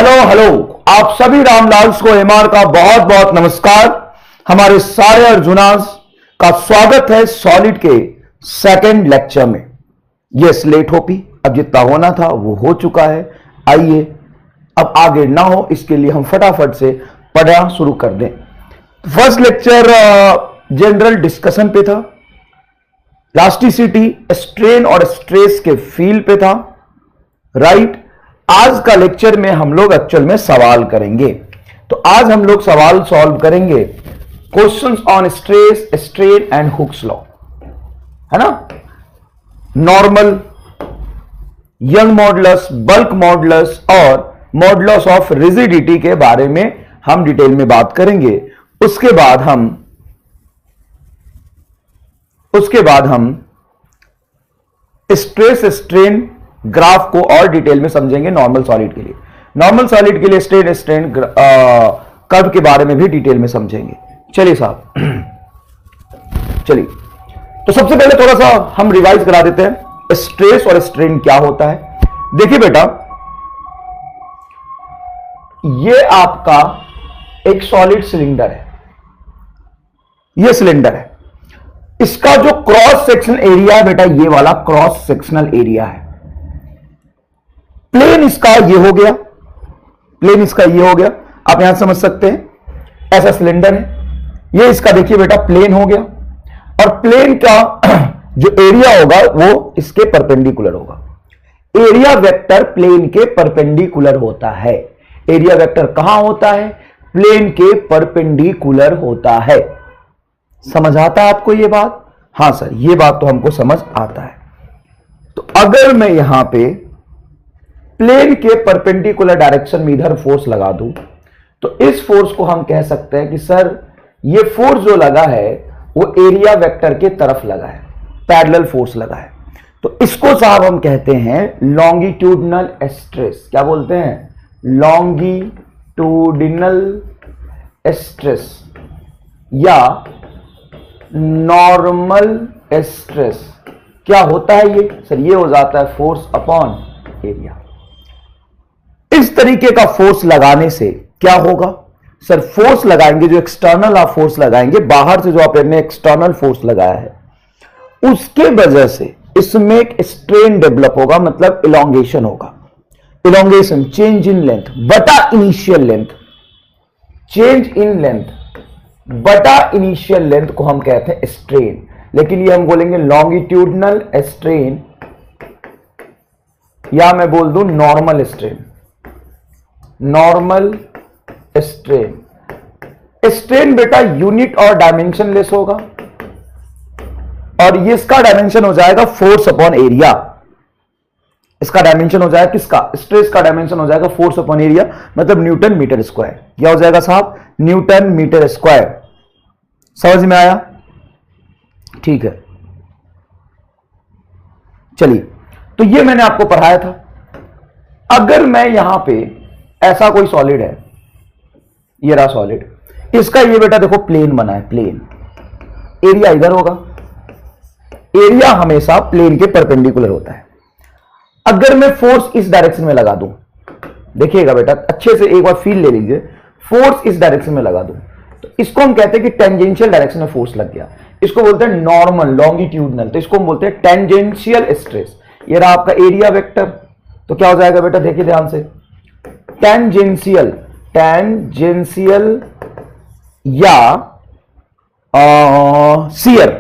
Hello hello, आप सभी रामलाल्स को एमआर का बहुत बहुत नमस्कार। हमारे सारे अर्जुनास का स्वागत है सॉलिड के सेकंड लेक्चर में। यस, लेट होपी अब जितना होना था वो हो चुका है। आइए अब आगे ना हो इसके लिए हम फटाफट से पढ़ना शुरू कर दें। फर्स्ट लेक्चर जनरल डिस्कशन पे था, इलास्टिसिटी, स्ट्रेन और स्ट्रेस के फील्ड पे था, राइट। आज का लेक्चर में हम लोग एक्चुअल में सवाल करेंगे। तो आज हम लोग सवाल सॉल्व करेंगे questions on stress, strain and Hooke's law, है ना। Normal, young modulus, bulk modulus और मॉडुलस ऑफ रिजिडिटी के बारे में हम डिटेल में बात करेंगे। उसके बाद हम स्ट्रेस स्ट्रेन ग्राफ को और डिटेल में समझेंगे। नॉर्मल सॉलिड के लिए स्ट्रेन स्ट्रेन कर्व के बारे में भी डिटेल में समझेंगे। चलिए साहब, चलिए तो सबसे पहले थोड़ा सा हम रिवाइज करा देते हैं स्ट्रेस और स्ट्रेन क्या होता है। देखिए बेटा, ये आपका एक सॉलिड सिलेंडर है, ये सिलेंडर है। इसका जो क्रॉस सेक्शनल एरिया है बेटा, ये वाला क्रॉस सेक्शनल एरिया है। प्लेन इसका ये हो गया, प्लेन इसका ये हो गया। आप यहां समझ सकते हैं, ऐसा सिलेंडर है, ये इसका देखिए बेटा प्लेन हो गया। और प्लेन का जो एरिया होगा वो इसके परपेंडिकुलर होगा। एरिया वेक्टर प्लेन के परपेंडिकुलर होता है। एरिया वेक्टर कहां होता है? प्लेन के परपेंडिकुलर होता है। समझ आता है आपको ये बात? हां सर, ये बात तो हमको समझ आता है। तो अगर मैं यहां पे प्लेन के परपेंडिकुलर डायरेक्शन में इधर फोर्स लगा दूं, तो इस फोर्स को हम कह सकते हैं कि सर ये फोर्स जो लगा है वो एरिया वेक्टर के तरफ लगा है, पैरेलल फोर्स लगा है। तो इसको साहब हम कहते हैं लॉन्गिट्यूडिनल स्ट्रेस। क्या बोलते हैं? लॉन्गिट्यूडिनल स्ट्रेस या नॉर्मल स्ट्रेस। क्या होता है ये? सर ये हो जाता है फोर्स अपॉन एरिया। इस तरीके का फोर्स लगाने से क्या होगा? सर फोर्स लगाएंगे, जो एक्सटर्नल आप फोर्स लगाएंगे, बाहर से जो आपने एक्सटर्नल फोर्स लगाया है, उसके वजह से इसमें एक स्ट्रेन डेवलप होगा, मतलब इलोंगेशन होगा। इलोंगेशन, चेंज इन लेंथ बटा initial length. Change in length बटा इनिशियल लेंथ को हम कहते हैं स्ट्रेन, लेकिन ये हम बोलेंगे लॉन्गिट्यूडिनल स्ट्रेन, या मैं बोल दूं normal strain. Normal strain. Strain बेटा यूनिट और डायमेंशन लेस होगा, और ये इसका डायमेंशन हो जाएगा फोर्स अपॉन एरिया। इसका डायमेंशन हो जाएगा किसका? स्ट्रेस का डायमेंशन हो जाएगा फोर्स अपॉन एरिया, मतलब न्यूटन मीटर स्क्वायर। क्या हो जाएगा साहब? Newton metre square. समझ में आया? ठीक है, चलिए तो ये मैंने आपको पढ़ाया था। अगर मैं यहां पे ऐसा कोई सॉलिड है, ये रहा सॉलिड, इसका ये बेटा देखो प्लेन बना है, प्लेन। एरिया इधर होगा, एरिया हमेशा प्लेन के परपेंडिकुलर होता है। अगर मैं फोर्स इस डायरेक्शन में लगा दूं, देखिएगा बेटा अच्छे से एक बार फील ले लीजिए, फोर्स इस डायरेक्शन में लगा दूं, तो इसको हम कहते हैं कि टेंजेंशियल डायरेक्शन में फोर्स लग गया। इसको बोलते हैं नॉर्मल, लॉन्गिट्यूडिनल, तो इसको हम बोलते हैं टेंजेंशियल स्ट्रेस। ये रहा आपका एरिया वेक्टर। तो क्या हो जाएगा बेटा, देखिए ध्यान से, टेंजेंशियल, टेंजेंशियल या शियर,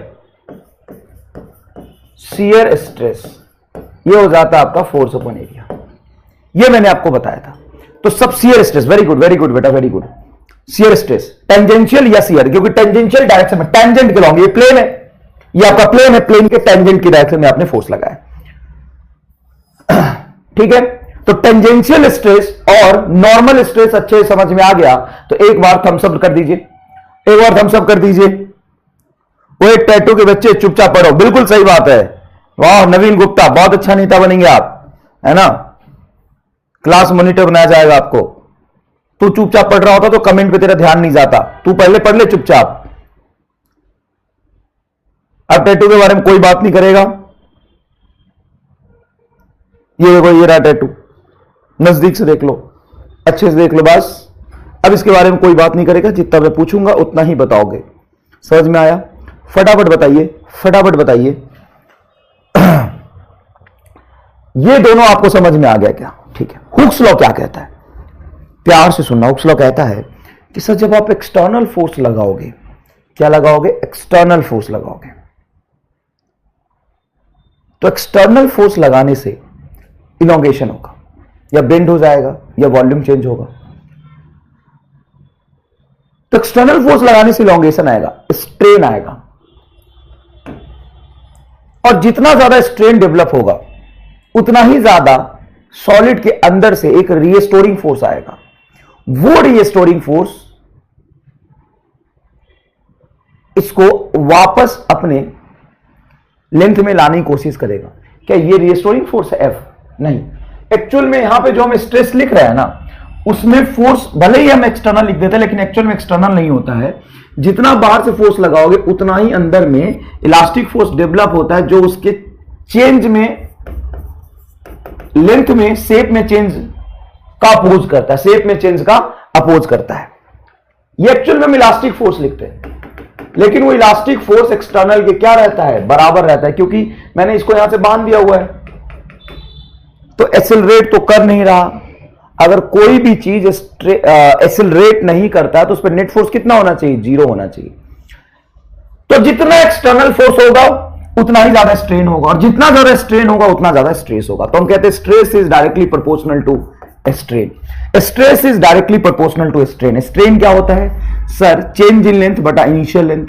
शियर स्ट्रेस, ये हो जाता है आपका फोर्स अपॉन एरिया। ये मैंने आपको बताया था। तो सब शियर स्ट्रेस, वेरी गुड बेटा, very good. Shear stress tangential या शियर, क्योंकि टेंजेंशियल डायरेक्शन में, टेंजेंट के लॉन्ग, ये प्लेन है, ये आपका प्लेन है, प्लेन के टेंजेंट की डायरेक्शन में आपने फोर्स लगाया। ठीक है, तो टेंजेंशियल स्ट्रेस और नॉर्मल स्ट्रेस अच्छे समझ में आ गया। तो एक बार थम्स अप कर दीजिए, एक बार थम्स अप कर दीजिए। वो एक टैटू के बच्चे चुपचाप पढ़ो, बिल्कुल सही बात है। वाह नवीन गुप्ता, बहुत अच्छा नेता बनेंगे आप, है ना। क्लास मॉनिटर बनाया जाएगा आपको। तू चुपचाप पढ़ रहा होता तो कमेंट पे तेरा ध्यान नहीं जाता, तू पहले पढ़ ले चुपचाप। अब टैटू के बारे में कोई बात नहीं करेगा। ये देखो, ये रहा टैटू, नजदीक से देख लो, अच्छे से देख लो बस। अब इसके बारे में कोई बात नहीं करेगा, जितना मैं पूछूंगा उतना ही बताओगे। समझ में आया? फटाफट बताइए, फटाफट बताइए। ये दोनों आपको समझ में आ गया क्या? ठीक है। हुक्स लॉ क्या कहता है? प्यार से सुनना। हुक्स लॉ कहता है कि सर जब आप एक्सटर्नल फोर्स लगाओगे, क्या लगाओगे? एक्सटर्नल फोर्स लगाओगे, तो एक्सटर्नल फोर्स लगाने से इलोंगेशन होगा, या बेंड हो जाएगा, या वॉल्यूम चेंज होगा। तो एक्सटर्नल फोर्स लगाने से इलोंगेशन आएगा, स्ट्रेन आएगा, और जितना ज्यादा स्ट्रेन डेवलप होगा उतना ही ज्यादा सॉलिड के अंदर से एक रीस्टोरिंग फोर्स आएगा। वो रीस्टोरिंग फोर्स इसको वापस अपने लेंथ में लाने की कोशिश करेगा। क्या ये रीस्टोरिंग फोर्स है एफ? नहीं। एक्चुअल में यहां पे जो हम स्ट्रेस लिख रहे हैं ना, उसमें फोर्स भले ही हम एक्सटर्नल लिख देते हैं, लेकिन एक्चुअल में एक्सटर्नल नहीं होता है। जितना बाहर से फोर्स लगाओगे उतना ही अंदर में इलास्टिक फोर्स डेवलप होता है, जो उसके चेंज में, लेंथ में, शेप में चेंज का अपोज करता है, शेप में चेंज का अपोज करता है। ये एक्चुअल में हम इलास्टिक फोर्स लिखते हैं, लेकिन वो इलास्टिक फोर्स एक्सटर्नल के क्या रहता है? बराबर रहता है, क्योंकि मैंने इसको यहां से बांध दिया हुआ है, तो एक्सेलरेट तो कर नहीं रहा। अगर कोई भी चीज एक्सेलरेट नहीं करता है तो उस पर नेट फोर्स कितना होना चाहिए? 0 होना चाहिए। तो जितना एक्सटर्नल फोर्स होगा उतना ही ज्यादा स्ट्रेन होगा, और जितना ज्यादा स्ट्रेन होगा उतना ज्यादा स्ट्रेस होगा। तो हम कहते हैं stress is directly proportional to strain. Stress is directly proportional to strain. Strain क्या होता है सर? चेंज इन लेंथ बटा इनिशियल लेंथ,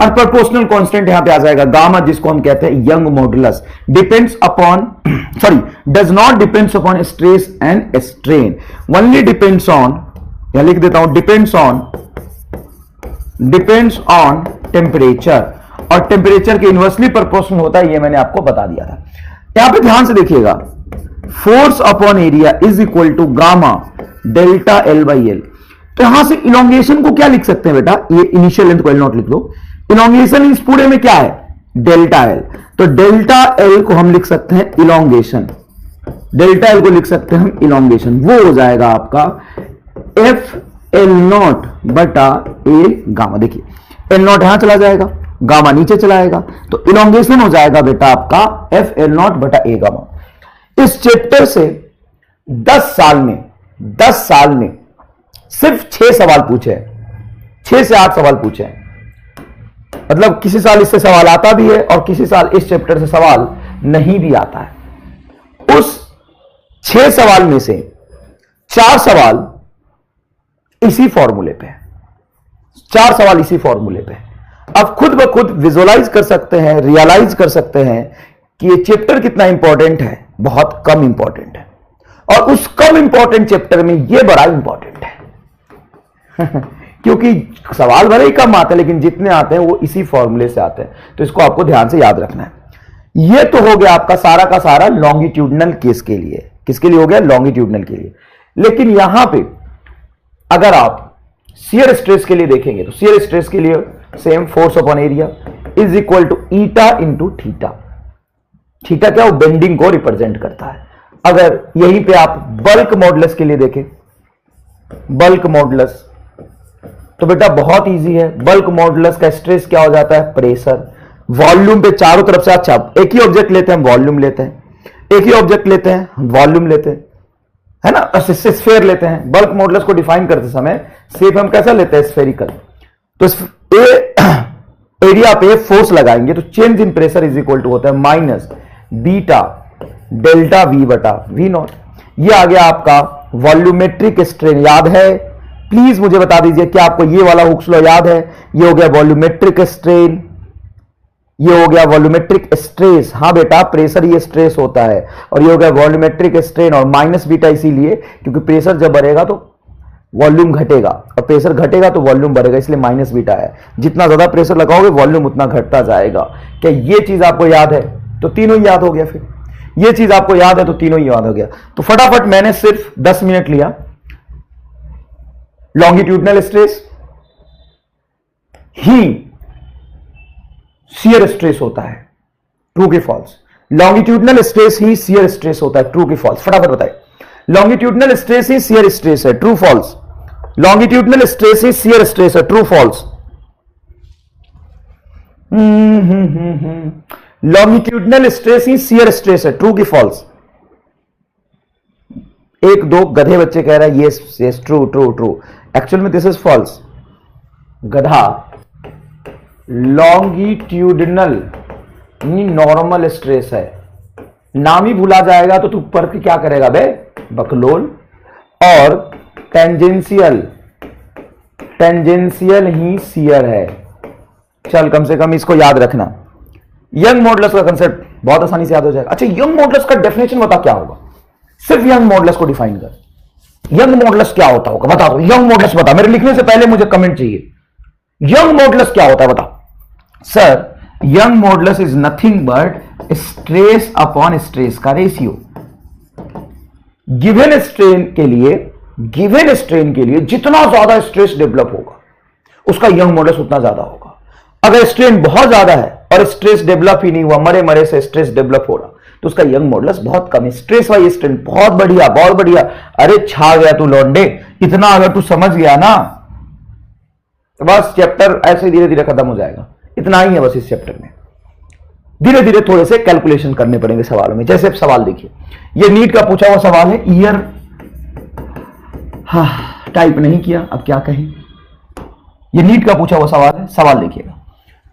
और प्रोपोर्शनल कांस्टेंट यहां पे आ जाएगा गामा, जिसको हम कहते हैं Young modulus. Depends upon, sorry, does not depends upon stress and strain, only depends on, यहां लिख देता हूं, डिपेंड्स ऑन टेम्परेचर, और टेम्परेचर के इनवर्सली प्रोपोर्शनल होता है, ये मैंने आपको बता दिया था। यहां पे ध्यान से देखिएगा, force upon area is equal to gamma delta L by L. तो यहां से इलोंगेशन को क्या लिख सकते हैं बेटा? ये इनिशियल लेंथ को एल नॉट लिख लो। इलोंगेशन इस पूरे में क्या है? Delta L. तो डेल्टा एल को हम लिख सकते हैं इलोंगेशन, डेल्टा एल को लिख सकते हैं हम इलोंगेशन। वो हो जाएगा आपका एफ एल नॉट बटा ए गामा। देखिए एल नॉट यहां चला जाएगा, गामा नीचे चलाएगा, तो इलोंगेशन हो जाएगा बेटा आपका एफ एल नॉट बटा ए गामा। इस चैप्टर से 10 साल में सिर्फ 6 सवाल पूछे, 6 से 8 सवाल पूछे। मतलब किसी साल इससे सवाल आता भी है और किसी साल इस चैप्टर से सवाल नहीं भी आता है। उस 6 सवाल में से 4 सवाल इसी फॉर्मूले पे, 4 सवाल इसी फॉर्मूले पे। अब खुद ब खुद विजुअलाइज कर सकते हैं, रियलाइज कर सकते हैं कि ये चैप्टर कितना इंपॉर्टेंट है। बहुत कम इंपॉर्टेंट है, और उस कम इंपॉर्टेंट चैप्टर में ये बड़ा इंपॉर्टेंट है। क्योंकि सवाल भले ही कम आते हैं, लेकिन जितने आते हैं वो इसी फॉर्मूले से आते हैं। तो इसको आपको ध्यान से याद रखना है। ये तो हो गया आपका सारा का सारा लॉन्गिट्यूडनल केस के लिए। किसके लिए हो गया? लॉन्गिट्यूडनल के लिए। लेकिन यहां पे अगर आप शियर स्ट्रेस के लिए देखेंगे, तो शियर स्ट्रेस के लिए same, force upon area is equal to eta into theta. Theta क्या? वो बेंडिंग को रिप्रेजेंट करता है। अगर यहीं पे आप बल्क मॉडुलस के लिए देखें, बल्क मॉडुलस, तो बेटा बहुत इजी है। बल्क मॉडुलस का स्ट्रेस क्या हो जाता है? प्रेशर। वॉल्यूम पे चारों तरफ से, अच्छा एक ही ऑब्जेक्ट लेते हैं हम, वॉल्यूम लेते हैं, एक ही ऑब्जेक्ट लेते हैं हम, वॉल्यूम लेते हैं, है ना, स्फीयर लेते हैं। बल्क मॉडुलस को डिफाइन करते समय शेप हम कैसा लेते हैं? स्फेरिकल। तो एरिया पे फोर्स लगाएंगे तो change in pressure is equal to होता है माइनस बीटा डेल्टा वी बटा वी नॉट। ये आ गया आपका वॉल्यूमेट्रिक स्ट्रेन। याद है? प्लीज मुझे बता दीजिए क्या आपको ये वाला हुक्स लॉ याद है? ये हो गया वॉल्यूमेट्रिक स्ट्रेन, ये हो गया वॉल्यूमेट्रिक स्ट्रेस। हाँ बेटा, प्रेशर ये स्ट्रेस होता है, और ये हो गया वॉल्यूमेट्रिक स्ट्रेन, और माइनस बीटा इसीलिए क्योंकि प्रेशर जब बढ़ेगा तो वॉल्यूम घटेगा, और प्रेशर घटेगा तो वॉल्यूम बढ़ेगा, इसलिए माइनस बीटा है। जितना ज्यादा प्रेशर लगाओगे वॉल्यूम उतना घटता जाएगा। क्या ये चीज आपको याद है? तो तीनों ही याद हो गया। फिर ये चीज आपको याद है तो तीनों ही याद हो गया। तो फटाफट मैंने सिर्फ 10 मिनट लिया। लॉन्गिट्यूडनल स्ट्रेस ही शियर स्ट्रेस होता है, ट्रू की फॉल्स? लॉन्गिट्यूडनल स्ट्रेस ही शियर स्ट्रेस होता है, ट्रू की फॉल्स? फटाफट बताइए। लॉन्गिट्यूडनल स्ट्रेस ही शियर स्ट्रेस है, ट्रू फॉल्स? लॉन्गिट्यूडनल स्ट्रेस ही शियर स्ट्रेस है, ट्रू फॉल्स? लॉन्गिट्यूडनल स्ट्रेस ही शियर स्ट्रेस है, ट्रू की फॉल्स? एक दो गधे बच्चे कह रहा है yes yes true true true. Actual में दिस इज फॉल्स। गधा लॉन्गिट्यूडनल नॉर्मल स्ट्रेस है, नाम ही भूला जाएगा तो तू पर क्या करेगा बे, बकलोल। और टेंजेंशियल, टेंजेंशियल ही शियर है। चल कम से कम इसको याद रखना। यंग मॉडुलस का कंसेप्ट बहुत आसानी से याद हो जाएगा। अच्छा यंग मॉडुलस का डेफिनेशन बता क्या होगा, सिर्फ यंग मॉडुलस को डिफाइन कर। यंग मॉडुलस क्या होता होगा बता दो, यंग मॉडुलस बता। मेरे लिखने से पहले मुझे कमेंट चाहिए, यंग मॉडुलस क्या होता है बता। Sir young modulus is nothing but stress upon stress का रेशियो। गिवन स्ट्रेन के लिए, गिवन स्ट्रेन के लिए जितना ज्यादा स्ट्रेस डेवलप होगा उसका यंग मॉडुलस उतना ज्यादा होगा। अगर स्ट्रेन बहुत ज्यादा है और स्ट्रेस डेवलप ही नहीं हुआ, मरे मरे से स्ट्रेस डेवलप हो रहा, तो उसका यंग मॉडुलस बहुत कम है। स्ट्रेस वाई स्ट्रेन बहुत बढ़िया, बहुत बढ़िया। अरे छा गया तू लौंडे, इतना अगर तू समझ गया ना तो बस चैप्टर ऐसे धीरे धीरे खत्म हो जाएगा। इतना ही है बस इस चैप्टर में। धीरे धीरे थोड़े से कैलकुलेशन करने पड़ेंगे सवालों में। जैसे अब सवाल देखिए, ये नीट का पूछा हुआ सवाल है, ईयर टाइप नहीं किया, अब क्या कहें। ये नीट का पूछा हुआ सवाल है, सवाल देखिएगा।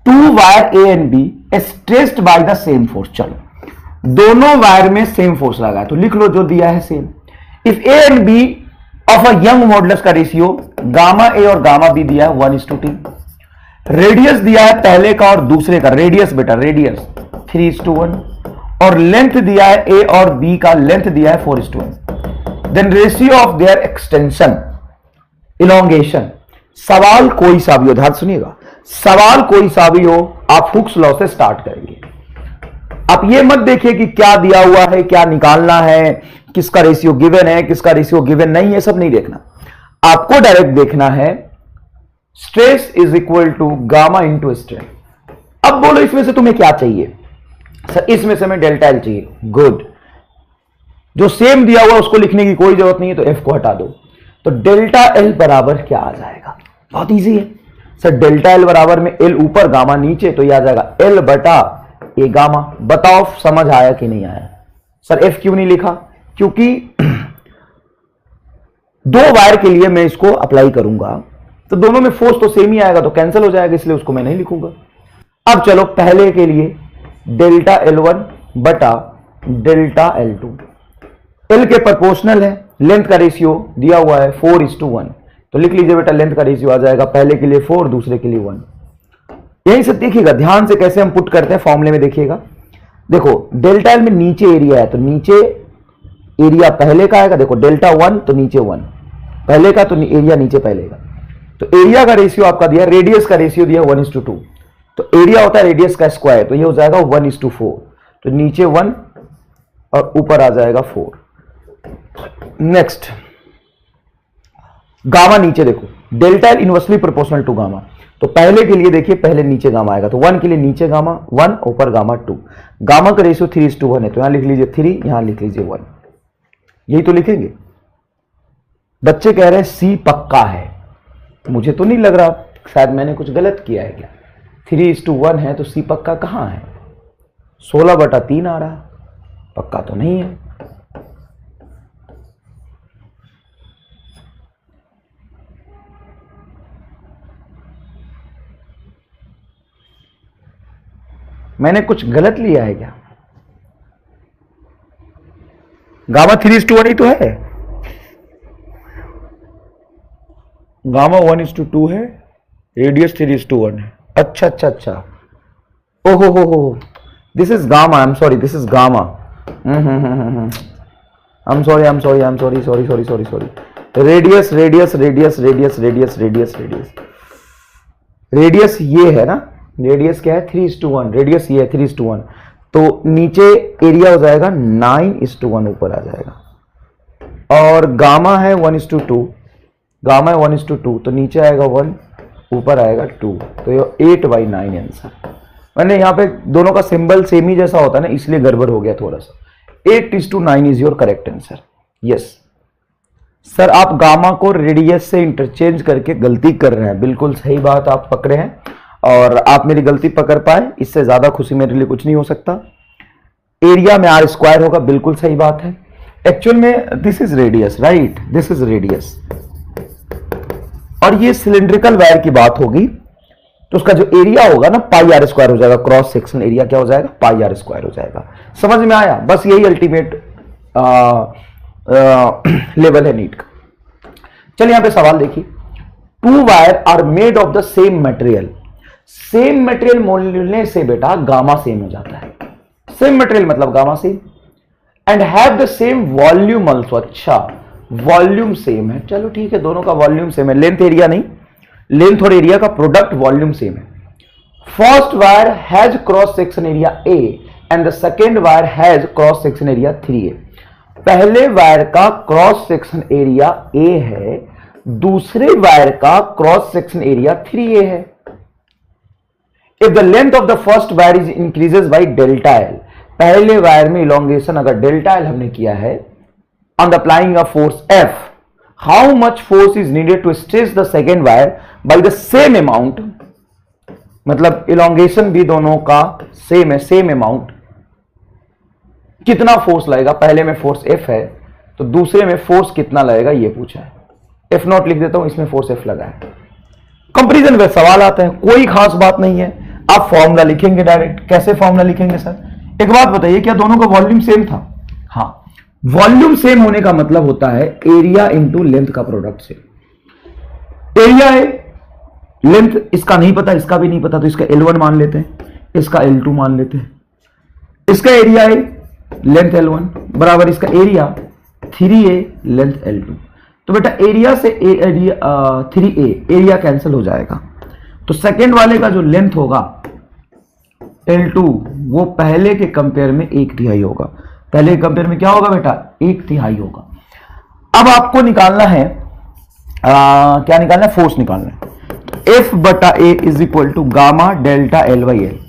Two wire A and B stressed by the same force. चलो दोनों वायर में सेम फोर्स लगा है तो लिख लो जो दिया है same. If A and B of a Young modulus का रेशियो गामा ए और गामा बी दिया है 1:2। रेडियस दिया है पहले का और दूसरे का, रेडियस बेटा रेडियस 3:1, और लेंथ दिया है ए और बी का, लेंथ दिया है 4:1। Then ratio of their extension, elongation. सवाल कोई सा भी हो, ध्यान सुनिएगा, सवाल कोई सा भी हो आप हुक्स लॉ से स्टार्ट करेंगे। आप ये मत देखिए कि क्या दिया हुआ है, क्या निकालना है, किसका रेशियो गिवन है, किसका रेशियो गिवन नहीं है, सब नहीं देखना। आपको डायरेक्ट देखना है stress is equal to gamma into strain. अब बोलो इसमें से तुम्हें क्या चाहिए? सर इसमें से हमें डेल्टा एल चाहिए। गुड, जो सेम दिया हुआ उसको लिखने की कोई जरूरत नहीं है, तो एफ को हटा दो। तो डेल्टा एल बराबर क्या आ जाएगा? बहुत इजी है सर। डेल्टा एल बराबर में एल ऊपर गामा नीचे, तो यह आ जाएगा एल बटा ए गामा। बताओ समझ आया कि नहीं आया? सर एफ क्यों नहीं लिखा? क्योंकि दो वायर के लिए मैं इसको अप्लाई करूंगा तो दोनों में फोर्स तो सेम ही आएगा, तो कैंसिल हो जाएगा, इसलिए उसको मैं नहीं लिखूंगा। अब चलो पहले के लिए डेल्टा L1 बटा डेल्टा L2, एल के प्रोपोर्शनल है, लेंथ का रेशियो दिया हुआ है 4:1, तो लिख लीजिए बेटा लेंथ का रेशियो आ जाएगा पहले के लिए 4, दूसरे के लिए 1। यहीं से देखिएगा ध्यान से कैसे हम पुट करते हैं फॉर्मूले में। देखिएगा देखो डेल्टा एल में नीचे एरिया है तो नीचे एरिया पहले का आएगा। देखो डेल्टा 1 तो नीचे 1 पहले का, तो एरिया नीचे पहले का। तो एरिया का रेशियो आपका दिया, रेडियस का रेशियो दिया 1:2, तो एरिया होता है रेडियस का स्क्वायर, तो ये हो जाएगा 1:4। तो नीचे 1 और ऊपर आ जाएगा 4। नेक्स्ट गामा नीचे देखो, delta L inversely proportional to gamma, तो पहले के लिए देखिए पहले नीचे गामा आएगा, तो 1 के लिए नीचे गामा 1, ऊपर गामा 2। गामा का रेशियो 3:1 है, तो यहां लिख लीजिए 3, यहां लिख लीजिए 1। यही तो लिखेंगे। बच्चे कह रहे हैं सी पक्का है, मुझे तो नहीं लग रहा, शायद मैंने कुछ गलत किया है क्या। 3:1 है तो सी पक्का कहां है? 16/3 आ रहा, पक्का तो नहीं है। मैंने कुछ गलत लिया है क्या? गामा 3:1 ही तो है, गामा 1:2 है, रेडियस 3:1 है। अच्छा अच्छा अच्छा, ओहो हो, this is gamma, I am sorry, this is gamma. I am sorry. Radius radius radius radius radius radius radius radius ये है ना, रेडियस क्या है 3:1, रेडियस ये है 3:1, तो नीचे एरिया हो जाएगा 9:1 ऊपर आ जाएगा। और गामा है 1:2, गामा है 1:2, तो नीचे आएगा 1, ऊपर आएगा 2, तो ये 8/9 आंसर। मैंने यहाँ पे दोनों का सिंबल सेम ही जैसा होता है ना, इसलिए गड़बड़ हो गया थोड़ा सा। 8:9 is your correct answer. Yes, sir आप गामा को रेडियस से इंटरचेंज करके गलती कर रहे हैं। बिल्कुल सही बात आप पकड़े हैं और आप मेरी गलती पकड़ पाए, इससे ज्यादा खुशी मेरे लिए कुछ नहीं हो सकता। एरिया में आर स्क्वायर होगा, बिल्कुल सही बात है। एक्चुअल में this is radius, right, this is radius और ये सिलिंड्रिकल वायर की बात होगी तो उसका जो एरिया होगा ना पाई आर स्क्वायर हो जाएगा। क्रॉस सेक्शन एरिया क्या हो जाएगा? पाई आर स्क्वायर हो जाएगा। समझ में आया? बस यही अल्टीमेट लेवल है नीट का। चलिए यहां पे सवाल देखिए, two wire are made of the same material. Same material बोलने से बेटा गामा सेम हो जाता है। सेम मटेरियल मतलब gamma same and have the same volume also. अच्छा वॉल्यूम सेम है, चलो ठीक है, दोनों का वॉल्यूम सेम है, लेंथ एरिया नहीं, लेंथ और एरिया का प्रोडक्ट वॉल्यूम सेम है। First wire has cross section area A and the second wire has cross section area 3a। पहले वायर का क्रॉस सेक्शन एरिया ए है, दूसरे वायर का क्रॉस सेक्शन एरिया 3a है। If the length of the first wire is increases by delta L, पहले wire में elongation अगर delta L हमने किया है on the applying a force F, how much force is needed to stretch the second wire by the same amount. मतलब elongation भी दोनों का सेम है, सेम अमाउंट, कितना फोर्स लगेगा? पहले में फोर्स एफ है तो दूसरे में फोर्स कितना लगेगा ये पूछा है। एफ नॉट लिख देता हूं, इसमें फोर्स एफ लगा है। कंपैरिजन में सवाल आता है, कोई खास बात नहीं है, आप फॉर्मूला लिखेंगे डायरेक्ट। कैसे फॉर्मूला लिखेंगे सर? एक बात बताइए, क्या दोनों का वॉल्यूम सेम था? हाँ, वॉल्यूम सेम होने का मतलब होता है एरिया इंटू लेंथ का प्रोडक्ट से। एरिया है, लेंथ इसका नहीं पता, इसका भी नहीं पता, तो इसका L1 मान लेते हैं, इसका L2 मान लेते हैं। इसका एरिया है लेंथ L1 बराबर इसका एरिया 3a लेंथ L2। तो बेटा एरिया से एरिया 3a, एरिया कैंसिल हो जाएगा, तो सेकेंड वाले का जो लेंथ होगा L2 वो पहले के कंपेयर में 1/3 होगा। पहले के कंपेयर में क्या होगा बेटा? 1/3 होगा। अब आपको निकालना है क्या निकालना है? फोर्स निकालना है। F बटा A is equal to gamma delta L by L.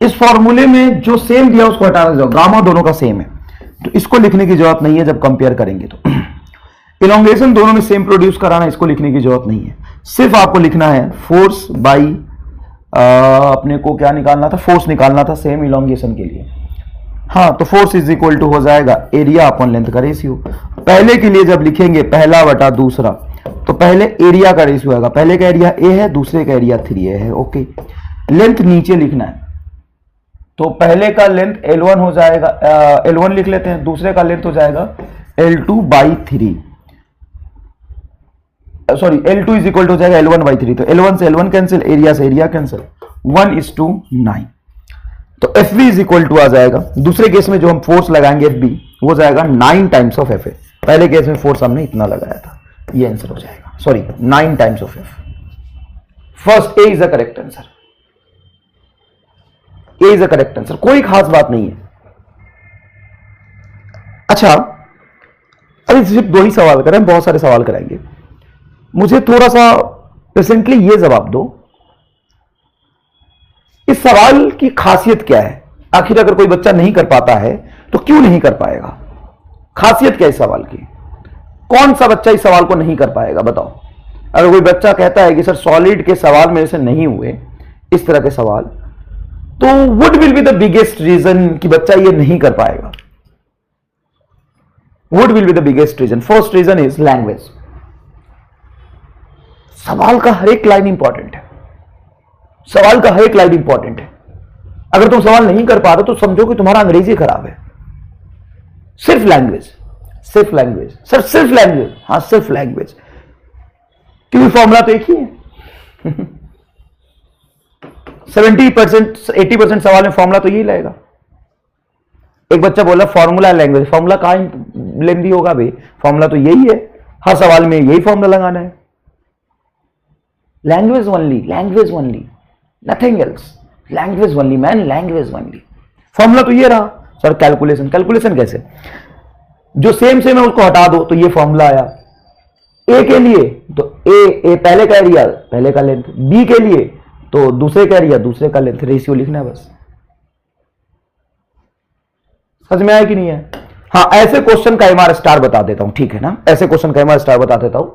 इस फॉर्मूले में जो सेम दिया उसको हटा दो, गामा दोनों का सेम है तो इसको लिखने की जरूरत नहीं है जब कंपेयर करेंगे तो। इलोंगेशन दोनों में सेम प्रोड्यूस कराना, इसको लिखने की जरूरत नहीं है। सिर्फ आपको लिखना है फोर्स बाई अपने को क्या निकालना था? फोर्स निकालना था सेम इलोंगेशन के लिए। हाँ, तो फोर्स इज इक्वल टू हो जाएगा एरिया अपॉन लेंथ का रेशियो। पहले के लिए जब लिखेंगे पहला बटा दूसरा, तो पहले एरिया का रेशियो आएगा। पहले का एरिया ए है, दूसरे का एरिया 3a है। ओके, लेंथ नीचे लिखना है, तो पहले का लेंथ L1 हो जाएगा, L1 लिख लेते हैं, दूसरे का लेंथ हो जाएगा L2 by 3, sorry L2 is equal to हो जाएगा L1 बाई 3। तो L1 से L1 कैंसिल, एरिया से एरिया कैंसिल, 1:9। तो FB इज इक्वल टू आ जाएगा, दूसरे केस में जो हम फोर्स लगाएंगे FB वो जाएगा 9 टाइम्स ऑफ FA। पहले केस में फोर्स हमने इतना लगाया था, ये आंसर हो जाएगा, sorry 9 times of F। First A is the correct answer, A is the correct answer, कोई खास बात नहीं है। अच्छा, अभी सिर्फ 2 ही सवाल करें, बहुत सारे सवाल कराएंगे। मुझे थोड़ा सा प्रेजेंटली ये जवाब दो, इस सवाल की खासियत क्या है? आखिर अगर कोई बच्चा नहीं कर पाता है तो क्यों नहीं कर पाएगा? खासियत क्या है इस सवाल की? कौन सा बच्चा इस सवाल को नहीं कर पाएगा बताओ? अगर कोई बच्चा कहता है कि सर सॉलिड के सवाल मेरे से नहीं हुए, इस तरह के सवाल, तो what will be the biggest reason कि बच्चा ये नहीं कर पाएगा? What will be the biggest reason? First reason is language. सवाल का हर एक लाइन इंपॉर्टेंट है, सवाल का हर एक लाइन इंपॉर्टेंट है। अगर तुम सवाल नहीं कर पा रहे तो समझो कि तुम्हारा अंग्रेजी खराब है। सिर्फ लैंग्वेज, सिर्फ लैंग्वेज सर, सिर्फ लैंग्वेज, हाँ सिर्फ लैंग्वेज, क्योंकि फॉर्मूला तो एक ही है। 70% 80% सवाल में फॉर्मूला तो यही लगेगा। एक बच्चा बोला फॉर्मूला लैंग्वेज, फॉर्मूला कहां लेंदी होगा भाई? फॉर्मूला तो यही है, हर सवाल में यही फॉर्मूला लगाना है। Language only, language only, nothing else, language only man, language only. Formula तो ये रहा सर, कैलकुलेशन। कैलकुलेशन कैसे? जो सेम सेम है उसको हटा दो तो ये फॉर्मूला आया। ए के लिए तो ए पहले का एरिया पहले का लेंथ, बी के लिए तो दूसरे का एरिया दूसरे का लेंथ, रेशियो लिखना है बस। समझ में आया कि नहीं है? हाँ, ऐसे क्वेश्चन का एमआर स्टार बता देता हूं, ठीक है ना, ऐसे क्वेश्चन का एमआर स्टार बता देता हूं।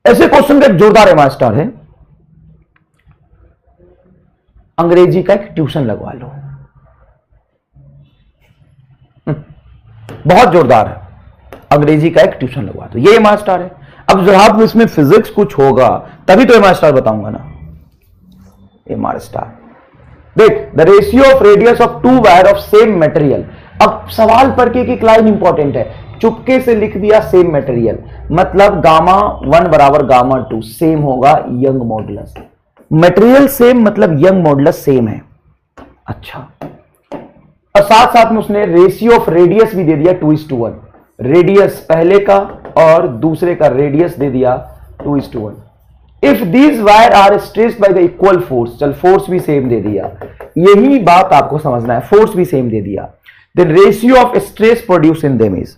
ऐसे क्वेश्चन का एक जोरदार एमआर स्टार है, अंग्रेजी का एक ट्यूशन लगवा लो। बहुत जोरदार है, अंग्रेजी का एक ट्यूशन लगवा दो, ये एमआर स्टार है। अब जब इसमें फिजिक्स कुछ होगा तभी तो एमआर स्टार बताऊंगा ना। एमआर स्टार देख, the ratio of radius of two wire of same material. अब सवाल पर के एक लाइन इंपॉर्टेंट है, चुपके से लिख दिया सेम मटेरियल, मतलब गामा 1 बराबर गामा 2 सेम होगा यंग मॉडुलस। मटेरियल सेम मतलब यंग मॉडुलस सेम है। अच्छा, और साथ साथ में उसने रेशियो ऑफ रेडियस भी दे दिया 2:1, रेडियस पहले का और दूसरे का रेडियस दे दिया 2:1। If these wire are stressed by the equal force, चल फोर्स भी सेम दे दिया, यही बात आपको समझना है, फोर्स भी सेम दे दिया, then ratio of stress produce in them is.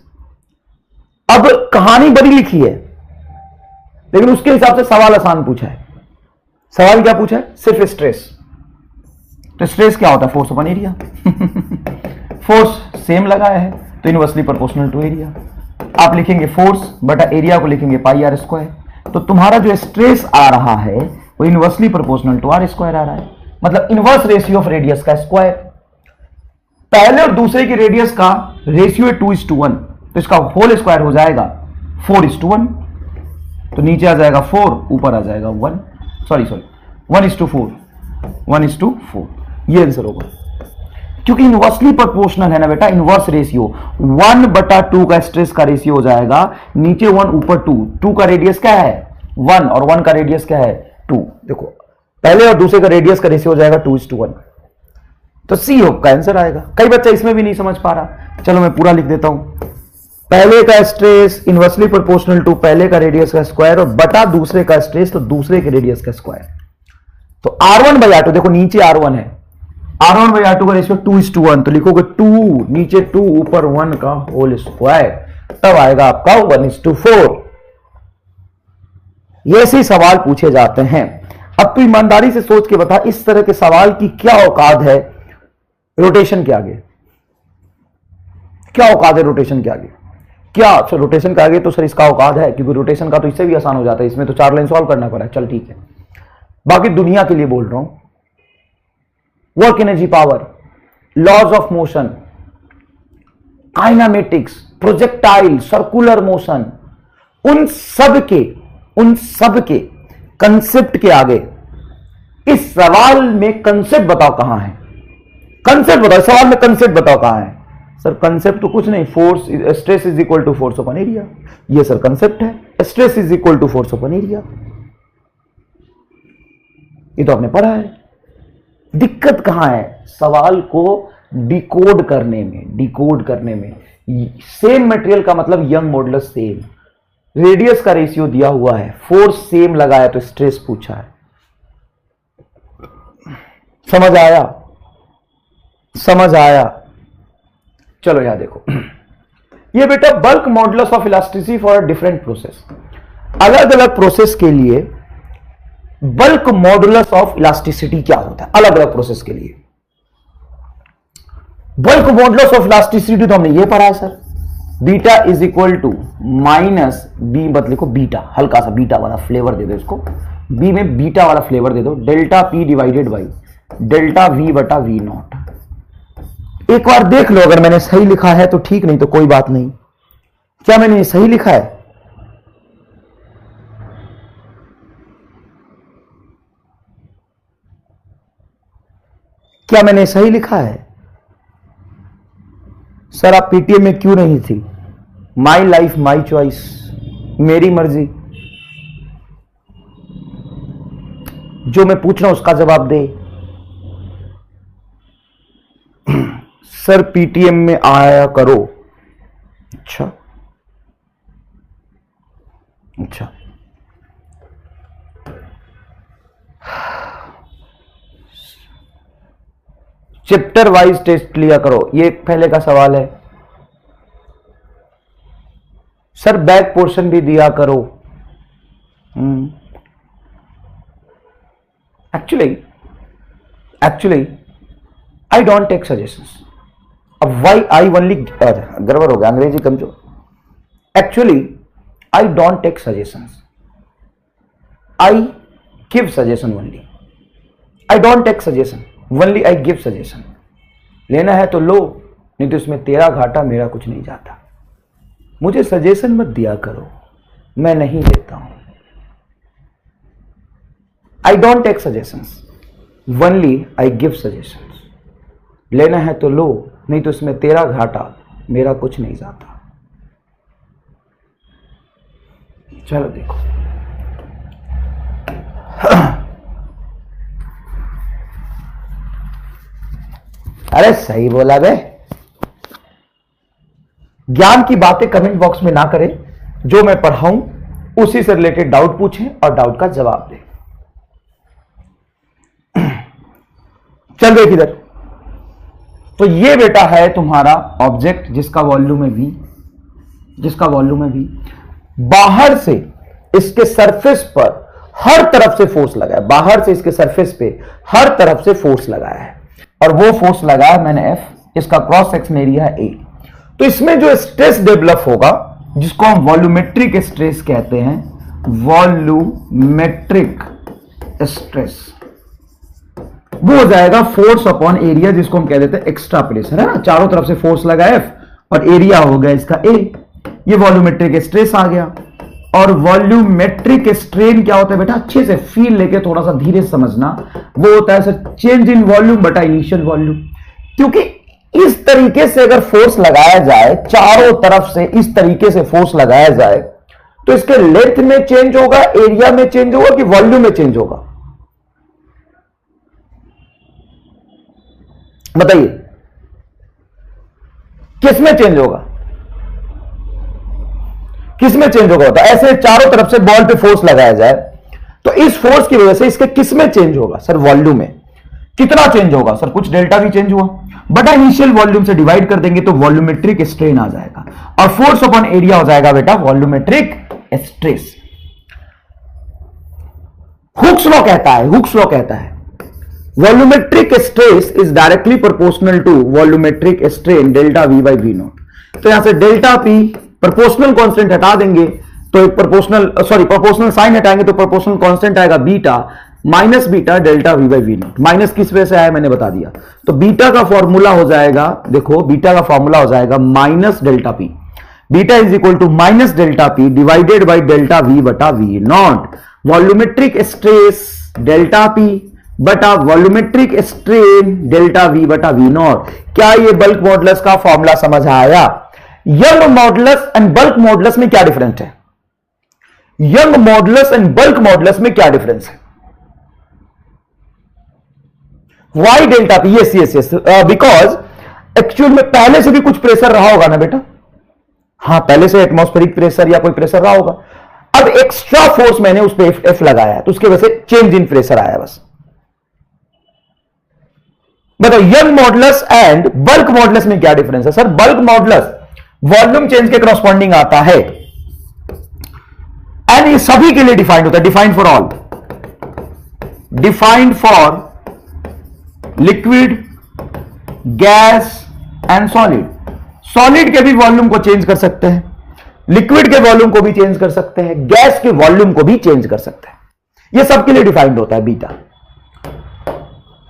अब कहानी बड़ी लिखी है लेकिन उसके हिसाब से सवाल आसान पूछा है। सवाल क्या पूछा है? सिर्फ स्ट्रेस। तो स्ट्रेस क्या होता है? Force upon area. Force same लगाया है तो इनवर्सली प्रोपोर्शनल टू एरिया। आप लिखेंगे फोर्स बटा एरिया को लिखेंगे पाई आर स्क्वायर, तो तुम्हारा जो स्ट्रेस आ रहा है वो inversely proportional to r square आ रहा है, मतलब इनवर्स रेशियो ऑफ रेडियस का स्क्वायर। पहले और दूसरे की रेडियस का रेशियो है 2:1, तो इसका होल स्क्वायर हो जाएगा 4:1, तो नीचे आ जाएगा 4, ऊपर आ जाएगा 1, सॉरी 1:4, 1:4, ये आंसर होगा। क्योंकि इनवर्सली प्रोपोर्शनल है ना बेटा, इनवर्स रेशियो 1/2 का स्ट्रेस का रेशियो हो जाएगा, नीचे 1 ऊपर 2 का रेडियस क्या है 1 और 1 का रेडियस क्या है 2। देखो पहले और दूसरे का रेडियस का रेशियो हो जाएगा 2:1, तो सी का आंसर आएगा। कई बच्चे इसमें भी नहीं समझ पा रहा, चलो मैं पूरा लिख देता हूं। पहले का स्ट्रेस इनवर्सली प्रोपोर्शनल टू पहले का रेडियस का स्क्वायर और बटा दूसरे का स्ट्रेस तो दूसरे के रेडियस का स्क्वायर। तो R1/R2, देखो नीचे R1 है, R1/R2 का रेशियो 2:1, तो लिखोगे 2 नीचे 2 ऊपर 1 का होल स्क्वायर, तब आएगा आपका 1:4। ये ऐसे ही सवाल पूछे जाते हैं। अब तू ईमानदारी से सोच के बता, इस तरह के सवाल की क्या औकात है रोटेशन के आगे? क्या औकात है रोटेशन के आगे? क्या सर रोटेशन के आगे तो सर इसका औकात है, क्योंकि रोटेशन का तो इससे भी आसान हो जाता है, इसमें तो 4 लाइन सॉल्व करना पड़ा है। चल ठीक है, बाकी दुनिया के लिए बोल रहा हूं, work energy power, laws of motion, kinematics, projectile, circular motion, उन सब के कंसेप्ट के आगे इस सवाल में कंसेप्ट बताओ कहां है? कंसेप्ट बताओ, सवाल में कंसेप्ट बताओ कहां है? सर कंसेप्ट तो कुछ नहीं, force stress is equal to force upon area, ये सर कंसेप्ट है, stress is equal to force upon area, ये तो आपने पढ़ा है। दिक्कत कहां है? सवाल को डिकोड करने में। सेम मटेरियल का मतलब यंग मॉडुलस सेम, रेडियस का रेशियो दिया हुआ है, फोर्स सेम लगाया तो स्ट्रेस पूछा है। समझ आया? चलो यहां देखो, ये बेटा bulk modulus of elasticity for different process, अलग अलग प्रोसेस के लिए बल्क मॉडुलस ऑफ इलास्टिसिटी क्या होता है अलग अलग प्रोसेस के लिए। बल्क मॉडुलस ऑफ इलास्टिसिटी तो हमने ये पढ़ा है sir, beta is equal to minus B, मत लिखो बीटा, हल्का सा बीटा वाला फ्लेवर दे दो इसको, बी में बीटा वाला फ्लेवर दे दो, delta P divided by delta we बटा वी नॉट। एक बार देख लो, अगर मैंने सही लिखा है तो ठीक, नहीं तो कोई बात नहीं। क्या मैंने सही लिखा है? क्या मैंने सही लिखा है? सर आप पीटीएम में क्यों नहीं थी? माई लाइफ माई चॉइस, मेरी मर्जी, जो मैं पूछ रहा हूं उसका जवाब दे। सर पीटीएम में आया करो। अच्छा, चैप्टर वाइज टेस्ट लिया करो, ये पहले का सवाल है। सर बैक पोर्शन भी दिया करो। Actually I don't take suggestions, अब वाई आई ओनली, गड़बड़ हो गया, अंग्रेजी कमजोर। Actually I don't take suggestions, I give suggestion only. I don't take suggestion only, I give suggestion. लेना है तो लो, नहीं तो इसमें तेरा घाटा मेरा कुछ नहीं जाता। मुझे सजेशन मत दिया करो, मैं नहीं देता हूं। I don't take suggestions only, I give suggestions. लेना है तो लो, नहीं तो इसमें तेरा घाटा मेरा कुछ नहीं जाता। चलो देखो, अरे सही बोला बे। ज्ञान की बातें कमेंट बॉक्स में ना करें, जो मैं पढ़ाऊं उसी से रिलेटेड डाउट पूछें और डाउट का जवाब दें। चल देख इधर, तो ये बेटा है तुम्हारा ऑब्जेक्ट जिसका वॉल्यूम है v, जिसका वॉल्यूम है v। बाहर से इसके सरफेस पर हर तरफ से फोर्स लगा है, बाहर से इसके सरफेस पे हर तरफ से फोर्स लगाया है, और वो फोर्स लगाया मैंने F, इसका क्रॉस सेक्शन एरिया है A। तो इसमें जो स्ट्रेस डेवलप होगा, जिसको हम वॉल्यूमेट्रिक स्ट्रेस कहते हैं, वॉल्यूमेट्रिक स्ट्रेस, वो हो जाएगा फोर्स अपॉन एरिया, जिसको हम कह देते हैं एक्स्ट्रा प्रेशर, है ना। चारों तरफ से फोर्स लगा F और एरिया हो गया इसका A, ये वॉल्यूमेट्रिक स्ट्रेस आ गया। और वॉल्यूमेट्रिक स्ट्रेन क्या होता है बेटा, अच्छे से फील लेके थोड़ा सा धीरे समझना, वो होता है सर चेंज इन वॉल्यूम बटा इनिशियल वॉल्यूम। क्योंकि इस तरीके से अगर फोर्स लगाया जाए, चारों तरफ से इस तरीके से फोर्स लगाया जाए, तो इसके लेंथ में चेंज होगा, एरिया में चेंज होगा कि वॉल्यूम में चेंज होगा, बताइए किसमें चेंज होगा, किसमें चेंज होगा? तो ऐसे चारों तरफ से बॉल पे फोर्स लगाया जाए तो इस फोर्स की वजह से इसके किसमें चेंज होगा सर? वॉल्यूम में। कितना चेंज होगा सर? कुछ डेल्टा भी चेंज हुआ, बटा इनिशियल वॉल्यूम से डिवाइड कर देंगे तो वॉल्यूमेट्रिक स्ट्रेन आ जाएगा, और फोर्स अपॉन एरिया हो जाएगा बेटा वॉल्यूमेट्रिक स्ट्रेस। हुक्स लॉ कहता है, हुक्स लॉ कहता है volumetric stress is directly proportional to volumetric strain delta we by V naught. तो यहां से डेल्टा पी प्रोपोर्शनल कांस्टेंट हटा देंगे तो एक प्रोपोर्शनल साइन हटाएंगे तो प्रोपोर्शनल कांस्टेंट आएगा beta minus beta delta we by V naught. Minus किस वजह से आया मैंने बता दिया। तो बीटा का फॉर्मूला हो जाएगा, देखो बीटा का फॉर्मूला हो जाएगा minus delta p, beta is equal to minus delta P divided by delta we बटा we naught. Volumetric stress delta P बटा वॉल्यूमेट्रिक स्ट्रेन डेल्टा वी बटा वी नॉट। क्या ये बल्क मॉडुलस का फॉर्मूला समझ आया? Young modulus and bulk modulus में क्या डिफरेंस है? Young modulus and bulk modulus में क्या डिफरेंस है? Y delta p, yes yes yes, because actual में पहले से भी कुछ प्रेशर रहा होगा ना बेटा। हाँ, पहले से एटमॉस्फेरिक प्रेशर या कोई प्रेशर रहा होगा। अब एक्स्ट्रा फोर्स मैंने उस पर एफ लगाया तो उसकी वजह से चेंज इन प्रेशर आया बस। बताओ young modulus and bulk modulus में क्या डिफरेंस है? Sir bulk modulus volume change के करस्पॉन्डिंग आता है एंड ये सभी के लिए डिफाइंड होता है, defined for all, defined for liquid, gas and solid. Solid के भी वॉल्यूम को चेंज कर सकते हैं, लिक्विड के वॉल्यूम को भी चेंज कर सकते हैं, गैस के वॉल्यूम को भी चेंज कर सकते हैं। यह सबके लिए डिफाइंड होता है बीटा।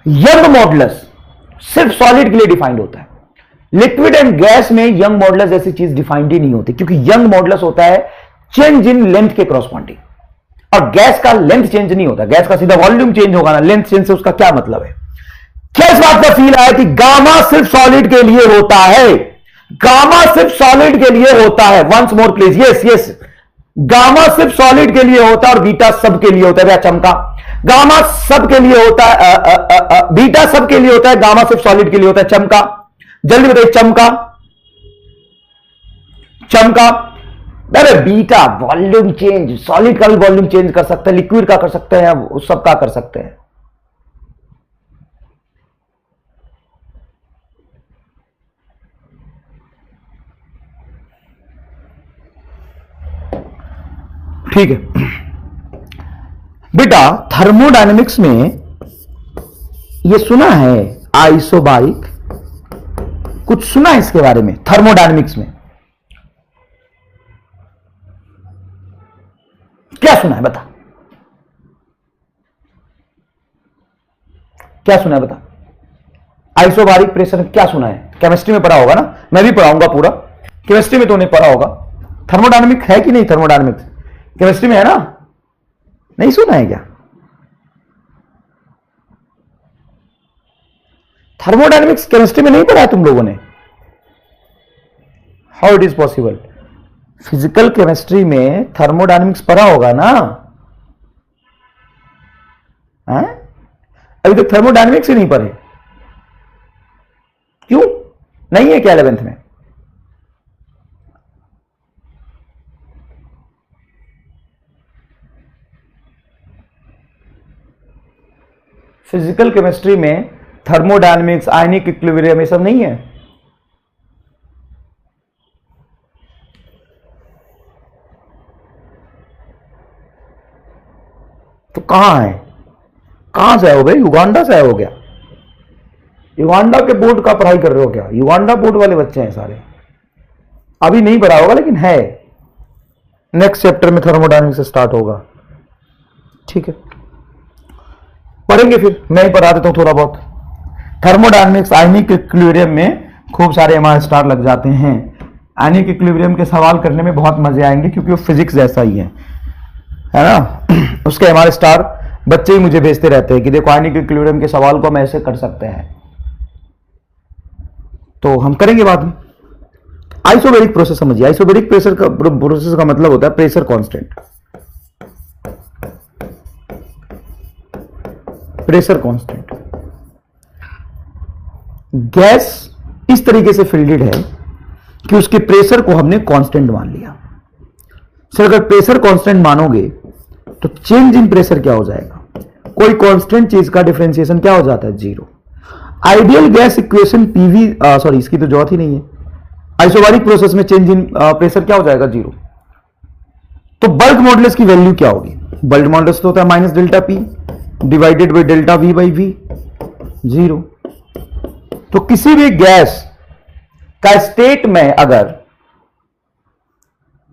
यंग मॉडुलस सिर्फ सॉलिड के लिए डिफाइंड होता है। लिक्विड एंड गैस में यंग मॉडुलस जैसी चीज डिफाइंड ही नहीं होती, क्योंकि यंग मॉडुलस होता है चेंज इन लेंथ के क्रॉसपॉन्डिंग, और गैस का लेंथ चेंज नहीं होता। गैस का सीधा वॉल्यूम चेंज होगा ना, लेंथ चेंज से उसका क्या मतलब है? क्या इस बात का फील आया कि गामा सिर्फ सॉलिड के लिए होता है? गामा सिर्फ सॉलिड के लिए होता है। Once more please, yes yes, gamma सिर्फ सॉलिड के लिए होता है और बीटा सब के लिए होता है। चमका, गामा सब के लिए होता है, बीटा सब के लिए होता है, गामा सिर्फ सॉलिड के लिए होता है। चमका, जल्दी बताइए, चमका चमका। अरे बीटा वॉल्यूम चेंज, सॉलिड का भी वॉल्यूम चेंज कर सकते हैं, लिक्विड का कर सकते हैं, सब का कर सकते हैं। ठीक है बेटा, थर्मोडायनेमिक्स में ये सुना है आइसोबारिक कुछ सुना है इसके बारे में थर्मोडायनेमिक्स में? क्या सुना है बता, क्या सुना है बता? आइसोबारिक प्रेशर क्या सुना है? केमिस्ट्री में पढ़ा होगा ना, मैं भी पढ़ाऊंगा पूरा। केमिस्ट्री में तो नहीं पढ़ा होगा। थर्मोडायनेमिक है कि नहीं? थर्मोडायनेमिक्स केमिस्ट्री में है ना? नहीं सुना है क्या? थर्मोडायनेमिक्स केमिस्ट्री में नहीं पढ़ा तुम लोगों ने? How it is possible? Physical chemistry में थर्मोडायनेमिक्स पढ़ा होगा ना? है? अभी तक थर्मोडायनेमिक्स ही नहीं पढ़े, क्यों? नहीं है क्या 11th में? फिजिकल केमिस्ट्री में थर्मोडायनेमिक्स, आयनिक इक्विलिब्रियम ये सब नहीं है? तो कहां है? कहां से आए हो भाई? युगांडा से आए हो क्या? युगांडा के बोर्ड का पढ़ाई कर रहे हो क्या? युगांडा बोर्ड वाले बच्चे हैं सारे। अभी नहीं पढ़ा होगा लेकिन है, नेक्स्ट चैप्टर में थर्मोडायनेमिक्स से स्टार्ट होगा। ठीक है, पढ़ेंगे फिर, मैं ही पढ़ा देता हूं थोड़ा बहुत। थर्मोडायनेमिक्स आयनिक इक्विलिब्रियम में खूब सारे एमआर स्टार लग जाते हैं। आयनिक इक्विलिब्रियम के सवाल करने में बहुत मजे आएंगे क्योंकि वो फिजिक्स जैसा ही है ना। उसके एमआर स्टार बच्चे ही मुझे भेजते रहते हैं कि देखो आयनिक इक्विलिब्रियम के सवाल को हम ऐसे कर सकते हैं, तो हम करेंगे बाद में। आइसोबैरिक प्रोसेस समझिए। आइसोबैरिक प्रेशर का प्रोसेस का मतलब होता है pressure constant. Pressure constant, gas इस तरीके से फिल्डेड है कि उसके प्रेशर को हमने कांस्टेंट मान लिया। सर अगर प्रेशर कांस्टेंट मानोगे तो चेंज इन प्रेशर क्या हो जाएगा? कोई कांस्टेंट चीज का डिफरेंशिएशन क्या हो जाता है? Zero. Ideal gas equation PV, sorry इसकी तो जरूरत ही नहीं है। आइसोबारिक प्रोसेस में चेंज इन प्रेशर क्या हो जाएगा? जीरो। तो बल्क मॉडुलस की वैल्यू क्या होगी? बल्क मॉडुलस तो होता है minus delta P divided by delta we by V, zero. तो किसी भी गैस का स्टेट में अगर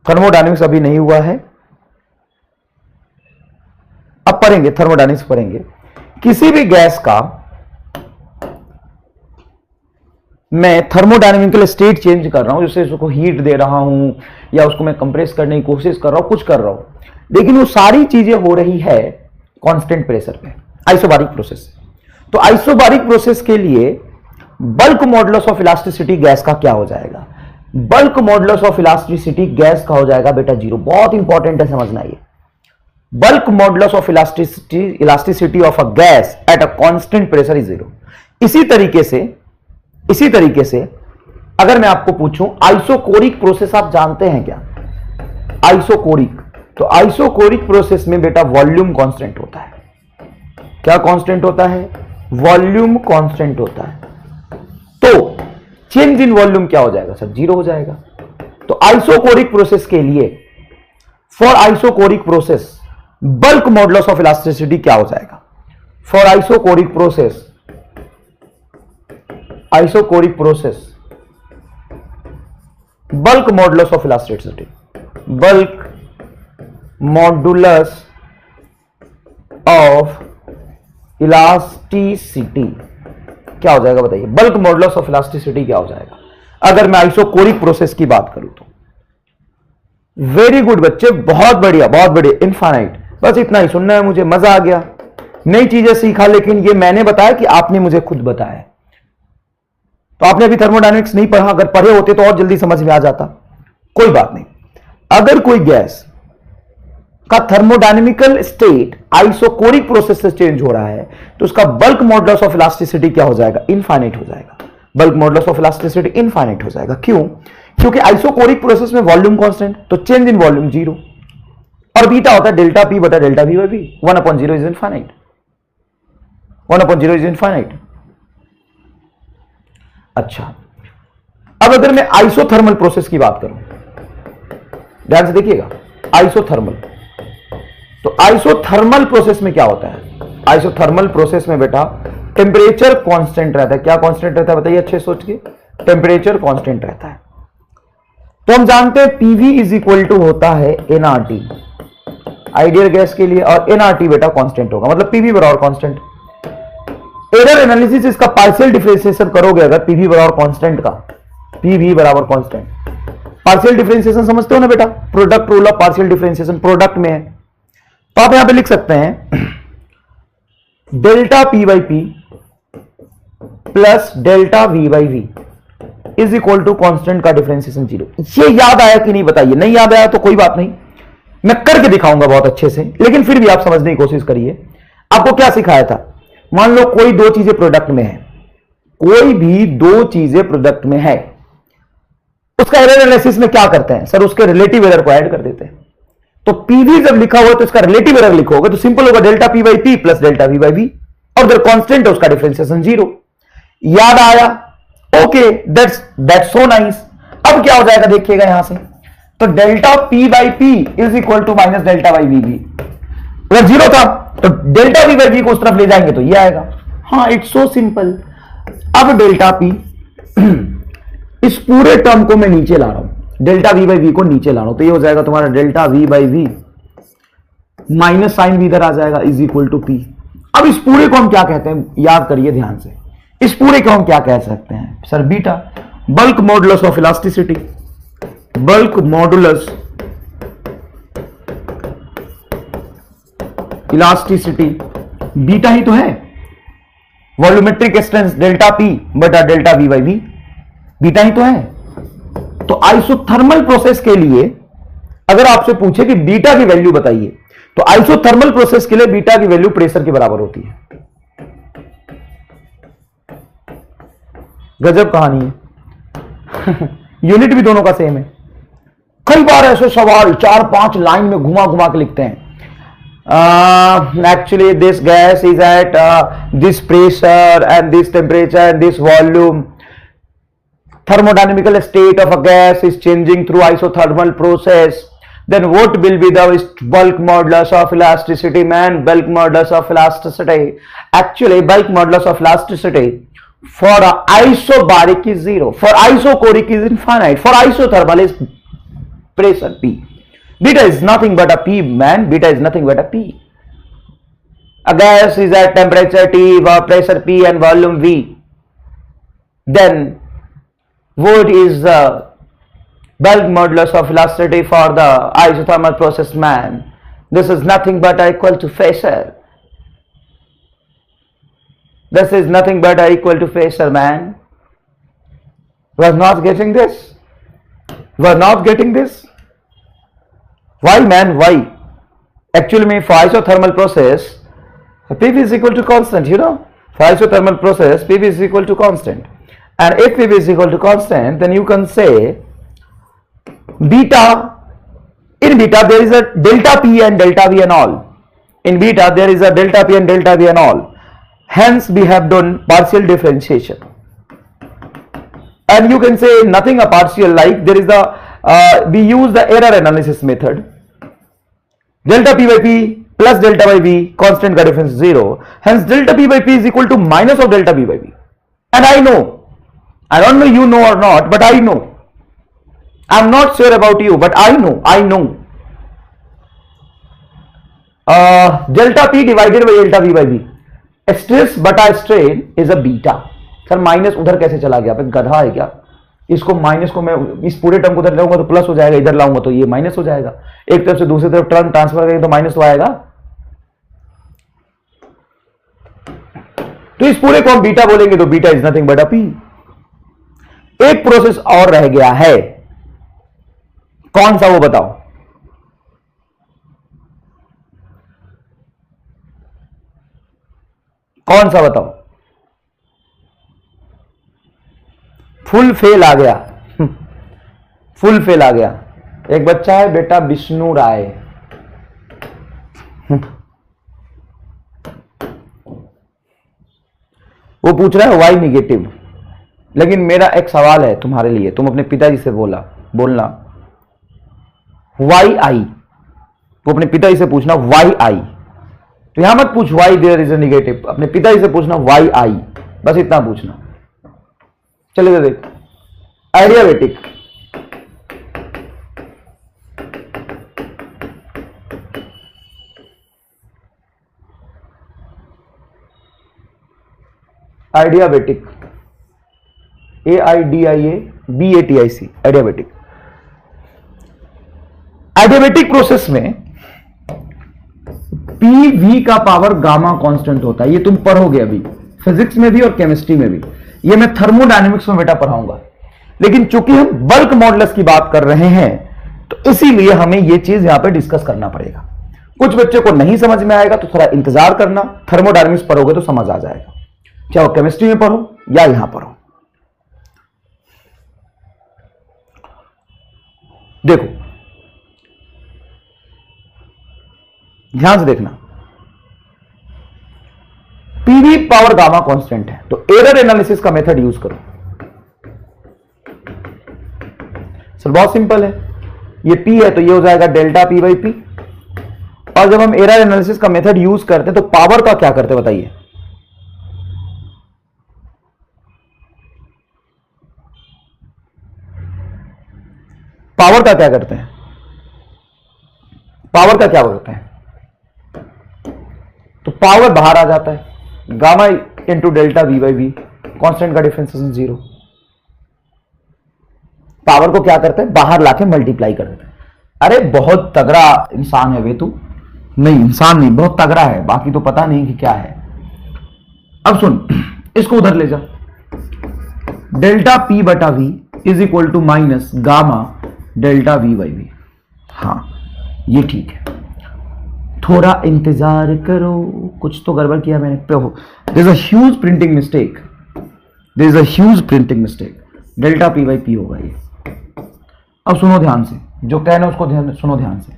थर्मोडायनेमिक्स अभी नहीं हुआ है, अब पढ़ेंगे थर्मोडायनेमिक्स पढ़ेंगे। किसी भी गैस का मैं थर्मोडायनेमिकल स्टेट चेंज कर रहा हूं, जैसे उसको हीट दे रहा हूं या उसको मैं कंप्रेस करने की कोशिश कर रहा हूं, कुछ कर रहा हूं, लेकिन वो सारी चीजें हो रही है कांस्टेंट प्रेशर पे, आइसोबारिक प्रोसेस। तो आइसोबारिक प्रोसेस के लिए bulk modulus of elasticity gas का क्या हो जाएगा? Bulk modulus of elasticity gas का हो जाएगा बेटा जीरो। बहुत इंपॉर्टेंट है समझना ये। Bulk modulus of elasticity of a gas at a constant pressure is zero. इसी तरीके से अगर मैं आपको पूछूं आइसोकोरिक प्रोसेस आप जानते हैं क्या? आइसोकोरिक, तो आइसोकोरिक प्रोसेस में बेटा वॉल्यूम कांस्टेंट होता है। क्या कांस्टेंट होता है? वॉल्यूम कांस्टेंट होता है। तो चेंज इन वॉल्यूम क्या हो जाएगा सर? जीरो हो जाएगा। तो आइसोकोरिक प्रोसेस के लिए, for isochoric process bulk modulus of elasticity क्या हो जाएगा? For isochoric process, isochoric process bulk modulus of elasticity, bulk modulus of elasticity क्या हो जाएगा बताइए? बल्क मॉडुलस ऑफ इलास्टिसिटी क्या हो जाएगा अगर मैं आइसोकोरिक प्रोसेस की बात करूं तो? वेरी गुड बच्चे, बहुत बढ़िया बहुत बढ़िया, इनफाइनाइट। बस इतना ही सुनना है मुझे, मजा आ गया, नई चीजें सीखा, लेकिन ये मैंने बताया कि आपने मुझे खुद बताया। तो आपने अभी थर्मोडायनेमिक्स नहीं पढ़ा, अगर पढ़े होते तो और जल्दी समझ में आ जाता। कोई बात नहीं। अगर कोई गैस का थर्मोडायनेमिकल स्टेट आइसोकोरिक प्रोसेस से चेंज हो रहा है तो उसका बल्क मॉडुलस ऑफ इलास्टिसिटी क्या हो जाएगा? इनफाइनाइट हो जाएगा। Bulk modulus of elasticity infinite हो जाएगा। क्यों? क्योंकि आइसोकोरिक प्रोसेस में वॉल्यूम कांस्टेंट, तो चेंज इन वॉल्यूम जीरो, और बीटा होता है डेल्टा पी बटा delta we by V. 1/0 is infinite, 1/0 is infinite. अच्छा, अब अगर मैं आइसोथर्मल प्रोसेस की बात करूं, ध्यान से देखिएगा, आइसोथर्मल, तो आइसोथर्मल प्रोसेस में क्या होता है? आइसोथर्मल प्रोसेस में बेटा टेम्परेचर कांस्टेंट रहता है। क्या कांस्टेंट रहता है बताइए अच्छे सोच के? टेम्परेचर कांस्टेंट रहता है। तो हम जानते हैं पीवी इज इक्वल टू होता है एनआरटी आइडियल गैस के लिए, और एनआरटी बेटा कांस्टेंट होगा, मतलब पीवी बराबर कांस्टेंट। एरर एनालिसिस इसका पार्शियल डिफरेंशिएशन करोगे अगर पीवी बराबर कांस्टेंट का, पीवी बराबर कांस्टेंट, पार्शियल डिफरेंशिएशन समझते हो ना बेटा, product rule of partial differentiation product में है। तो आप यहां पे लिख सकते हैं delta P by P plus delta we by V is equal to constant का डिफरेंशिएशन 0। ये याद आया कि नहीं बताइए? नहीं याद आया तो कोई बात नहीं, मैं करके दिखाऊंगा बहुत अच्छे से, लेकिन फिर भी आप समझने की कोशिश करिए। आपको क्या सिखाया था? मान लो कोई दो चीजें प्रोडक्ट में है, कोई भी दो चीजें प्रोडक्ट में है, उसका एरर एनालिसिस में क्या करते हैं सर? उसके रिलेटिव एरर को ऐड कर देते हैं। तो पीवी जब लिखा हुआ तो इसका रिलेटिव एरर लिखोगे तो सिंपल होगा delta P by P plus delta we by V, और उधर कांस्टेंट है उसका डिफरेंशिएशन 0। याद आया? Okay, that's so nice. अब क्या हो जाएगा देखिएगा यहां से, तो delta P by P is equal to minus delta by V V, अगर 0 था तो डेल्टा वी बाई वी को उस तरफ ले जाएंगे तो ये आएगा। हाँ, इट्स सो सिंपल। अब डेल्टा पी इस पूरे टर्म को मैं नीचे ला रहा हूं, डेल्टा वी बाई वी को नीचे ला रहा हूं, तो ये हो जाएगा तुम्हारा delta we by V minus sign भी इधर आ जाएगा इज इक्वल टू पी। अब इस पूरे को हम क्या कहते हैं, याद करिए ध्यान से, इस पूरे को हम क्या कह सकते हैं sir? Beta, bulk modulus of elasticity, bulk modulus elasticity beta ही तो है। वॉल्यूमेट्रिक स्ट्रेंथ डेल्टा पी बटा delta we by v beta ही तो है। तो आइसोथर्मल प्रोसेस के लिए अगर आपसे पूछे कि बीटा की वैल्यू बताइए, तो आइसोथर्मल प्रोसेस के लिए बीटा की वैल्यू प्रेशर के बराबर होती है। गजब कहानी है। यूनिट भी दोनों का सेम है। कई बार ऐसे सवाल 4-5 लाइन में घुमा घुमा के लिखते हैं, actually this gas is at this pressure and this temperature and this volume. Thermodynamical state of a gas is changing through isothermal process. Then what will be the bulk modulus of elasticity? Man, bulk modulus of elasticity. Actually, bulk modulus of elasticity for isobaric is 0. For isochoric is infinite. For isothermal is pressure P. Beta is nothing but a P, man. Beta is nothing but a P. A gas is at temperature T, pressure P and volume V. Then what is the bulk modulus of elasticity for the isothermal process, man? This is nothing but equal to pressure. This is nothing but equal to pressure, man. Was not getting this? Was not getting this? Why, man? Why? Actually, for isothermal process, PV is equal to constant, you know. For isothermal process, PV is equal to constant. And if PV is equal to constant, then you can say beta, in beta there is a delta P and delta V and all. In beta there is a delta P and delta V and all. Hence we have done partial differentiation. And you can say nothing a partial, like there is the, we use the error analysis method. Delta P by P plus delta by V, constant का difference 0. Hence delta P by P is equal to minus of delta V by V. And I know, I don't know you know or not, but I know. I'm not sure about you, but I know. Delta P divided by delta V by V. Stress बटा strain is a beta. Sir minus उधर कैसे चला गया? गधा है क्या? इसको minus को मैं इस पूरे टर्म को उधर लाऊंगा तो प्लस हो जाएगा, इधर लाऊंगा तो ये माइनस हो जाएगा। एक तरफ से दूसरी तरफ टर्म ट्रांसफर करेंगे तो माइनस तो आएगा। तो इस पूरे को हम बीटा बोलेंगे तो beta is nothing but a P. एक प्रोसेस और रह गया है, कौन सा वो बताओ? कौन सा बताओ? फुल फेल आ गया। फुल फेल आ गया। एक बच्चा है बेटा विष्णु राय, वो पूछ रहा है वाई निगेटिव। लेकिन मेरा एक सवाल है तुम्हारे लिए, तुम अपने पिताजी से बोलना वाई आई, वो अपने पिताजी से पूछना वाई आई। तो यहां मत पूछ why there is a negative, अपने पिताजी से पूछना वाई आई, बस इतना पूछना। चलिए देख, adiabatic, adiabatic, AIDIABATIC, adiabatic. Adiabatic process में PV का पावर गामा कांस्टेंट होता है। ये तुम पढ़ोगे अभी फिजिक्स में भी और केमिस्ट्री में भी। ये मैं थर्मोडायनेमिक्स में बेटा पढ़ाऊंगा, लेकिन चूंकि हम बल्क मॉडुलस की बात कर रहे हैं तो इसीलिए हमें यह चीज यहां पे डिस्कस करना पड़ेगा। कुछ बच्चों को नहीं समझ में आएगा तो थोड़ा इंतजार करना, थर्मोडायनेमिक्स पढ़ोगे तो समझ आ जाएगा, चाहे वो केमिस्ट्री में पढ़ो या यहां पढ़ो। देखो ध्यान से देखना, पीवी पावर गामा कांस्टेंट है तो एरर एनालिसिस का मेथड यूज करो। सर बहुत सिंपल है, ये पी है तो ये हो जाएगा डेल्टा पी बाई पी। और जब हम एरर एनालिसिस का मेथड यूज करते हैं तो पावर का क्या करते बताइए? पावर का क्या करते हैं? पावर का क्या करते हैं? तो पावर बाहर आ जाता है, gamma into delta we by V, constant का डिफरेंस जीरो। पावर को क्या करते हैं? बाहर लाके मल्टीप्लाई कर देते हैं। अरे बहुत तगड़ा इंसान है वे तू। नहीं इंसान नहीं, बहुत तगड़ा है, बाकी तो पता नहीं कि क्या है। अब सुन, इसको उधर ले जा। डेल्टा पी बटा V is equal to minus gamma delta we by V. हाँ ये ठीक है, थोड़ा इंतजार करो, कुछ तो गड़बड़ किया मैंने। There is a huge printing mistake, there is a huge printing mistake. Delta P by P होगा ये। अब सुनो ध्यान से, जो कहना उसको सुनो ध्यान से।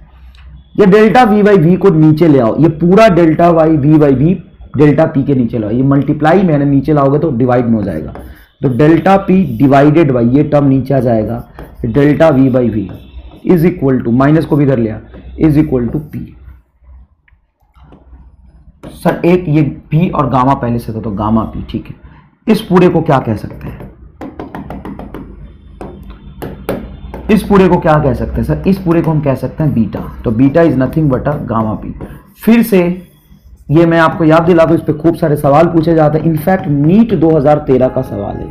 ये डेल्टा वी बाई वी को नीचे ले आओ, ये पूरा delta why V by V delta P के नीचे लाओ। ये मल्टीप्लाई मैंने नीचे लाओगे तो डिवाइड में हो जाएगा, तो डेल्टा पी डिवाइडेड बाई ये टर्म नीचे आ जाएगा, delta we by V is equal to, minus को भी इधर लिया, is equal to P. Sir एक ये पी और गामा पहले से था तो गामा पी, ठीक है। इस पूरे को क्या कह सकते हैं? इस पूरे को क्या कह सकते हैं सर? इस पूरे को हम कह सकते हैं बीटा। तो बीटा इज नथिंग बटा गामा पी। फिर से ये मैं आपको याद दिला दूं, इस पे खूब सारे सवाल पूछे जाते हैं। इनफैक्ट नीट 2013 का सवाल है,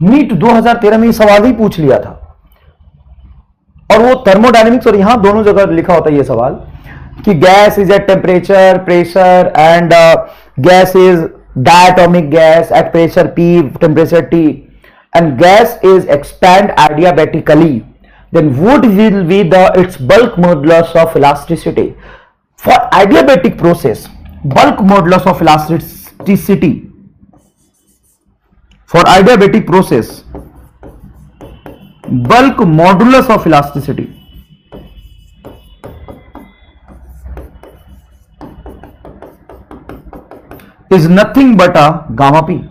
नीट 2013 में ये सवाल ही पूछ लिया था, और वो थर्मोडायनेमिक्स और यहां दोनों जगह लिखा होता है ये सवाल कि gas is at temperature pressure and gas is diatomic gas at pressure P temperature T and gas is expand adiabatically, then what will be its bulk modulus of elasticity? For adiabatic process, bulk modulus of elasticity, for adiabatic process, bulk modulus of elasticity is nothing but a gamma p.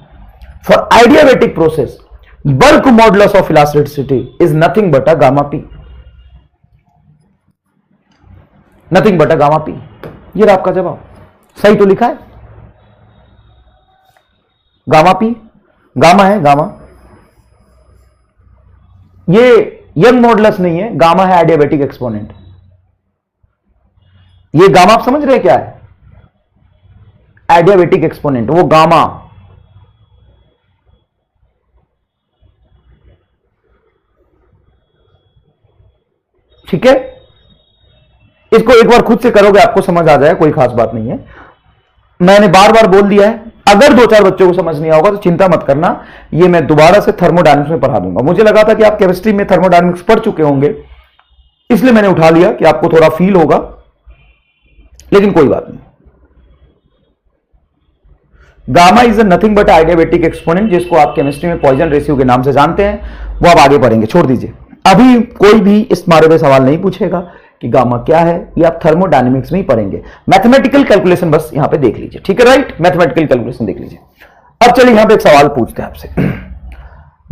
For adiabatic process, bulk modulus of elasticity is nothing but a gamma p, nothing but a gamma p। ये रहा आपका जवाब, सही तो लिखा है, gamma P, gamma है gamma, ये यंग मॉडुलस नहीं है, गामा है एडियाबेटिक एक्सपोनेंट। ये गामा आप समझ रहे क्या है? एडियाबेटिक एक्सपोनेंट, वो गामा। ठीक है, इसको एक बार खुद से करोगे आपको समझ आ जाएगा, कोई खास बात नहीं है। मैंने बार बार बोल दिया है, अगर दो चार बच्चों को समझ नहीं आओगा तो चिंता मत करना, ये मैं दोबारा से थर्मोडायनेमिक्स में पढ़ा दूंगा। मुझे लगा था कि आप केमिस्ट्री में थर्मोडायनेमिक्स पढ़ चुके होंगे, इसलिए मैंने उठा लिया कि आपको थोड़ा फील होगा, लेकिन कोई बात नहीं। Gamma is nothing but adiabatic exponent, जिसको आप केमिस्ट्री में पॉइजन रेशियो के नाम से जानते हैं, वो आप आगे पढ़ेंगे, छोड़ दीजिए। अभी कोई भी इस बारे में सवाल नहीं पूछेगा कि गामा क्या है, ये आप थर्मोडायनेमिक्स में ही पढ़ेंगे। मैथमेटिकल कैलकुलेशन बस यहां पे देख लीजिए, ठीक है, राइट, मैथमेटिकल कैलकुलेशन देख लीजिए। अब चलिए यहां पे एक सवाल पूछते हैं आपसे।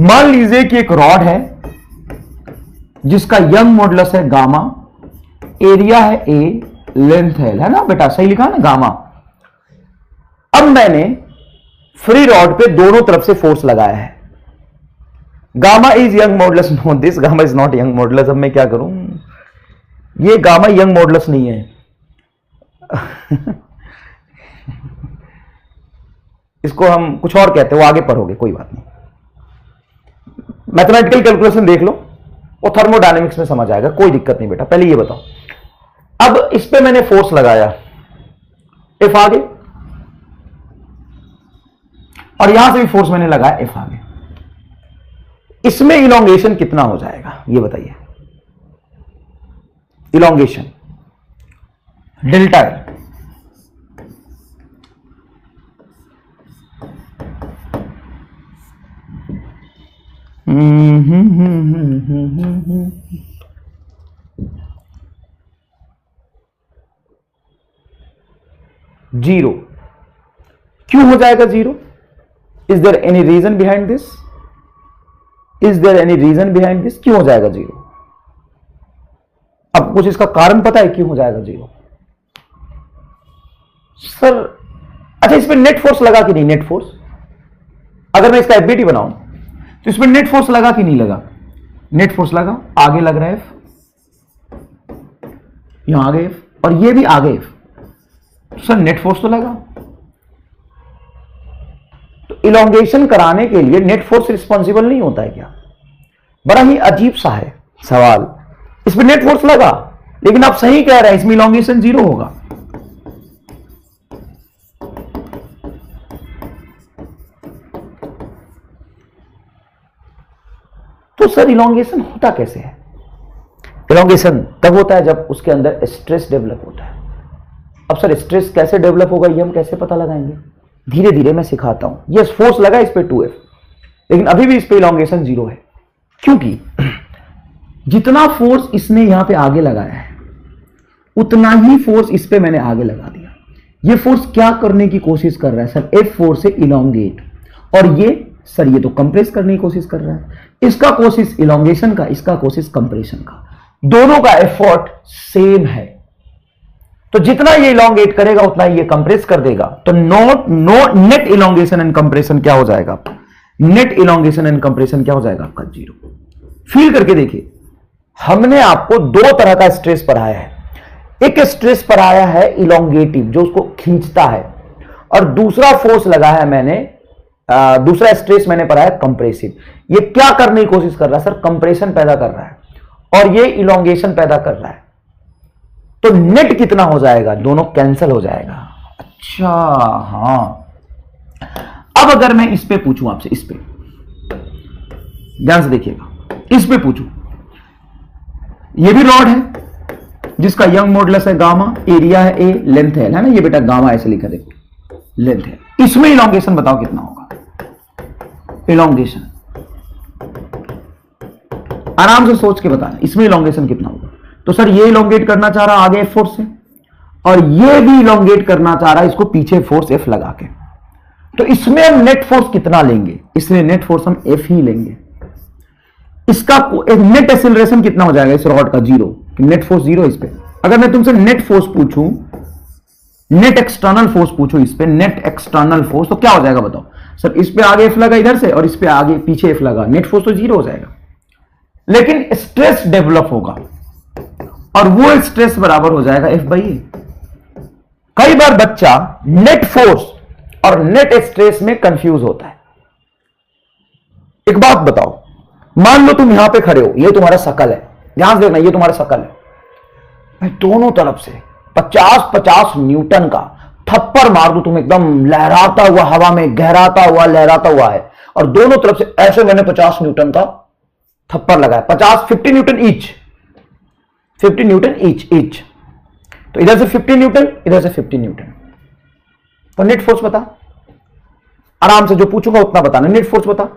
मान लीजिए कि एक रॉड है जिसका यंग मॉडुलस है गामा, एरिया है ए, लेंथ है ना बेटा, सही लिखा ना गामा। अब मैंने फ्री रॉड पे दोनों तरफ से फोर्स लगाया है, gamma is Young modulus, no this gamma is not Young modulus. अब मैं क्या करूं, ये गामा यंग मॉडुलस नहीं है। इसको हम कुछ और कहते हैं, वो आगे पढ़ोगे, कोई बात नहीं। मैथमेटिकल कैलकुलेशन देख लो, वो थर्मोडायनेमिक्स में समझ आएगा, कोई दिक्कत नहीं बेटा। पहले ये बताओ, अब इस पे मैंने फोर्स लगाया, एफ आगे, और यहां से भी फोर्स मैंने लगाया, एफ आगे। इसमें इलोंगेशन कितना हो जाएगा ये बताइए। Elongation delta L, zero. क्यों हो जाएगा zero? Is there any reason behind this? Is there any reason behind this? क्यों हो जाएगा जीरो? अब कुछ इसका कारण पता है क्यों हो जाएगा जीरो? सर अच्छा, इस पर नेट फोर्स लगा कि नहीं? नेट फोर्स अगर मैं इसका एफबीटी बनाऊं तो इसमें नेट फोर्स लगा कि नहीं लगा? नेट फोर्स लगा, आगे लग रहा है एफ, यहां आगे एफ, और ये भी आगे एफ। सर नेट फोर्स तो लगा। तो इलोंगेशन कराने के लिए नेट फोर्स रिस्पॉन्सिबल नहीं होता है क्या? बड़ा ही अजीब सा है सवाल। इसमें नेट फोर्स लगा, लेकिन आप सही कह रहे हैं, इसमें इलोंगेशन जीरो होगा। तो सर इलोंगेशन होता कैसे है? इलोंगेशन तब होता है जब उसके अंदर स्ट्रेस डेवलप होता है। अब सर स्ट्रेस कैसे डेवलप होगा ये हम कैसे पता लगाएंगे? धीरे धीरे मैं सिखाता हूं। यस, फोर्स लगा इस पे 2F, लेकिन अभी भी इस पे इलोंगेशन जीरो है, क्योंकि जितना फोर्स इसने यहां पे आगे लगाया है उतना ही फोर्स इस पे मैंने आगे लगा दिया। ये फोर्स क्या करने की कोशिश कर रहा है सर? F फोर्स से इलोंगेट, और ये सर ये तो कंप्रेस करने की कोशिश कर रहा है। इसका कोशिश इलोंगेशन का, इसका कोशिश कंप्रेशन का, दोनों का एफर्ट सेम है। तो जितना ये इलोंगेट करेगा उतना ये कंप्रेस कर देगा। तो नेट इलोंगेशन एंड कंप्रेशन क्या हो जाएगा? नेट इलोंगेशन एंड कंप्रेशन क्या हो जाएगा आपका? जीरो। फील करके देखिए, हमने आपको दो तरह का स्ट्रेस पढ़ाया है। एक स्ट्रेस पढ़ाया है इलोंगेटिव, जो उसको खींचता है, और दूसरा फोर्स लगा है मैंने, दूसरा स्ट्रेस मैंने पढ़ा है कंप्रेसिव। ये क्या करने की कोशिश कर रहा है सर? कंप्रेशन पैदा कर रहा है, और ये इलोंगेशन पैदा कर रहा है। तो नेट कितना हो जाएगा? दोनों कैंसिल हो जाएगा। अच्छा हाँ, अब अगर मैं इस पे पूछूं आपसे, इस पे ध्यान से देखिएगा, इस पे पूछूं, ये भी रॉड है जिसका यंग मॉडुलस है गामा, एरिया है ए, लेंथ है ना, ये बेटा गामा ऐसे लिखा देखो, लेंथ है। इसमें इलोंगेशन बताओ कितना होगा? इलोंगेशन आराम से सोच के बताना, इसमें इलोंगेशन कितना होगा? तो सर ये इलोंगेट करना चाह रहा आगे एफ फोर्स से, और ये भी इलोंगेट करना चाह रहा है इसको पीछे फोर्स एफ लगा के। तो इसमें हम नेट फोर्स कितना लेंगे? इसमें नेट फोर्स हम एफ ही लेंगे। इसका नेट एक्सेलरेशन कितना हो जाएगा इस रॉड का? जीरो। नेट फोर्स जीरो इस पे। अगर मैं तुमसे नेट फोर्स पूछूं, नेट एक्सटर्नल फोर्स पूछूं इस पे, नेट एक्सटर्नल फोर्स, तो क्या हो जाएगा बताओ? सर इस पे आगे एफ लगा इधर से, और इस पे आगे पीछे एफ लगा, नेट फोर्स तो जीरो हो जाएगा। लेकिन स्ट्रेस डेवलप होगा, और वो स्ट्रेस बराबर हो जाएगा एफ बाई ए। कई बार बच्चा नेट फोर्स और नेट स्ट्रेस में कंफ्यूज होता है। एक बात बताओ, मान लो तुम यहां पे खड़े हो, ये तुम्हारा शकल है, ध्यान से देखना, ये तुम्हारा शकल है, मैं दोनों तरफ से 50-50 न्यूटन का थप्पड़ मार दूं, तुम एकदम लहराता हुआ हवा में, गहराता हुआ लहराता हुआ है, और दोनों तरफ से ऐसे मैंने 50 न्यूटन का थप्पड़ लगाया, 50 न्यूटन ईच, 50 न्यूटन ईच। तो इधर से 50 न्यूटन, इधर से 50 न्यूटन। तो नेट फोर्स बता, आराम से जो पूछूंगा उतना बताना। नेट फोर्स बता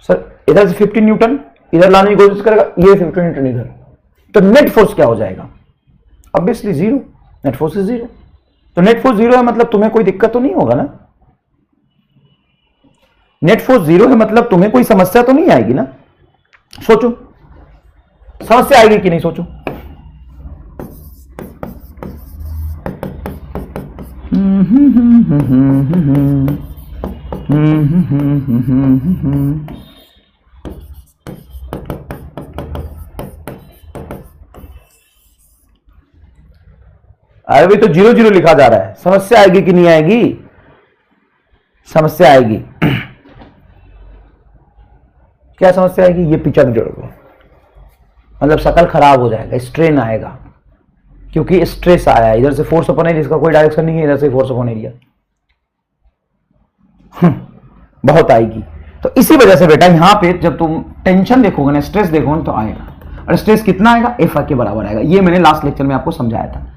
सर, इधर से 50 न्यूटन इधर लाने की कोशिश करेगा, ये 50 न्यूटन इधर, तो नेट फोर्स क्या हो जाएगा? Obviously zero. Net force is zero. तो नेट फोर्स जीरो है मतलब तुम्हें कोई दिक्कत तो नहीं होगा ना? नेट फोर्स जीरो है मतलब तुम्हें कोई समस्या तो नहीं आएगी ना? सोचो, समस्या आएगी कि नहीं? सोचो। अभी तो 0 0 लिखा जा रहा है। समस्या आएगी कि नहीं आएगी? समस्या आएगी। क्या समस्या आएगी? ये पिचक जोड़ दो, मतलब शकल खराब हो जाएगा, स्ट्रेन आएगा, क्योंकि स्ट्रेस आया है। इधर से फोर्स अपन एरिया, इसका कोई डायरेक्शन नहीं है, इधर से फोर्स अपन एरिया बहुत आएगी। तो इसी वजह से बेटा यहां पे जब तुम टेंशन देखोगे ना, स्ट्रेस देखोगे तो आएगा। और स्ट्रेस कितना आएगा? एफ के बराबर आएगा। ये मैंने लास्ट लेक्चर में आपको समझाया था।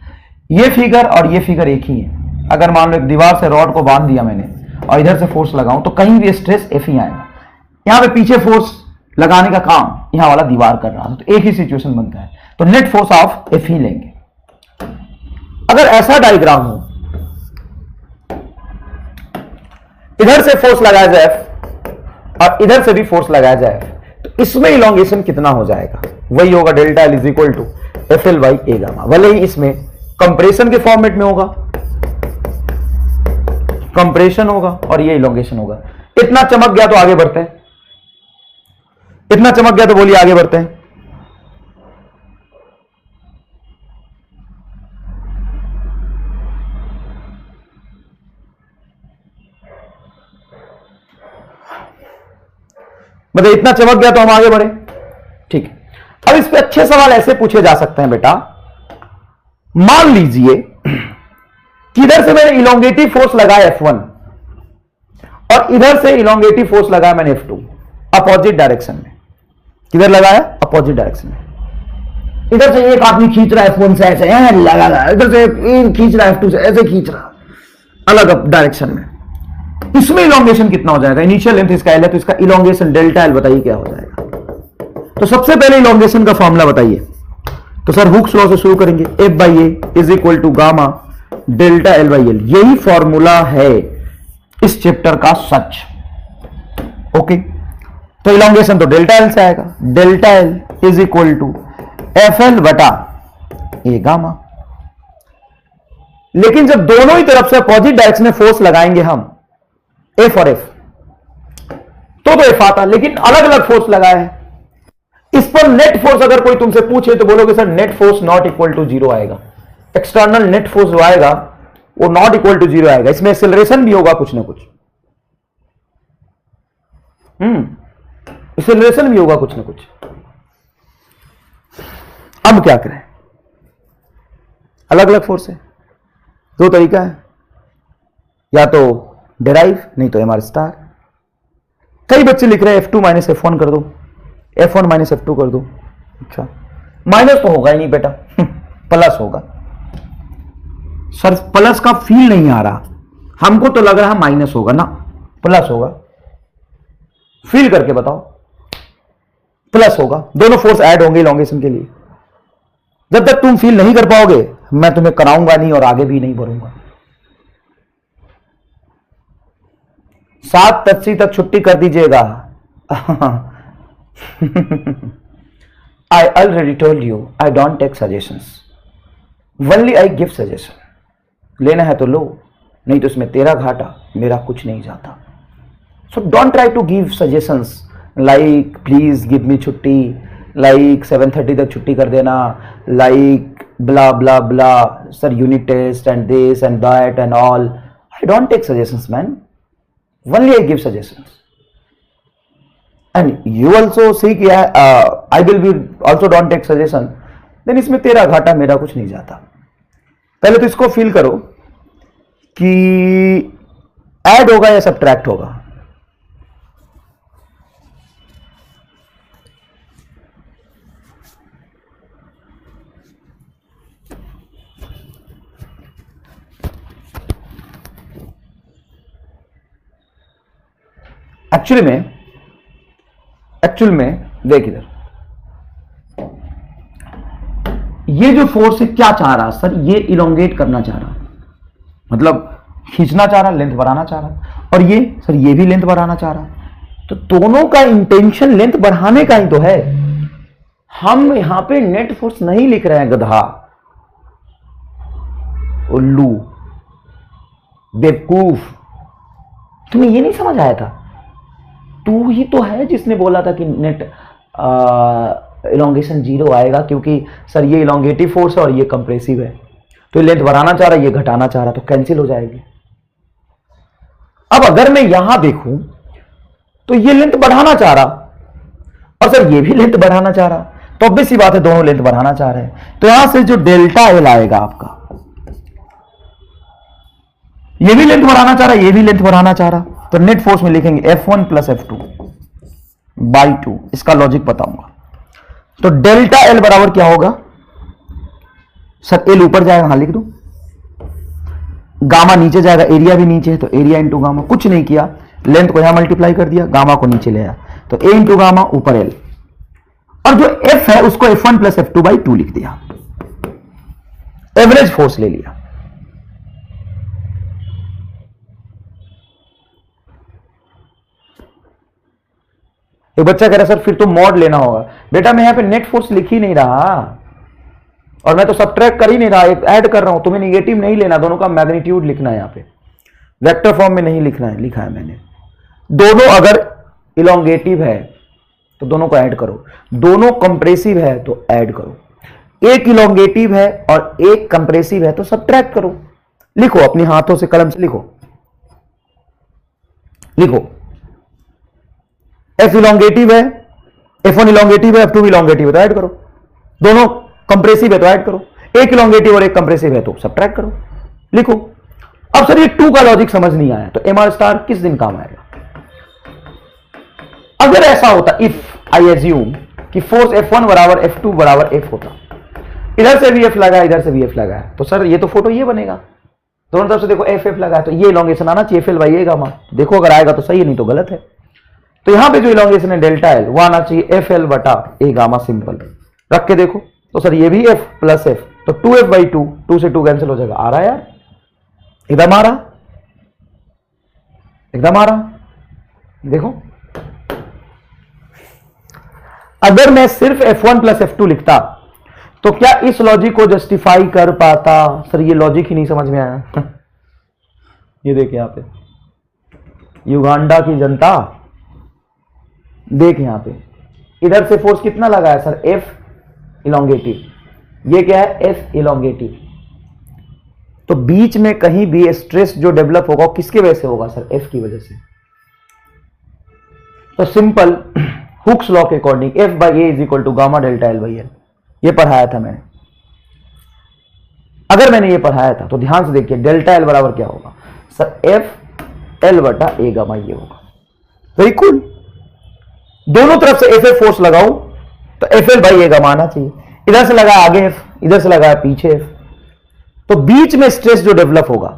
ये फिगर और ये फिगर एक ही है। अगर मान लो एक दीवार से रॉड को बांध दिया मैंने और इधर से फोर्स लगाऊं तो कहीं भी स्ट्रेस एफ ही आएगा। यहां पे पीछे फोर्स लगाने का काम यहां वाला दीवार कर रहा है, तो एक ही सिचुएशन बनता है, तो नेट फोर्स ऑफ एफ ही लेंगे। अगर ऐसा डायग्राम हो, इधर से फोर्स लगाया जाए एफ और इधर से भी फोर्स लगाया जाए, तो इसमें इलोंगेशन कितना हो जाएगा? वही होगा delta L is equal to F L by A gamma. भले ही इसमें कंप्रेशन के फॉर्मेट में होगा, कंप्रेशन होगा और ये इलोंगेशन होगा। इतना चमक गया तो आगे बढ़ते हैं, इतना चमक गया तो बोलिए आगे बढ़ते हैं। मतलब इतना चमक गया तो हम आगे बढ़े, ठीक है। अब इस पे अच्छे सवाल ऐसे पूछे जा सकते हैं बेटा, मान लीजिए कि इधर से मैंने इलोंगेटिव फोर्स लगाया F1 और इधर से इलोंगेटिव फोर्स लगाया मैंने F2 अपोजिट डायरेक्शन में। किधर लगाया? अपोजिट डायरेक्शन में। इधर से एक आदमी खींच रहा है F1 से ऐसे लगा, इधर से खींच रहा है F2 से ऐसे खींच रहा, अलग डायरेक्शन में। इसमें इलोंगेशन कितना हो जाएगा? इनिशियल लेंथ इसका एल है, तो इसका इलोंगेशन डेल्टा एल बताइए क्या हो जाएगा? तो सबसे पहले इलोंगेशन का फॉर्मूला बताइए। तो सर हुक्स लॉ से शुरू करेंगे, F by A is equal to gamma delta L by L. यही फॉर्मूला है इस चैप्टर का सच। ओके, तो इलोंगेशन तो डेल्टा एल से आएगा, delta L is equal to F L बटा ए गामा। लेकिन जब दोनों ही तरफ से अपोजिट डायरेक्शन में फोर्स लगाएंगे हम एफ और एफ, तो एफ आता, लेकिन अलग अलग फोर्स लगाए हैं। इस पर नेट फोर्स अगर कोई तुमसे पूछे तो बोलोगे sir net force not equal to 0 आएगा। एक्सटर्नल नेट फोर्स जो आएगा वो नॉट इक्वल टू 0 आएगा। इसमें एक्सेलरेशन भी होगा कुछ ना कुछ, एक्सेलरेशन भी होगा कुछ ना कुछ। अब क्या करें? अलग अलग फोर्स है, दो तरीका है, या तो डेराइव नहीं तो एमआर स्टार। कई बच्चे लिख रहे हैं F2 माइनस F1 कर दो, F1 माइनस F2 कर दो। अच्छा, माइनस तो होगा ही नहीं बेटा, प्लस होगा। सर प्लस का फील नहीं आ रहा, हमको तो लग रहा है माइनस होगा ना, प्लस होगा। फील करके बताओ, प्लस होगा। दोनों फोर्स ऐड होंगे इलोंगेशन के लिए। जब तक तुम फील नहीं कर पाओगे मैं तुम्हें कराऊंगा नहीं और आगे भी नहीं बढ़ूंगा। 7:80 तक छुट्टी कर दीजिएगा। I already told you I don't take suggestions, only I give suggestion। लेना है तो लो, नहीं तो इसमें तेरा घाटा मेरा कुछ नहीं जाता। So don't try to give suggestions like please give me छुट्टी, like 7:30 तक छुट्टी कर देना, like blah blah blah, sir unit test and this and that and all। I don't take suggestions man, only I give suggestions। and you also see कि I will be also don't take suggestion, then इसमें तेरा घाटा मेरा कुछ नहीं जाता। पहले तो इसको फील करो कि ऐड होगा या सब्ट्रैक्ट होगा। एक्चुअल में देख इधर, ये जो फोर्स है क्या चाह रहा सर? ये इलोंगेट करना चाह रहा, मतलब खींचना चाह रहा, लेंथ बढ़ाना चाह रहा। और ये सर ये भी लेंथ बढ़ाना चाह रहा। तो दोनों का इंटेंशन लेंथ बढ़ाने का ही तो है। हम यहां पे नेट फोर्स नहीं लिख रहे हैं गधा, उल्लू, बेवकूफ। तुम्हें ये नहीं समझ आया था? तू ही तो है जिसने बोला था कि नेट इलोंगेशन 0 आएगा, क्योंकि सर ये इलोंगेटिव फोर्स है और ये कंप्रेसिव है। तो ये लेंथ बढ़ाना चाह रहा है, ये घटाना चाह रहा, तो कैंसिल हो जाएगी। अब अगर मैं यहां देखूं तो ये लेंथ बढ़ाना चाह रहा और सर ये भी लेंथ बढ़ाना चाह रहा, तो ऑब्वियस सी बात है दोनों लेंथ बढ़ाना चाह रहे हैं। तो यहां से जो डेल्टा एल आएगा आपका, ये भी लेंथ बढ़ाना चाह रहा, ये भी लेंथ बढ़ाना चाह रहा, तो नेट फोर्स में लिखेंगे F1 प्लस F2 बाई 2। इसका लॉजिक बताऊंगा। तो डेल्टा एल बराबर क्या होगा सर, एल ऊपर जाएगा, हाँ लिख दो, गामा नीचे जाएगा, एरिया भी नीचे है तो एरिया इंटू गामा। कुछ नहीं किया, लेंथ को यहां मल्टीप्लाई कर दिया, गामा को नीचे ले आया, तो ए इंटू गामा ऊपर एल, और जो एफ है उसको F1 प्लस F2 बाई 2 लिख दिया, एवरेज फोर्स ले लिया। एक बच्चा कह रहा सर फिर तो मॉड लेना होगा। बेटा मैं यहां पे नेट फोर्स लिख ही नहीं रहा, और मैं तो सबट्रैक्ट कर ही नहीं रहा, ऐड कर रहा हूं। तुम्हें निगेटिव नहीं लेना, दोनों का मैग्नीट्यूड लिखना है, यहां पे वेक्टर फॉर्म में नहीं लिखना है, लिखा है मैंने। दोनों अगर इलोंगेटिव है तो दोनों को ऐड करो, दोनों कंप्रेसिव है तो ऐड करो, एक इलोंगेटिव है और एक कंप्रेसिव है तो सबट्रैक्ट करो। लिखो अपने हाथों से, कलम से लिखो, लिखो F इलोंगेटिव है, F1 इलोंगेटिव है, F2 इलोंगेटिव है तो ऐड करो, दोनों कंप्रेसिव है तो ऐड करो, एक इलोंगेटिव और एक कंप्रेसिव है तो सबट्रैक्ट करो। लिखो। अब सर ये 2 का लॉजिक समझ नहीं आया, तो MR स्टार किस दिन काम आएगा? अगर ऐसा होता, इफ आई एज्यूम कि फोर्स F1 बराबर F2 बराबर F होता, इधर से भी F लगा, इधर से भी F लगा है, तो सर ये तो फोटो ये बनेगा, दोनों तरफ से देखो F लगा है, तो ये इलोंगेशन आना चाहिए FL बाई ए गामा। देखो अगर आएगा तो सही है, नहीं तो गलत है। तो यहां पे जो इलोंगेशन है डेल्टा एल, वो आना चाहिए FL बटा ए गामा, सिंपल रख के देखो। तो सर ये भी F प्लस F, तो 2F बाई 2, 2 से 2 कैंसिल हो जाएगा। आ रहा है यार, एकदम आ रहा, एकदम आ रहा। देखो अगर मैं सिर्फ F1 प्लस F2 लिखता तो क्या इस लॉजिक को जस्टिफाई कर पाता? सर ये लॉजिक ही नहीं समझ में आया। ये देखिए यहां पे युगांडा की जनता, देख यहां पे इधर से फोर्स कितना लगा है सर, F इलोंगेटिव, ये क्या है F इलोंगेटिव। तो बीच में कहीं भी स्ट्रेस जो डेवलप होगा किसकी वजह से होगा सर, F की वजह से। तो सिंपल हुक्स लॉ के according F by A is equal to gamma delta L by L, ये पढ़ाया था मैंने। अगर मैंने ये पढ़ाया था तो ध्यान से देखिए, डेल्टा एल बराबर क्या होगा सर, F एल बटा ए गामा, ये होगा। Very cool. दोनों तरफ से F फोर्स लगाऊं तो F L by A gamma आना चाहिए। इधर से लगा आगे F, इधर से लगा पीछे F, तो बीच में स्ट्रेस जो डेवलप होगा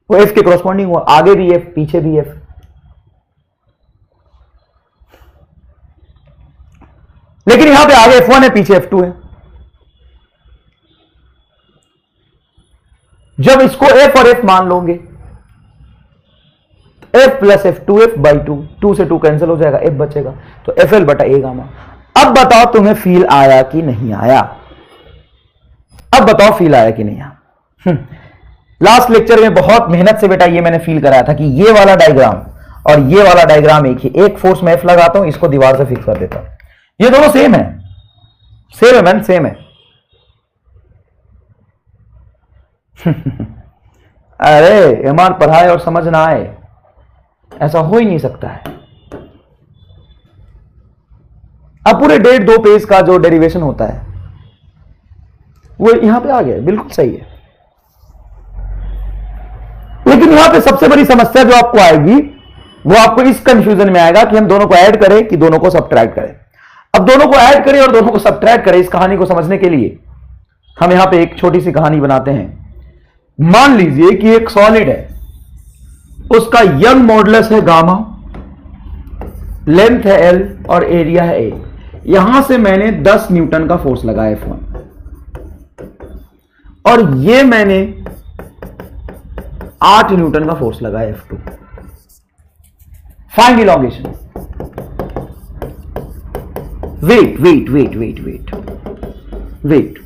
वो F के कॉरस्पॉन्डिंग हुआ, आगे भी F पीछे भी F। लेकिन यहां पे आगे F1 है, पीछे F2 है। जब इसको F और F मान लोगे, F plus F 2F by 2, 2 से 2 कैंसिल हो जाएगा, F बचेगा, तो FL बटा ए गामा। अब बताओ तुम्हें फील आया कि नहीं आया? अब बताओ फील आया कि नहीं आया? लास्ट लेक्चर में बहुत मेहनत से बेटा ये मैंने फील कराया था कि ये वाला डायग्राम और ये वाला डायग्राम एक ही, एक फोर्स में F लगाता हूं, इसको दीवार से फिक्स कर देता हूं, ये दोनों सेम है, सेम है मैन, सेम है। अरे एमआर पढ़ाए और समझ ना आए, ऐसा हो ही नहीं सकता है। अब पूरे 1.5-2 पेज का जो डेरिवेशन होता है वो यहां पे आ गया, बिल्कुल सही है। लेकिन यहां पे सबसे बड़ी समस्या जो आपको आएगी वो आपको इस कंफ्यूजन में आएगा कि हम दोनों को ऐड करें कि दोनों को सब्ट्रैक्ट करें। अब दोनों को ऐड करें और दोनों को सब्ट्रैक्ट करें, इस कहानी को समझने के लिए हम यहां पे एक छोटी सी कहानी बनाते हैं। मान लीजिए कि एक सॉलिड है, उसका यंग मॉडुलस है गामा, लेंथ है एल और एरिया है ए। यहां से मैंने 10 न्यूटन का फोर्स लगाया F1 और ये मैंने 8 न्यूटन का फोर्स लगाया F2। Find elongation. Wait wait wait wait wait wait,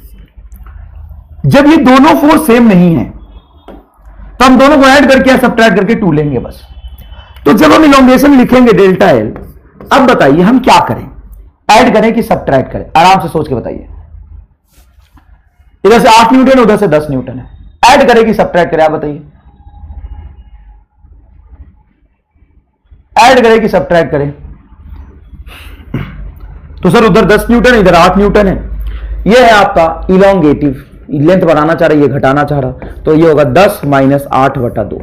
जब ये दोनों फोर्स सेम नहीं है तो हम दोनों को ऐड करके या सब्ट्रैक्ट करके 2 लेंगे बस। तो जब हम इलॉन्गेशन लिखेंगे डेल्टा एल, अब बताइए हम क्या करें, ऐड करें कि सब्ट्रैक्ट करें? आराम से सोच के बताइए। इधर से 8 न्यूटन उधर से 10 न्यूटन है, ऐड करेगी सब्ट्रैक्ट करे, आप बताइए, ऐड करेगी सब्ट्रैक्ट करे? तो सर उधर 10 न्यूटन इधर 8 न्यूटन है, ये है आपका इलोंगेटिव, लेंथ बढ़ाना चाह रहा है, ये घटाना चाह रहा, तो ये होगा 10 - 8/2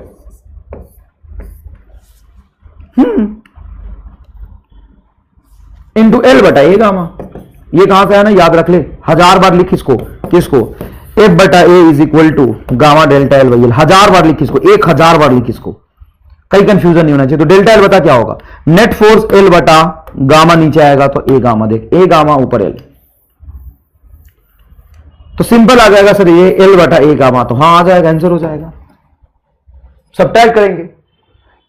इंटू एल बटा ए गामा। ये कहां से आया ना, याद रख ले, 1000 बार लिख इसको, किसको, एफ बटा A is equal to gamma delta L Y L, 1000 बार लिख इसको, 1000 बार लिख इसको, कहीं कंफ्यूजन नहीं होना चाहिए। तो डेल्टा एल बता क्या होगा, नेट फोर्स एल बटा गामा, नीचे आएगा तो ए गामा, देख ए गामा ऊपर एल, तो सिंपल आ जाएगा सर ये एल बटा ए गामा, तो हां आ जाएगा, आंसर हो जाएगा। सब्ट्रैक्ट करेंगे,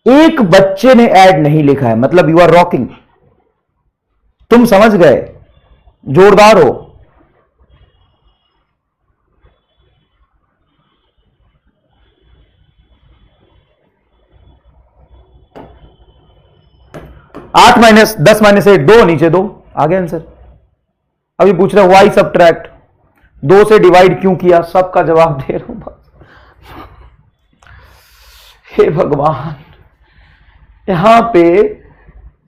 एक बच्चे ने ऐड नहीं लिखा है, मतलब यू आर रॉकिंग, तुम समझ गए, जोरदार हो। आठ माइनस 10 - 8 2, नीचे 2, आगे आंसर। अभी पूछ रहे वाई सब्ट्रैक्ट, 2 से डिवाइड क्यों किया, सबका जवाब दे रहा हूं बस। हे भगवान, यहां पे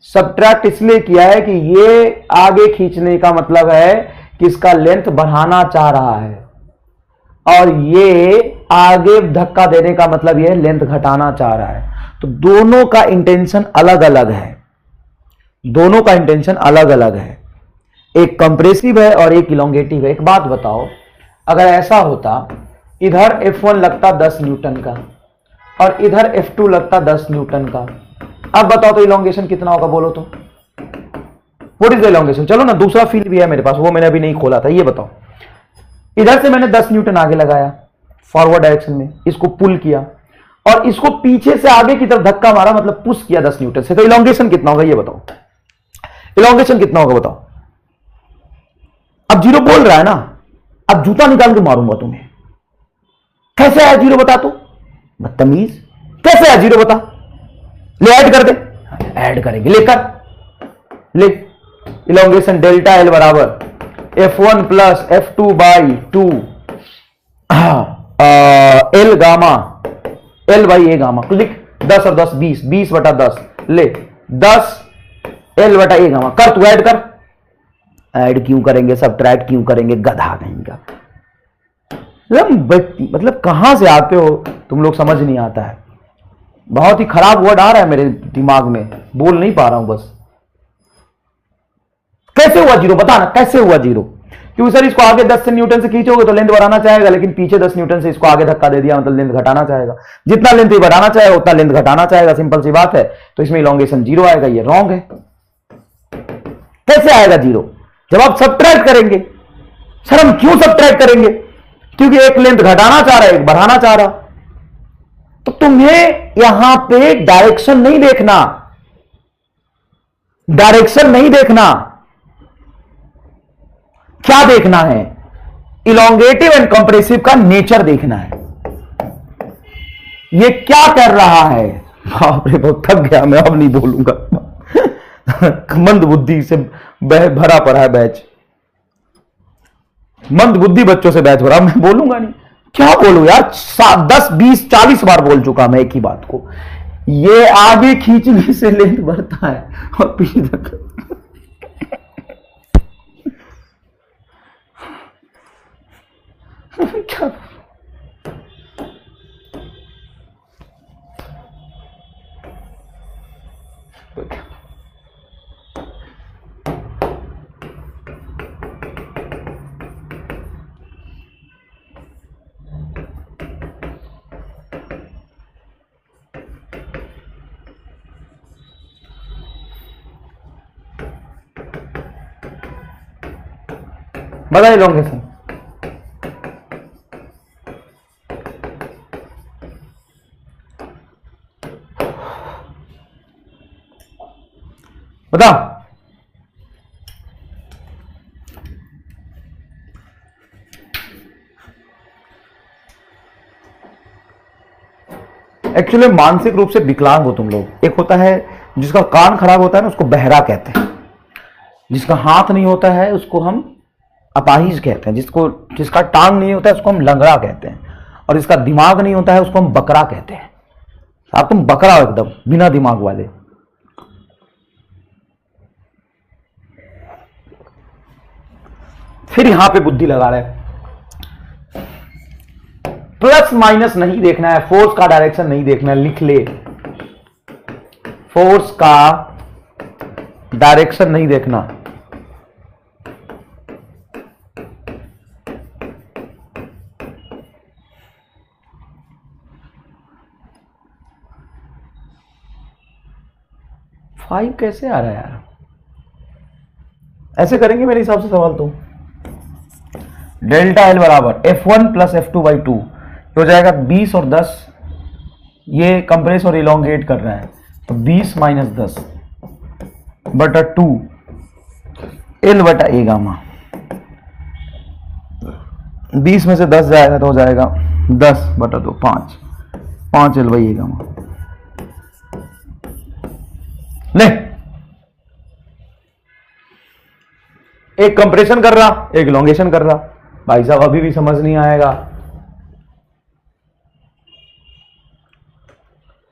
सब्ट्रैक्ट इसलिए किया है कि ये आगे खींचने का मतलब है कि इसका लेंथ बढ़ाना चाह रहा है, और ये आगे धक्का देने का मतलब ये लेंथ घटाना चाह रहा है। तो दोनों का इंटेंशन अलग अलग है, दोनों का इंटेंशन अलग अलग है, एक कंप्रेसिव है और एक इलोंगेटिव है। एक बात बताओ, अगर ऐसा होता, इधर F1 लगता 10 न्यूटन का और इधर F2 लगता 10 न्यूटन का, अब बताओ तो इलोंगेशन कितना होगा, बोलो तो, व्हाट इज द इलोंगेशन? चलो ना, दूसरा फील्ड भी है मेरे पास, वो मैंने अभी नहीं खोला था, ये बताओ। इधर से मैंने 10 न्यूटन आगे लगाया फॉरवर्ड डायरेक्शन में, इसको पुल किया और इसको पीछे से आगे की तरफ धक्का मारा, मतलब पुश किया 10 न्यूटन से, तो इलोंगेशन कितना होगा ये बताओ, इलोंगेशन कितना होगा बताओ। अब जीरो बोल रहा है ना, अब जूता निकाल के मारूंगा तुम्हें। कैसे आया जीरो बता, तो बदतमीज, कैसे आया जीरो बता, ले ऐड कर दे, ऐड करेंगे, लेकर ले, इलोंगेशन डेल्टा एल बराबर F1 plus F2 by 2 L gamma, L by A gamma, लिख 10 और 10 20, 20/10, ले 10 एल बटा ए गामा, कर तू ऐड कर। ऐड क्यों करेंगे, सब्ट्रैक्ट क्यों करेंगे, गधा कहीं का। मतलब कहां से आते हो तुम लोग, समझ नहीं आता है, बहुत ही खराब वर्ड आ रहा है मेरे दिमाग में, बोल नहीं पा रहा हूं बस। कैसे हुआ जीरो, बता ना कैसे हुआ जीरो? क्योंकि सर इसको आगे 10 से न्यूटन से खींचोगे तो लेंथ बढ़ाना चाहेगा, लेकिन पीछे 10 न्यूटन से इसको आगे धक्का दे दिया, मतलब लेंथ घटाना चाहेगा। जितना लेंथ ये बढ़ाना चाहेगा उतना लेंथ घटाना चाहेगा, सिंपल सी बात है। तो इसमें इलोंगेशन जीरो आएगा, ये रॉन्ग है। कैसे आएगा जीरो? जब आप सब्ट्रैक्ट करेंगे। सर हम क्यों सब्ट्रैक्ट करेंगे? क्योंकि एक लेंथ घटाना चाह रहा है, एक बढ़ाना चाह रहा। तो तुम्हें यहां पे डायरेक्शन नहीं देखना, डायरेक्शन नहीं देखना, क्या देखना है? इलोंगेटिव एंड कंप्रेसिव का नेचर देखना है। ये क्या कर रहा है? बाप रे बाप, थक गया मैं, अब नहीं बोलूंगा। मंद बुद्धि से भरा पड़ा है बैच, मंद बुद्धि बच्चों से बैच भरा, मैं बोलूंगा नहीं। क्या बोलूं यार, 10 20 40 बार बोल चुका मैं एक ही बात को। ये आगे खींचने से लेंथ बढ़ता है और पीछे धक्का। क्या बता इलोंगेशन? बता। एक्चुअली मानसिक रूप से विकलांग हो तुम लोग। एक होता है जिसका कान खराब होता है ना, उसको बहरा कहते हैं। जिसका हाथ नहीं होता है उसको हम अपाहिज कहते हैं, जिसका टांग नहीं होता है उसको हम लंगड़ा कहते हैं, और जिसका दिमाग नहीं होता है उसको हम बकरा कहते हैं। आप तुम बकरा हो एकदम बिना दिमाग वाले। फिर यहां पे बुद्धि लगा रहे, प्लस माइनस नहीं देखना है, फोर्स का डायरेक्शन नहीं देखना है, लिख ले, फोर्स का डायरेक्शन नहीं देखना। फाइव कैसे आ रहा है यार? ऐसे करेंगे मेरे हिसाब से सवाल तो। डेल्टा एल बराबर F1 प्लस F2 बाई 2 हो जाएगा 20 और 10, ये कंप्रेस और इलोंगेट कर रहा है तो 20 माइनस 10 बटा 2 एल बटा ए गामा। 20 में से 10 जाएगा तो हो जाएगा 10 बटा 2 5 एल बाई ए गामा। ले, एक कंप्रेशन कर रहा एक इलोंगेशन कर रहा। भाई साहब अभी भी समझ नहीं आएगा,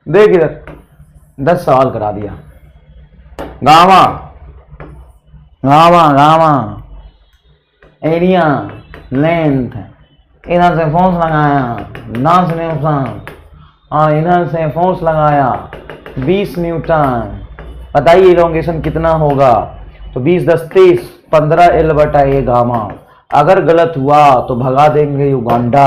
देख इधर 10 सवाल करा दिया। Gamma gamma gamma area length, इधर से फोर्स लगाया 10 न्यूटन और इधर से फोर्स लगाया 20 न्यूटन। बताइए इलोंगेशन कितना होगा? तो 20 10 30 15 एल बटा ए गामा। अगर गलत हुआ तो भगा देंगे युगांडा।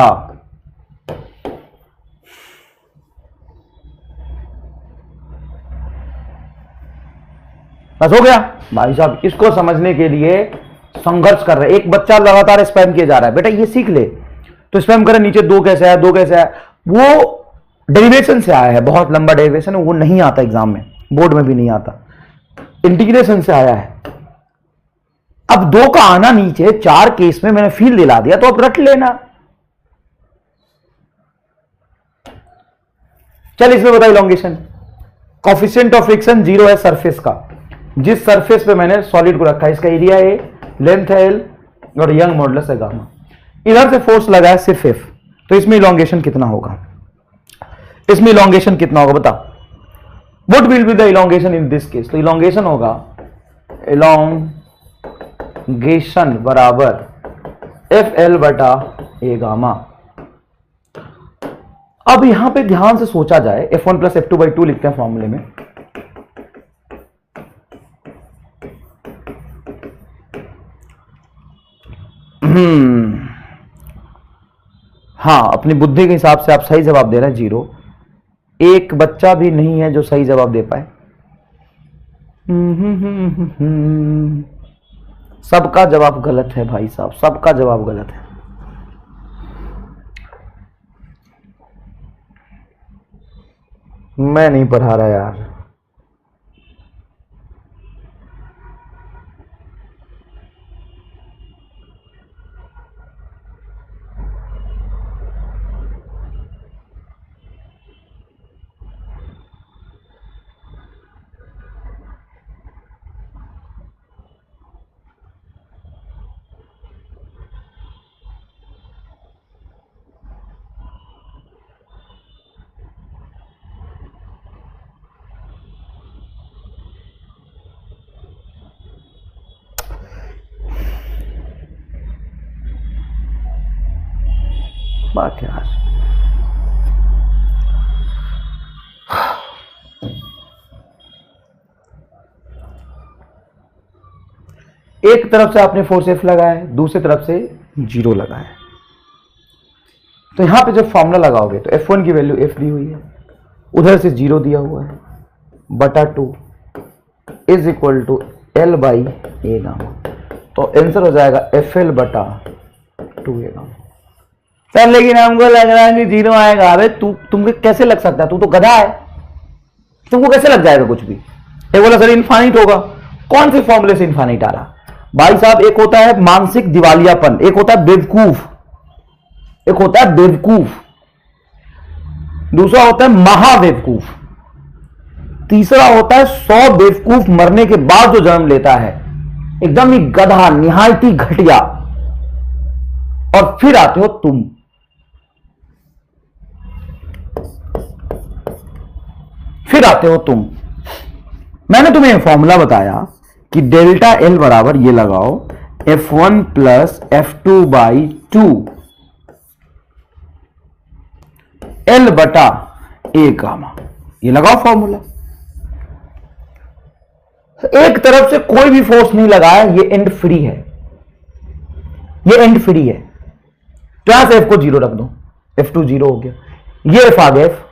बस हो गया भाई साहब। इसको समझने के लिए संघर्ष कर रहे। एक बच्चा लगातार स्पैम किया जा रहा है, बेटा ये सीख ले। तो स्पैम करे नीचे 2 कैसे आया 2 कैसे आया, वो डेरिवेशन से आया है, बहुत लंबा डेरिवेशन है, वो नहीं आता एग्जाम में, बोर्ड में भी नहीं आता, इंटीग्रेशन से आया है। अब 2 का आना नीचे 4 केस में मैंने फील दिला दिया, तो अब रट लेना। चल इसमें बता इलोंगेशन। कोफिशिएंट ऑफ फ्रिक्शन 0 है सरफेस का, जिस सरफेस पे मैंने सॉलिड को रखा है, इसका एरिया है, लेंथ है एल और यंग मॉडुलस है गामा। इधर से फोर्स लगा है सिर्फ एफ, तो इसमें इलोंगेशन कितना होगा? इसमें इलोंगेशन कितना होगा बता? What will be the elongation in this case? तो इलोंगेशन होगा, इलोंगेशन बराबर एफ एल बटा ए गामा। अब यहां पे ध्यान से सोचा जाए, F1 प्लस F2 बाई 2 लिखते हैं फॉर्मूले में। हाँ, अपनी बुद्धि के हिसाब से आप सही जवाब दे रहे हैं 0। एक बच्चा भी नहीं है जो सही जवाब दे पाए। सबका जवाब गलत है भाई साहब, सबका जवाब गलत है। मैं नहीं पढ़ा रहा यार। बात यार, एक तरफ से आपने फोर्स एफ लगाया है, दूसरी तरफ से 0 लगाया है, तो यहां पे जब फॉर्मूला लगाओगे तो F1 की वैल्यू F दी हुई है, उधर से 0 दिया हुआ है, बटा 2 is equal to L by A gamma. तो आंसर हो जाएगा FL बटा 2 ए गामा। सर लेकिन हमको लग रहा है कि 0 आएगा। अरे तुमको कैसे लग सकता है? तू तो गधा है, तुमको कैसे लग जाएगा कुछ भी? एक बोला सर इनफाइनाइट होगा। कौन से फॉर्मूले से इनफाइनाइट आ रहा भाई साहब? एक होता है मानसिक दिवालियापन, एक होता है बेवकूफ, एक होता है बेवकूफ, दूसरा होता है महाबेवकूफ, तीसरा होता है 100 बेवकूफ मरने के बाद जो जन्म लेता है, एकदम ही गधा, निहायती घटिया। और फिर आते हो तुम। फिर आते हो तुम। मैंने तुम्हें फॉर्मूला बताया कि डेल्टा एल बराबर ये लगाओ F1 plus F2 by 2 L बटा ए गामा। ये लगाओ फॉर्मूला। एक तरफ से कोई भी फोर्स नहीं लगाया, ये एंड फ्री है, ये एंड फ्री है। तो यहां से F को 0 रख दो, F2 0 हो गया, ये F आ गया F।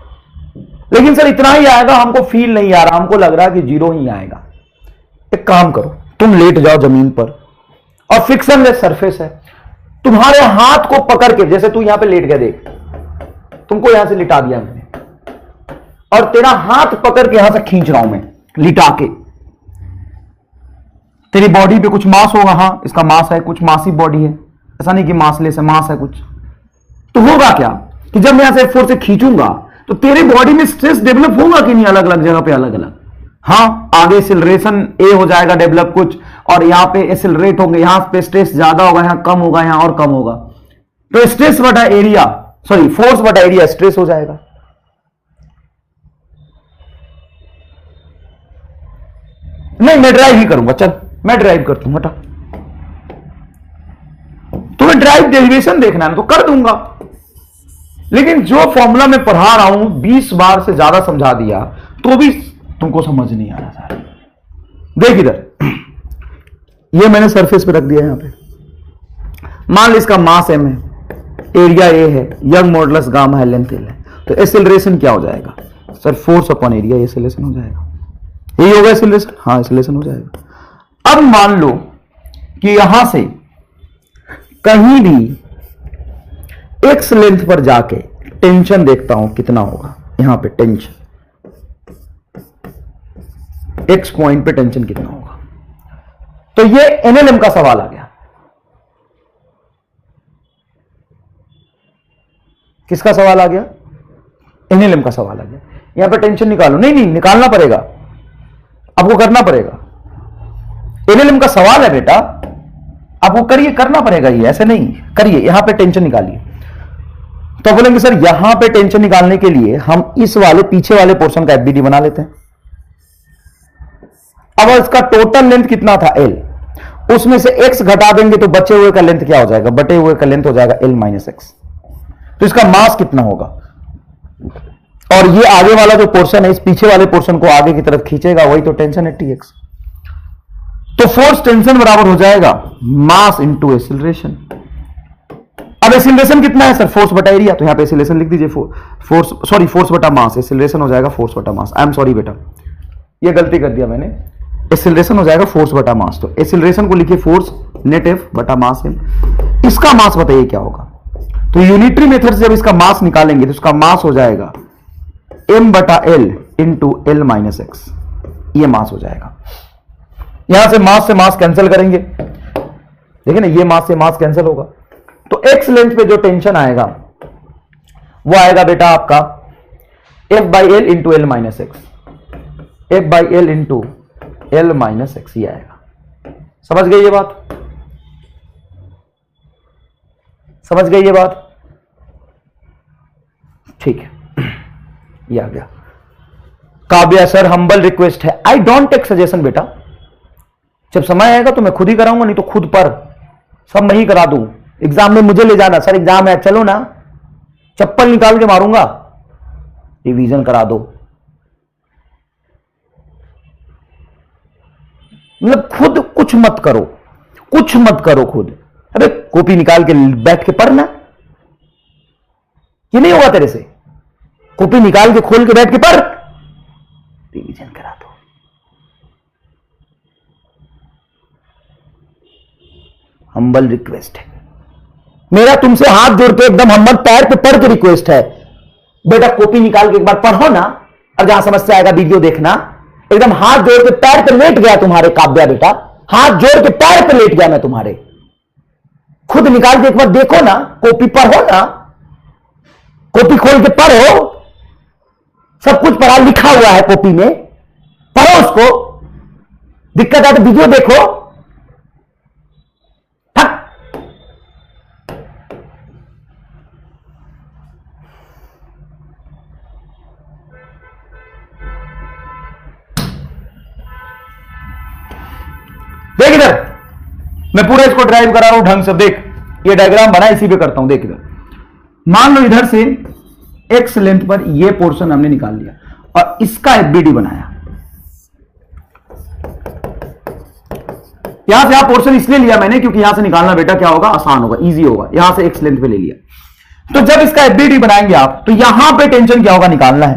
लेकिन सर इतना ही आएगा, हमको फील नहीं आ रहा, हमको लग रहा है कि 0 ही आएगा। एक काम करो, तुम लेट जाओ जमीन पर और फिक्शनलेस सरफेस है, तुम्हारे हाथ को पकड़ के, जैसे तू यहां पे लेट गया, देख तुमको यहां से लिटा दिया मैंने और तेरा हाथ पकड़ के यहां से खींच रहा हूं मैं लिटा के। तेरी बॉडी पे कुछ मास होगा, हां इसका मास है, कुछ मासी बॉडी है, ऐसा नहीं कि मासलेस है, मास है कुछ। तो होगा क्या कि जब मैं यहां से फोर्स से खींचूंगा तो तेरे बॉडी में स्ट्रेस डेवलप होगा कि नहीं, अलग अलग जगह पे अलग अलग। हाँ, आगे एक्सीलरेशन ए हो जाएगा डेवलप कुछ, और यहां पे एक्सीलरेट होंगे, यहां पे स्ट्रेस ज्यादा होगा, यहां कम होगा, यहां और कम होगा। तो स्ट्रेस बटा एरिया, सॉरी फोर्स बटा एरिया स्ट्रेस हो जाएगा। नहीं, मैं ड्राइव ही करूंगा, चल मैं ड्राइव करता हूं, हटा। तुम्हें ड्राइव डेरिवेशन देखना है तो कर दूंगा, लेकिन जो फॉर्मूला मैं पढ़ा रहा हूं 20 बार से ज्यादा समझा दिया तो भी तुमको समझ नहीं आ रहा था। देख इधर, ये मैंने सरफेस पे रख दिया यहां पे, मान लो इसका मास m है, एरिया a है, यंग मॉडुलस गामा है, लेंथ l है, तो एक्सीलरेशन क्या हो जाएगा sir, force upon area, acceleration हो जाएगा। यही होगा एक्सीलरेशन, हाँ एक्सीलरेशन हो जाएगा। अब मान लो कि यहां से कहीं भी एक्स लेंथ पर जाके टेंशन देखता हूं कितना होगा, यहां पे टेंशन एक्स पॉइंट पे टेंशन कितना होगा, तो ये एनएलएम का सवाल आ गया। किसका सवाल आ गया, एनएलएम का सवाल आ गया। यहां पे टेंशन निकालो, नहीं नहीं निकालना पड़ेगा, आपको करना पड़ेगा, एनएलएम का सवाल है बेटा, आपको करिए, करना पड़ेगा, ये ऐसे नहीं, करिए, यहां पे टेंशन निकालिए। तो बोलेंगे सर यहां पे टेंशन निकालने के लिए हम इस वाले पीछे वाले पोर्शन का एफबीडी बना लेते हैं। अब इसका टोटल लेंथ कितना था L, उसमें से x घटा देंगे तो बचे हुए का लेंथ क्या हो जाएगा, बटे हुए का लेंथ हो जाएगा L माइनस एक्स। तो इसका मास कितना होगा, और ये आगे वाला जो पोर्शन है इस पीछे वाले पोर्शन को आगे की तरफ खींचेगा, वही तो टेंशन है Tx। तो फोर्स टेंशन बराबर हो जाएगा मास इंटू एक्सीलरेशन। अब एक्सीलरेशन कितना है सर, फोर्स बटा एरिया, तो यहां पे एक्सीलरेशन लिख दीजिए, फोर्स सॉरी फोर्स बटा मास, एक्सीलरेशन हो जाएगा फोर्स बटा मास। आई एम सॉरी बेटा, ये गलती कर दिया मैंने, एक्सीलरेशन हो जाएगा फोर्स बटा मास। तो एक्सीलरेशन को लिखिए फोर्स नेट एफ बटा मास एम। इसका मास बताइए क्या होगा, तो यूनिटरी मेथड से जब इसका मास निकालेंगे तो इसका मास हो जाएगा m बटा L into L minus x, ये मास हो जाएगा। यहां से मास कैंसिल करेंगे, देखिए ना, ये मास से मास कैंसिल होगा, तो एक्स लेंथ पे जो टेंशन आएगा वो आएगा बेटा आपका F by L into L minus x, F by L into L minus x, ये आएगा। समझ गए ये बात, समझ गए ये बात, ठीक है, ये आ गया। काव्या सर हम्बल रिक्वेस्ट है, आई डोंट टेक सजेशन बेटा, जब समय आएगा तो मैं खुद ही कराऊंगा, नहीं तो खुद पर सब मैं ही करा दूं। एग्जाम में मुझे ले जाना, सर एग्जाम है चलो ना, चप्पल निकाल के मारूंगा, रिवीजन करा दो। मतलब खुद कुछ मत करो, कुछ मत करो खुद, अरे कॉपी निकाल के बैठ के पढ़ना, ये नहीं होगा तेरे से, कॉपी निकाल के खोल के बैठ के पढ़, रिवीजन करा दो। हम्बल रिक्वेस्ट है मेरा तुमसे, हाथ जोड़ के एकदम हम्बल पैर पे पढ़ के रिक्वेस्ट है, बेटा कॉपी निकाल के एक बार पढ़ो ना, और जहां समस्या आएगा वीडियो देखना। एकदम हाथ जोड़ के पैर पे लेट गया तुम्हारे काव्या बेटा, हाथ जोड़ के पैर पे लेट गया मैं तुम्हारे, खुद निकाल के एक बार देखो ना, कॉपी पढ़ो ना, कॉपी खोल के पढ़ो, सब कुछ पढ़ा लिखा हुआ है कॉपी में, पढ़ो उसको, दिक्कत है तो वीडियो देखो। देख इधर, मैं पूरा इसको ड्राइव करा रहा हूं ढंग से। देख ये डायग्राम बना, इसी पे करता हूं। देख इधर, मान लो इधर से एक्स लेंथ पर ये पोर्शन हमने निकाल लिया और इसका एफबीडी बनाया। यहां से पोर्शन इसलिए लिया मैंने क्योंकि यहां से निकालना बेटा क्या होगा, आसान होगा, इजी होगा। यहां से एक्स लेंथ पे ले लिया। तो जब इसका एफबीडी बनाएंगे आप, तो यहां पे टेंशन क्या होगा, निकालना है।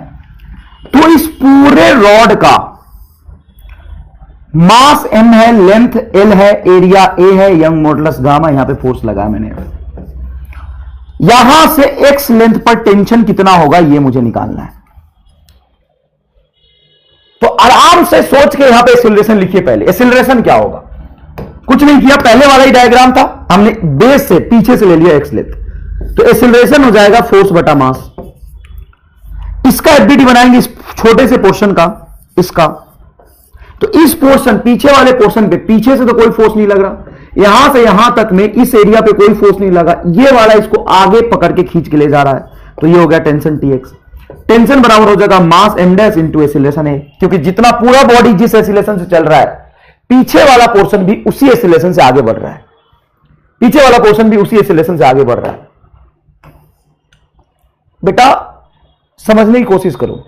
तो इस पूरे रॉड का मास m है, लेंथ l है, एरिया a है, यंग मॉडुलस गामा, यहां पे फोर्स लगाया मैंने। यहां से x लेंथ पर टेंशन कितना होगा ये मुझे निकालना है। तो आराम से सोच के यहां पे एक्सीलरेशन लिखिए। पहले एक्सीलरेशन क्या होगा, कुछ नहीं किया, पहले वाला ही डायग्राम था, हमने बेस से पीछे से ले लिया एक्स लेंथ। तो एक्सीलरेशन हो जाएगा फोर्स बटा मास। इसका एफबीडी बनाएंगे इस छोटे से पोर्शन का, इसका। तो इस पोर्शन, पीछे वाले पोर्शन पे, पीछे से तो कोई फोर्स नहीं लग रहा, यहां से यहां तक में इस एरिया पे कोई फोर्स नहीं लगा, ये वाला इसको आगे पकड़ के खींच के ले जा रहा है। तो ये हो गया टेंशन Tx। टेंशन बराबर हो जाएगा मास m डैश इंटू एक्सीलरेशन है, क्योंकि जितना पूरा बॉडी जिस एक्सीलरेशन से चल रहा है, पीछे वाला पोर्शन भी उसी एक्सीलरेशन से आगे बढ़ रहा है। पीछे वाला पोर्शन भी उसी एक्सीलरेशन से आगे बढ़ रहा है। बेटा समझने की कोशिश करो,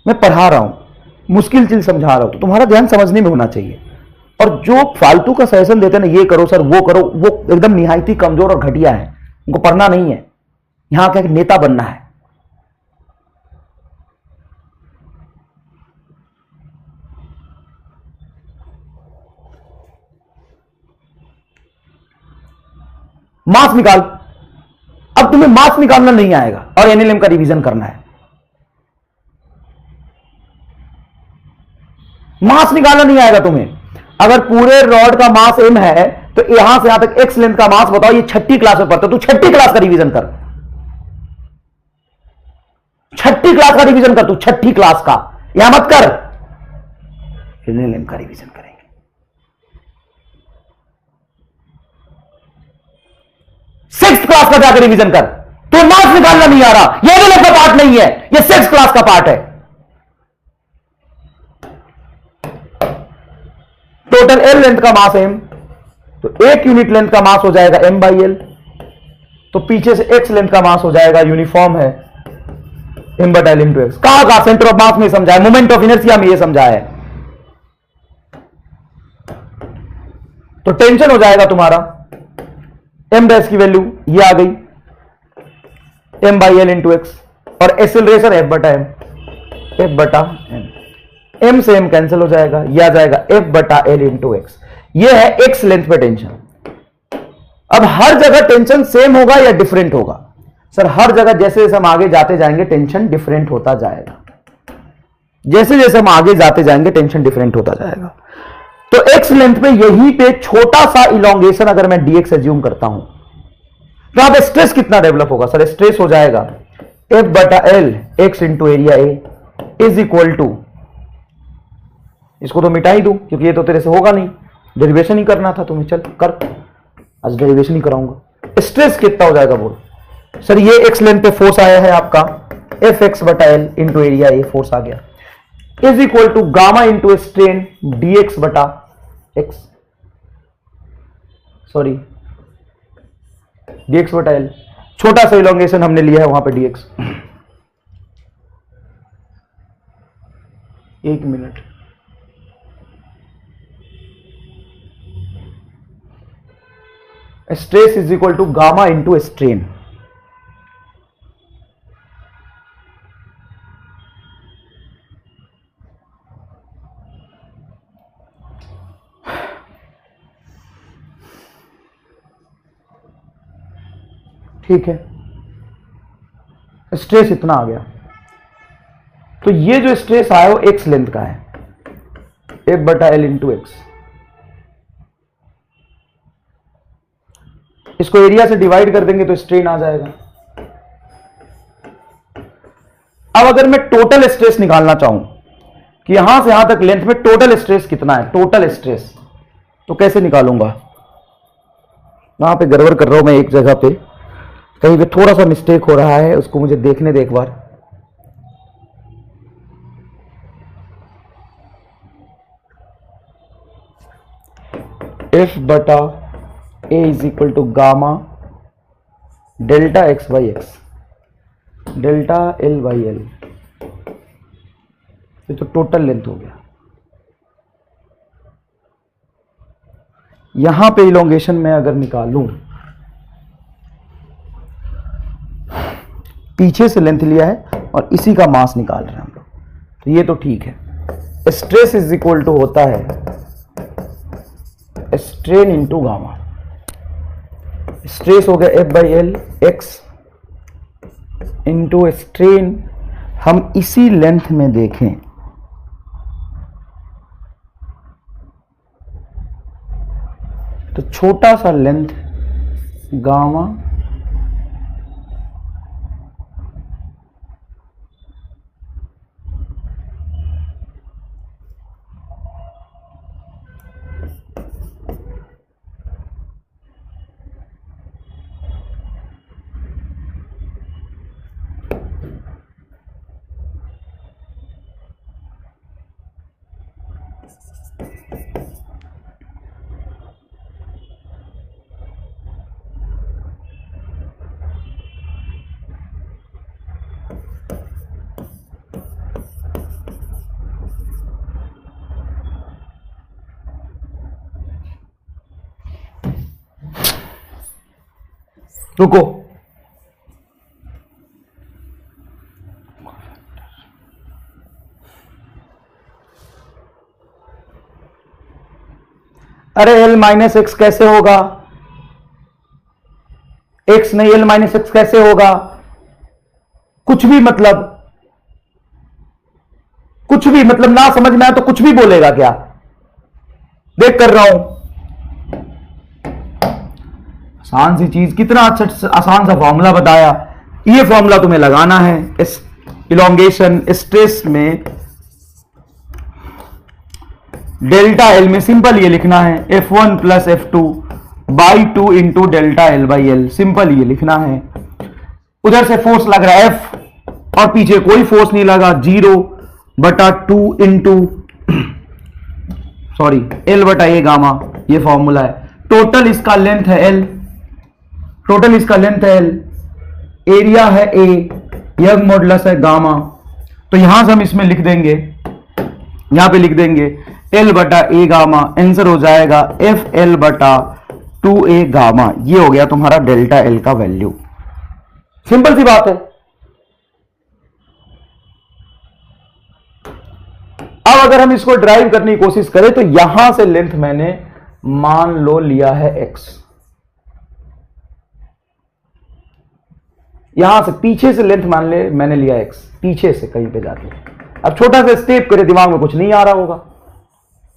मैं पढ़ा रहा हूं, मुश्किल चीज समझा रहा हूं, तो तुम्हारा ध्यान समझने में होना चाहिए। और जो फालतू का सजेशन देते हैं ना, ये करो सर, वो करो, वो एकदम निहायती कमजोर और घटिया है, उनको पढ़ना नहीं है। यहां क्या नेता बनना है। मास निकाल। अब तुम्हें मास निकालना नहीं आएगा और एनएलएम का रिवीजन करना है। मास निकालना नहीं आएगा तुम्हें। अगर पूरे रॉड का मास m है, तो यहां से यहां तक x लेंथ का मास बताओ। ये छठी क्लास में पढ़ता, तू छठी क्लास का रिवीजन कर, छठी क्लास का रिवीजन कर, तू छठी क्लास का, यहां मत कर, एनएलएम का रिवीजन करेंगे। सिक्स्थ क्लास का जाकर रिवीजन कर। तो मास निकालना नहीं आ रहा, यह एनएलएम का पार्ट नहीं है, यह सिक्स्थ क्लास का पार्ट है। टोटल एल लेंथ का मास m, तो एक यूनिट लेंथ का मास हो जाएगा m बाई एल। तो पीछे से x लेंथ का मास हो जाएगा, यूनिफॉर्म है, m बटा एल इंटू एक्स। कहां का सेंटर ऑफ मास में समझाया, मोमेंट ऑफ इनर्शिया में ये समझाया है। तो टेंशन हो जाएगा तुम्हारा, m डैश की वैल्यू ये आ गई, m by L into x, और एक्सीलरेशन f बटा m, f बटा m, m से m कैंसिल हो जाएगा, यह आ जाएगा f बटा एल इंटू एक्स। यह है x लेंथ पे टेंशन। अब हर जगह टेंशन सेम होगा या डिफरेंट होगा? सर हर जगह जैसे जैसे हम आगे जाते जाएंगे टेंशन डिफरेंट होता जाएगा। जैसे जैसे हम आगे जाते जाएंगे टेंशन डिफरेंट होता जाएगा। तो x लेंथ पे यहीं पे छोटा सा इलोंगेशन अगर मैं dx एज्यूम करता हूं, तो यहां पे स्ट्रेस कितना डेवलप होगा? सर स्ट्रेस हो जाएगा f बटा L x into area A is equal to, इसको तो मिटा ही दूं क्योंकि ये तो तेरे से होगा नहीं, डेरिवेशन ही करना था तुम्हें, चल कर, आज डेरिवेशन ही कराऊंगा। स्ट्रेस कितना हो जाएगा बोल? सर ये एक्स लेंथ पे फोर्स आया है आपका एफ एक्स बटा L into area A, force आ गया, is equal to gamma into strain dx बटा एक्स, सॉरी dx बटा एल, छोटा सा इलोंगेशन हमने लिया है वहां पे dx। एक minute, stress is equal to gamma into strain. ठीक है, स्ट्रेस इतना आ गया, तो ये जो स्ट्रेस आया वो एक्स लेंथ का है, एफ बटा एल इंटू एक्स। इसको एरिया से डिवाइड कर देंगे तो स्ट्रेन आ जाएगा। अब अगर मैं टोटल स्ट्रेस निकालना चाहूं कि यहां से यहां तक लेंथ में टोटल स्ट्रेस कितना है, टोटल स्ट्रेस, तो कैसे निकालूंगा? वहां पे गड़बड़ कर रहा हूं मैं एक जगह पे, कहीं पे थोड़ा सा मिस्टेक हो रहा है, उसको मुझे देखने दे एक बार। एफ बटा A is equal to gamma delta x by x delta L by L. ये तो टोटल लेंथ हो गया। यहां पे इलोंगेशन में अगर निकालूं, पीछे से लेंथ लिया है और इसी का मास निकाल रहे हैं हम लोग, तो ये तो ठीक है। स्ट्रेस इज इक्वल टू होता है स्ट्रेन इंटू गामा। स्ट्रेस हो गया F by L x into strain. हम इसी लेंथ में देखें तो छोटा सा लेंथ गामा रुको, अरे एल माइनस एक्स कैसे होगा? एक्स नहीं एल माइनस एक्स कैसे होगा? कुछ भी मतलब ना समझ में आया तो कुछ भी बोलेगा क्या? देख कर रहा हूं आसान सी चीज, कितना अच्छा आसान सा फॉर्मूला बताया। ये फॉर्मूला तुम्हें लगाना है इस इलोंगेशन स्ट्रेस में। डेल्टा एल में सिंपल ये लिखना है F1 plus F2 by 2 into delta L by L. Simple ये लिखना है। उधर से फोर्स लग रहा है F और पीछे कोई फोर्स नहीं लगा, 0 बटा 2 इंटू सॉरी L बटा ए गामा। ये फॉर्मूला है। टोटल इसका लेंथ है L, टोटल इसका लेंथ है L, एरिया है A, यंग मॉडुलस है गामा। तो यहां से हम इसमें लिख देंगे, यहां पे लिख देंगे L बटा ए गामा। आंसर हो जाएगा एफ एल बटा 2a गामा। ये हो गया तुम्हारा डेल्टा L का वैल्यू। सिंपल सी बात है। अब अगर हम इसको ड्राइव करने की कोशिश करें तो यहां से लेंथ मैंने मान लो लिया है x, यहां से पीछे से लेंथ मान ले मैंने लिया x, पीछे से कहीं पे जाके। अब छोटा सा स्टेप करे, दिमाग में कुछ नहीं आ रहा होगा।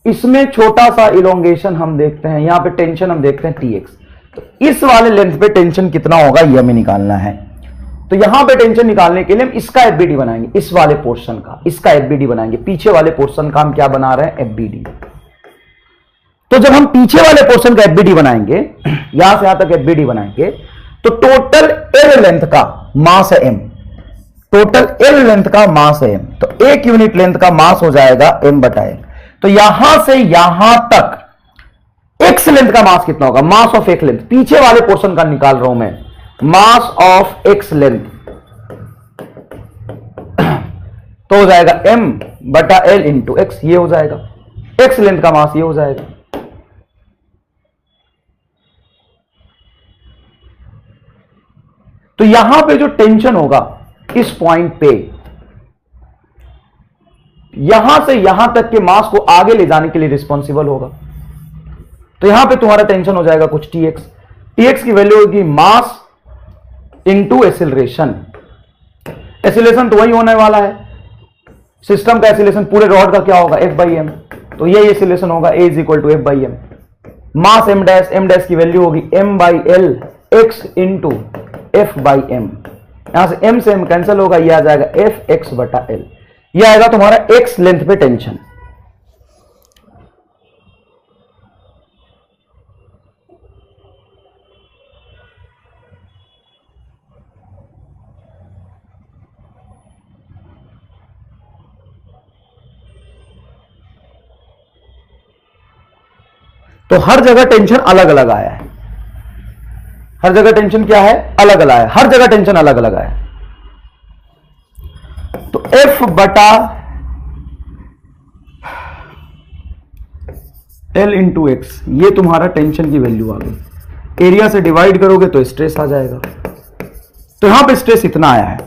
इसमें छोटा सा इलोंगेशन हम देखते हैं, यहां पे टेंशन हम देखते हैं tx। तो इस वाले लेंथ पे टेंशन कितना होगा ये हमें निकालना है। तो यहां पे टेंशन निकालने के लिए हम इसका एफबीडी बनाएंगे, इस वाले पोर्शन का इसका एफबीडी बनाएंगे। पीछे वाले पोर्शन का हम क्या बना रहे हैं? एफबीडी। तो जब हम पीछे वाले पोर्शन का एफबीडी बनाएंगे, यहां से यहां तक एफबीडी बनाएंगे, तो टोटल एल लेंथ का मास है m, टोटल एल लेंथ का मास है m। तो एक यूनिट लेंथ का मास हो जाएगा m बटा l। तो यहां से यहां तक x लेंथ का मास कितना होगा? मास ऑफ x लेंथ, पीछे वाले पोर्शन का निकाल रहा हूं मैं, मास ऑफ x लेंथ। तो हो जाएगा m बटा l इंटू एक्स। ये हो जाएगा x लेंथ का मास, ये हो जाएगा। तो यहां पे जो टेंशन होगा इस पॉइंट पे, यहां से यहां तक के मास को आगे ले जाने के लिए रिस्पॉन्सिबल होगा। तो यहां पे तुम्हारा टेंशन हो जाएगा कुछ tx। tx की वैल्यू होगी मास इंटू एसिलरेशन। एसिलेशन तो वही होने वाला है, सिस्टम का एसिलेशन पूरे रॉड का क्या होगा? F by m. तो यही एसिलेशन होगा a is equal to F by m. Mass m dash की वैल्यू होगी m by L x into F by m. यहां से एम से एम कैंसिल होगा, यह आ जाएगा एफ एक्स बटा एल। यह आएगा तुम्हारा एक्स लेंथ पे टेंशन। तो हर जगह टेंशन अलग अलग आया है, हर जगह टेंशन क्या है, अलग अलग है, हर जगह टेंशन अलग अलग आया है। तो F बटा L इंटू एक्स, ये तुम्हारा टेंशन की वैल्यू आ गई। एरिया से डिवाइड करोगे तो स्ट्रेस आ जाएगा। तो यहां पे स्ट्रेस इतना आया है।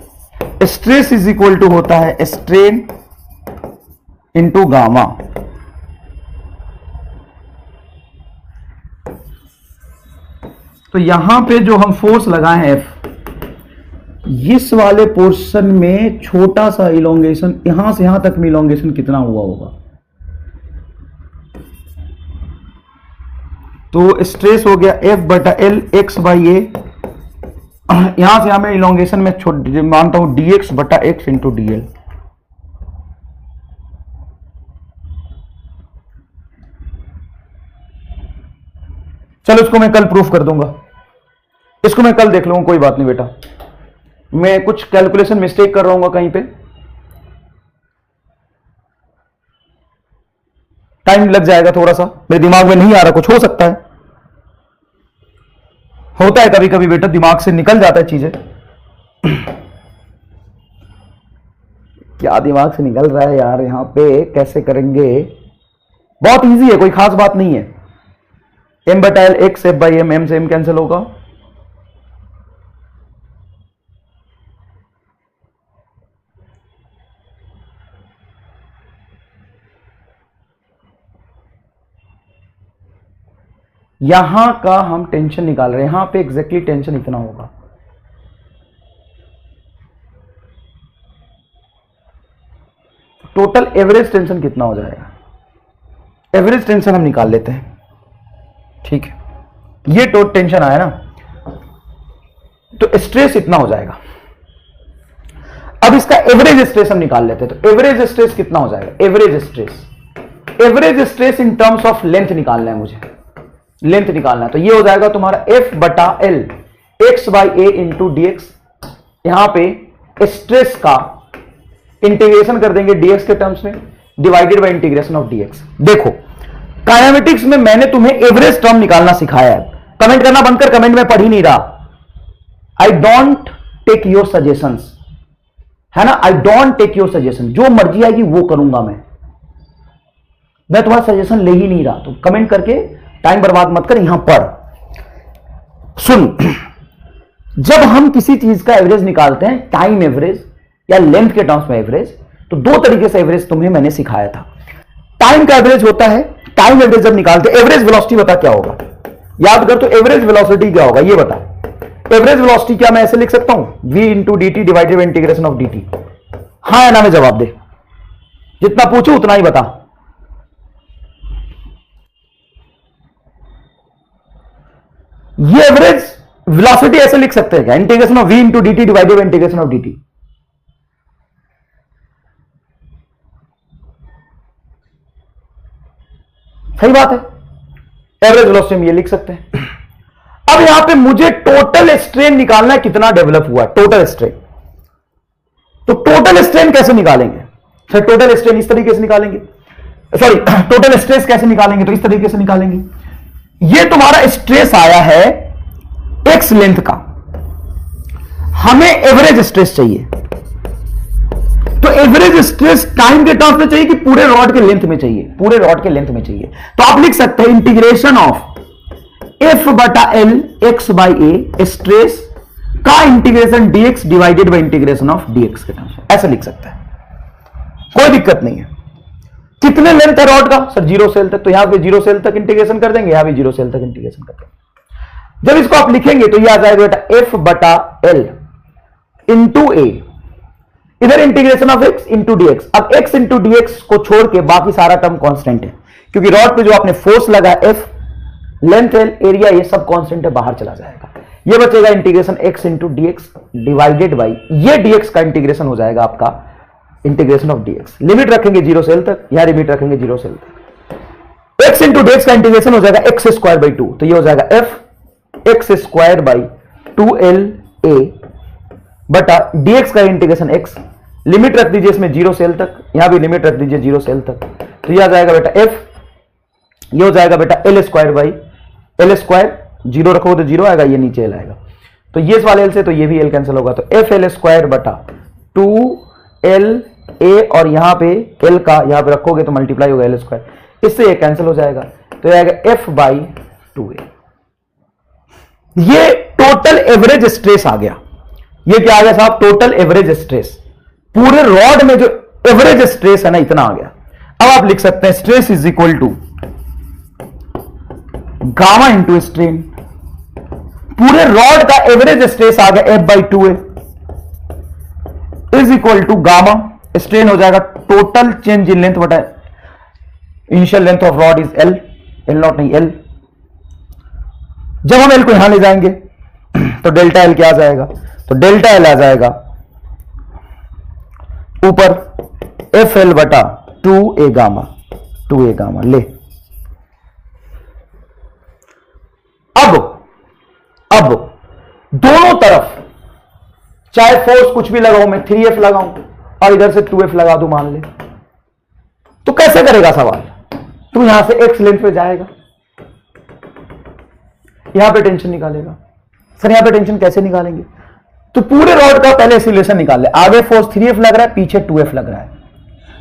स्ट्रेस इज इक्वल टू होता है स्ट्रेन इंटू गामा। तो यहां पे जो हम फोर्स लगाए हैं F, इस वाले पोर्शन में छोटा सा इलोंगेशन, यहां से यहां तक में इलोंगेशन कितना हुआ होगा। तो स्ट्रेस हो गया F बटा L एक्स बाई ए, यहां से हमें इलोंगेशन में मानता हूं dx बटा x इंटू dl। चलो इसको मैं कल प्रूफ कर दूंगा, इसको मैं कल देख लूंगा, कोई बात नहीं बेटा। मैं कुछ कैलकुलेशन मिस्टेक कर रहा हूं कहीं पे, टाइम लग जाएगा थोड़ा सा, मेरे दिमाग में नहीं आ रहा, कुछ हो सकता है, होता है कभी कभी बेटा, दिमाग से निकल जाता है चीजें। क्या दिमाग से निकल रहा है यार, यहां पे कैसे करेंगे, बहुत इजी है, कोई खास बात नहीं है। m बटा L X F by M, M से एम कैंसिल होगा, यहां का हम टेंशन निकाल रहे हैं, यहां पे एग्जैक्टली टेंशन इतना होगा। टोटल एवरेज टेंशन कितना हो जाएगा, एवरेज टेंशन हम निकाल लेते हैं, ठीक है। ये टोटल टेंशन आया ना, तो स्ट्रेस इतना हो जाएगा। अब इसका एवरेज स्ट्रेस हम निकाल लेते हैं, तो एवरेज स्ट्रेस कितना हो जाएगा, average stress in terms of length निकालना है मुझे, लेंथ निकालना है। तो ये हो जाएगा तुम्हारा F बटा L x by A into D x. यहां पे स्ट्रेस का इंटीग्रेशन कर देंगे dx के टर्म्स में, divided by integration of dx। देखो काइनेमेटिक्स में मैंने तुम्हें एवरेज टर्म निकालना सिखाया है, कमेंट करना बंद कर, कमेंट में पढ़ ही नहीं रहा। I don't take your suggestions, है ना, I don't take your suggestion, जो मर्जी आएगी वो करूंगा मैं तुम्हारा सजेशन ले ही नहीं रहा। तो कमेंट करके टाइम बर्बाद मत कर, यहां पर सुन। जब हम किसी चीज का एवरेज निकालते हैं, टाइम एवरेज या लेंथ के टर्म्स में एवरेज, तो दो तरीके से एवरेज तुम्हें मैंने सिखाया था। टाइम का एवरेज होता है, टाइम एवरेज जब निकालते हैं, एवरेज वेलोसिटी बता क्या होगा, याद कर, तो एवरेज वेलोसिटी क्या होगा ये बता। एवरेज वेलोसिटी क्या मैं ऐसे लिख सकता हूं, v into D T divided by integration of D T. हाँ या ना में जवाब दे, जितना पूछू उतना ही बता। ये एवरेज वेलोसिटी ऐसे लिख सकते हैं क्या, integration of v into D T divided by integration of D T. सही बात है, एवरेज वेलोसिटी हम ये लिख सकते हैं। अब यहां पे मुझे टोटल स्ट्रेन निकालना है, कितना डेवलप हुआ टोटल स्ट्रेन। तो टोटल स्ट्रेन कैसे निकालेंगे, सर टोटल स्ट्रेन इस तरीके से निकालेंगे, सॉरी टोटल स्ट्रेस कैसे निकालेंगे, तो इस तरीके से निकालेंगे। ये तुम्हारा स्ट्रेस आया है एक्स लेंथ का, हमें एवरेज स्ट्रेस चाहिए। तो एवरेज स्ट्रेस टाइम के टर्म्स में चाहिए कि पूरे रॉड के लेंथ में चाहिए, पूरे रॉड के लेंथ में चाहिए। तो आप लिख सकते हैं इंटीग्रेशन ऑफ F बटा L x by A stress का integration dx divided by integration of dx के टर्म्स में, ऐसे लिख सकते हैं, कोई दिक्कत नहीं है। कितने लेंथ है रॉड का, सर 0 सेल तक, तो यहां पे 0 सेल तक इंटीग्रेशन कर देंगे, यहां भी 0 सेल तक इंटीग्रेशन कर देंगे। जब इसको आप लिखेंगे तो यह आ जाएगा बेटा F बटा L इंटू ए, इधर integration of x into D x. अब x इंटू डी एक्स को छोड़ के बाकी सारा टर्म कांस्टेंट है, क्योंकि रॉड पे जो आपने फोर्स लगा F, लेंथ L, एरिया, ये सब कांस्टेंट है, बाहर चला जाएगा। ये बचेगा integration x into D x divided by, ये dx का इंटीग्रेशन हो जाएगा आपका इंटीग्रेशन ऑफ dx। लिमिट रखेंगे 0 सेल तक, यहां लिमिट रखेंगे 0 सेल तक। x इंटू डी एक्स का इंटीग्रेशन हो जाएगा एक्स स्क्वायर बाई 2, तो ये हो जाएगा f x square by 2la बटा dx का इंटीग्रेशन x। लिमिट रख दीजिए इसमें 0 सेल तक, यहां भी लिमिट रख दीजिए 0 सेल तक, तो यह आ जाएगा बेटा f ये हो जाएगा बेटा L square by L square, zero रखोगे तो जीरो आएगा, ये नीचे एल आएगा, तो ये इस वाले एल से तो ये भी एल कैंसिल होगा, तो एफ एल स्क्वायर बटा 2 एल ए, और यहां पे एल का यहां पे रखोगे तो मल्टीप्लाई होगा एल स्क्वायर, इससे ये कैंसिल हो जाएगा, तो ये आएगा एफ बाई 2a। ये टोटल एवरेज स्ट्रेस आ गया। ये क्या आ गया साहब? Total average stress. पूरे रॉड में जो एवरेज स्ट्रेस है ना, इतना आ गया। अब आप लिख सकते हैं stress is equal to gamma into strain. पूरे रॉड का एवरेज स्ट्रेस आ गया F by 2a is equal to gamma, strain हो जाएगा टोटल चेंज इन लेंथ बटा initial length of rod is L, L naught नहीं एल। जब हम एल को यहां ले जाएंगे तो डेल्टा एल क्या आ जाएगा? तो डेल्टा एल आ जाएगा ऊपर एफ एल बटा 2a गामा, 2a गामा ले। अब दोनों तरफ चाहे फोर्स कुछ भी लगाऊं, मैं 3f लगाऊं और इधर से 2f लगा दूं मान ले, तो कैसे करेगा सवाल? तू यहां से x लेंथ पे जाएगा, यहां पे टेंशन निकालेगा। सर यहां पे टेंशन कैसे निकालेंगे? तो पूरे रॉड का पहले एक्सीलरेशन निकाल ले। आगे फोर्स 3f लग रहा है, पीछे 2f लग रहा है,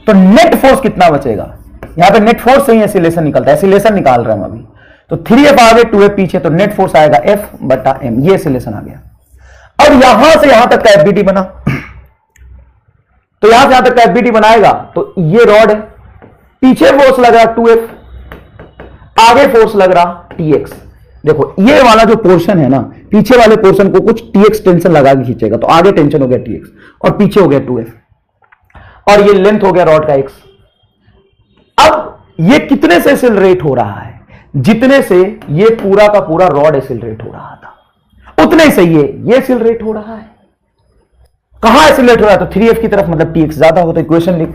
तो नेट फोर्स कितना बचेगा? यहां पे नेट फोर्स से ही एक्सीलरेशन निकलता है, एक्सीलरेशन निकाल रहे हैं हम अभी। तो 3f आगे 2f पीछे, तो नेट फोर्स आएगा f बटा m, ये एक्सीलरेशन आ गया। अब यहां से यहां तक का एफबीटी बना, तो यहां से यहां तक का एफबीटी बनाएगा, तो ये रॉड है, पीछे फोर्स लग रहा 2f, आगे फोर्स लग रहा tx। देखो ये वाला जो पोर्शन है ना, पीछे वाले पोर्शन को कुछ tx टेंशन लगा के खींचेगा, तो आगे टेंशन हो गया tx और पीछे हो गया 2f, और ये लेंथ हो गया रॉड का x। अब ये कितने से एक्सेलरेट हो रहा है? जितने से ये पूरा का पूरा रॉड एक्सेलरेट हो रहा था, उतने से ये एक्सेलरेट हो रहा है। कहां एक्सेलरेट हो रहा है? तो 3f की तरफ, मतलब tx ज्यादा हो। तो इक्वेशन लिख,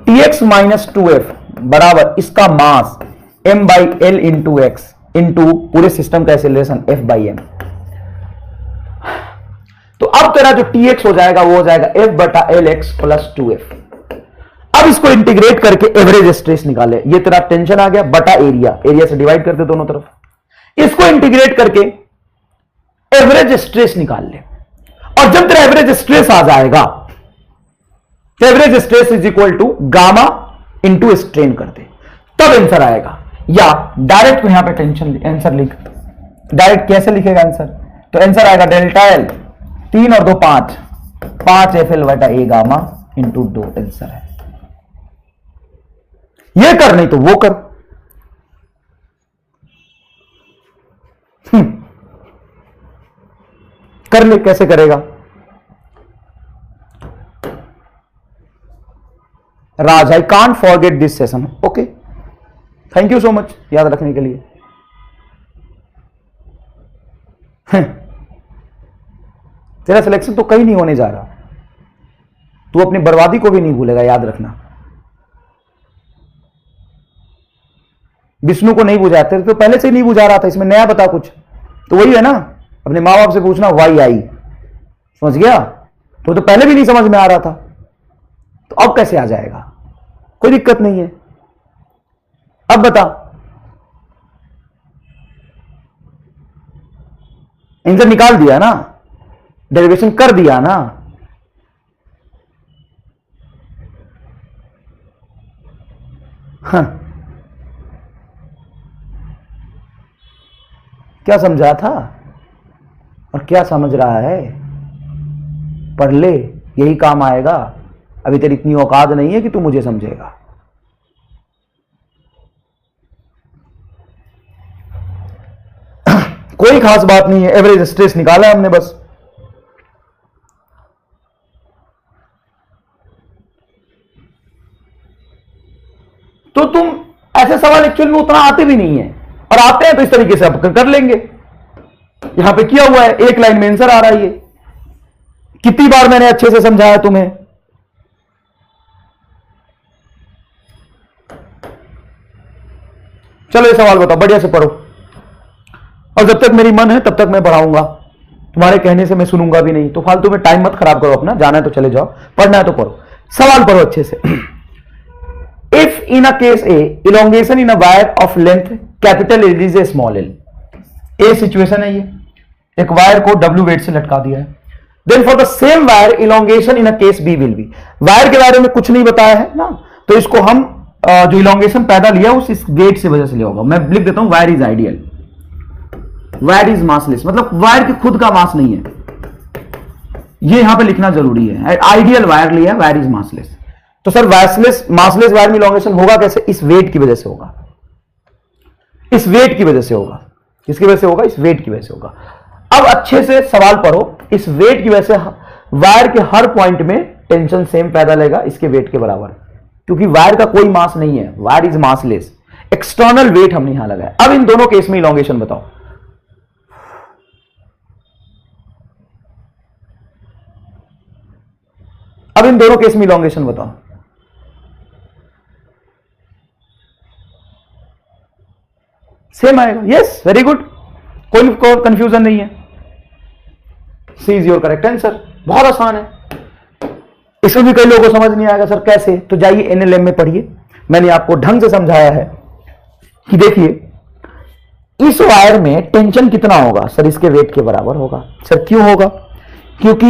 tx माइनस 2f बराबर इसका मास m by L into x into पूरे सिस्टम का एक्सेलरेशन f बाई m। तो अब तेरा जो tx हो जाएगा वो हो जाएगा f बटा एल एक्स प्लस 2f। अब इसको इंटीग्रेट करके एवरेज स्ट्रेस निकाले। ये तेरा टेंशन आ गया बटा एरिया, एरिया से डिवाइड कर दे दोनों तरफ। इसको इंटीग्रेट करके एवरेज स्ट्रेस निकाल ले, और जब तेरा एवरेज स्ट्रेस आ जाएगा तो average stress is equal to gamma into strain कर दे, तब आंसर आएगा। या डायरेक्ट यहां पे टेंशन आंसर लिख, डायरेक्ट कैसे लिखेगा आंसर? तो आंसर आएगा डेल्टा एल 3 और 2 5 एफ एल बटा ए गामा इंटू 2 आंसर है। ये कर, नहीं तो वो कर। कर ले, कैसे करेगा? Raj, I can't forget this session. Okay, thank you so much याद रखने के लिए। तेरा सिलेक्शन तो कहीं नहीं होने जा रहा, तू अपनी बर्बादी को भी नहीं भूलेगा, याद रखना। विष्णु को नहीं बुझाते तो पहले से ही नहीं बुझा रहा था, इसमें नया बता कुछ। तो वही है ना, अपने माँ बाप से पूछना वाई आई, समझ गया? तो पहले भी नहीं समझ में आ रहा था, तो अब कैसे आ जाएगा? कोई दिक्कत नहीं है। अब बता, आंसर निकाल दिया ना, डेरिवेशन कर दिया ना। हाँ, क्या समझा था और क्या समझ रहा है? पढ़ ले, यही काम आएगा। अभी तेरी इतनी औकात नहीं है कि तू मुझे समझेगा। कोई खास बात नहीं है, एवरेज स्ट्रेस निकाला है हमने बस। तो तुम ऐसे सवाल एक्चुअल में उतना आते भी नहीं है, और आते हैं तो इस तरीके से आप कर लेंगे। यहां पे किया हुआ है, एक लाइन में आंसर आ रहा है। ये कितनी बार मैंने अच्छे से समझाया तुम्हें। चलो ये सवाल बताओ, बढ़िया से पढ़ो, और जब तक मेरी मन है तब तक मैं पढ़ाऊंगा। तुम्हारे कहने से मैं सुनूंगा भी नहीं, तो फालतू में टाइम मत खराब करो अपना। जाना है तो चले जाओ, पढ़ना है तो पढ़ो, सवाल पढ़ो अच्छे से। If in a case A elongation in a wire of length capital L is a small L, A situation है ये, एक वायर को डब्ल्यू वेट से लटका दिया है। Then for the same wire elongation in a case B will be, wire के बारे में कुछ नहीं बताया है ना, तो इसको हम जो इलोंगेशन पैदा लिया उस इस वेट से वजह से लिया होगा। मैं लिख देता हूं wire is ideal, wire is massless, मतलब वायर के खुद का मास नहीं है, ये यहां पे लिखना जरूरी है। आइडियल वायर लिया, वायर इज मासलेस। तो सर मासलेस वायर में इलोंगेशन होगा कैसे? इस वेट की वजह से होगा, इस वेट की वजह से होगा। किसकी वजह से होगा? इस वेट की वजह से होगा। अब अच्छे से सवाल पढ़ो, इस वेट की वजह से वायर के हर पॉइंट में टेंशन सेम पैदा लेगा इसके वेट के बराबर, क्योंकि वायर का कोई मास नहीं है, wire is massless. External weight हमने यहां लगाया। अब इन दोनों केस में इलोंगेशन बताओ। अब इन दोनों केस में इलोंगेशन बताओ। सेम आएगा। यस, वेरी गुड, कोई कंफ्यूजन नहीं है। सी इज योर करेक्ट आंसर। बहुत आसान है, इसमें भी कई लोगों को समझ नहीं आएगा सर कैसे, तो जाइए एनएलएम में पढ़िए। मैंने आपको ढंग से समझाया है कि देखिए इस वायर में टेंशन कितना होगा सर? इसके वेट के बराबर होगा। सर क्यों होगा? क्योंकि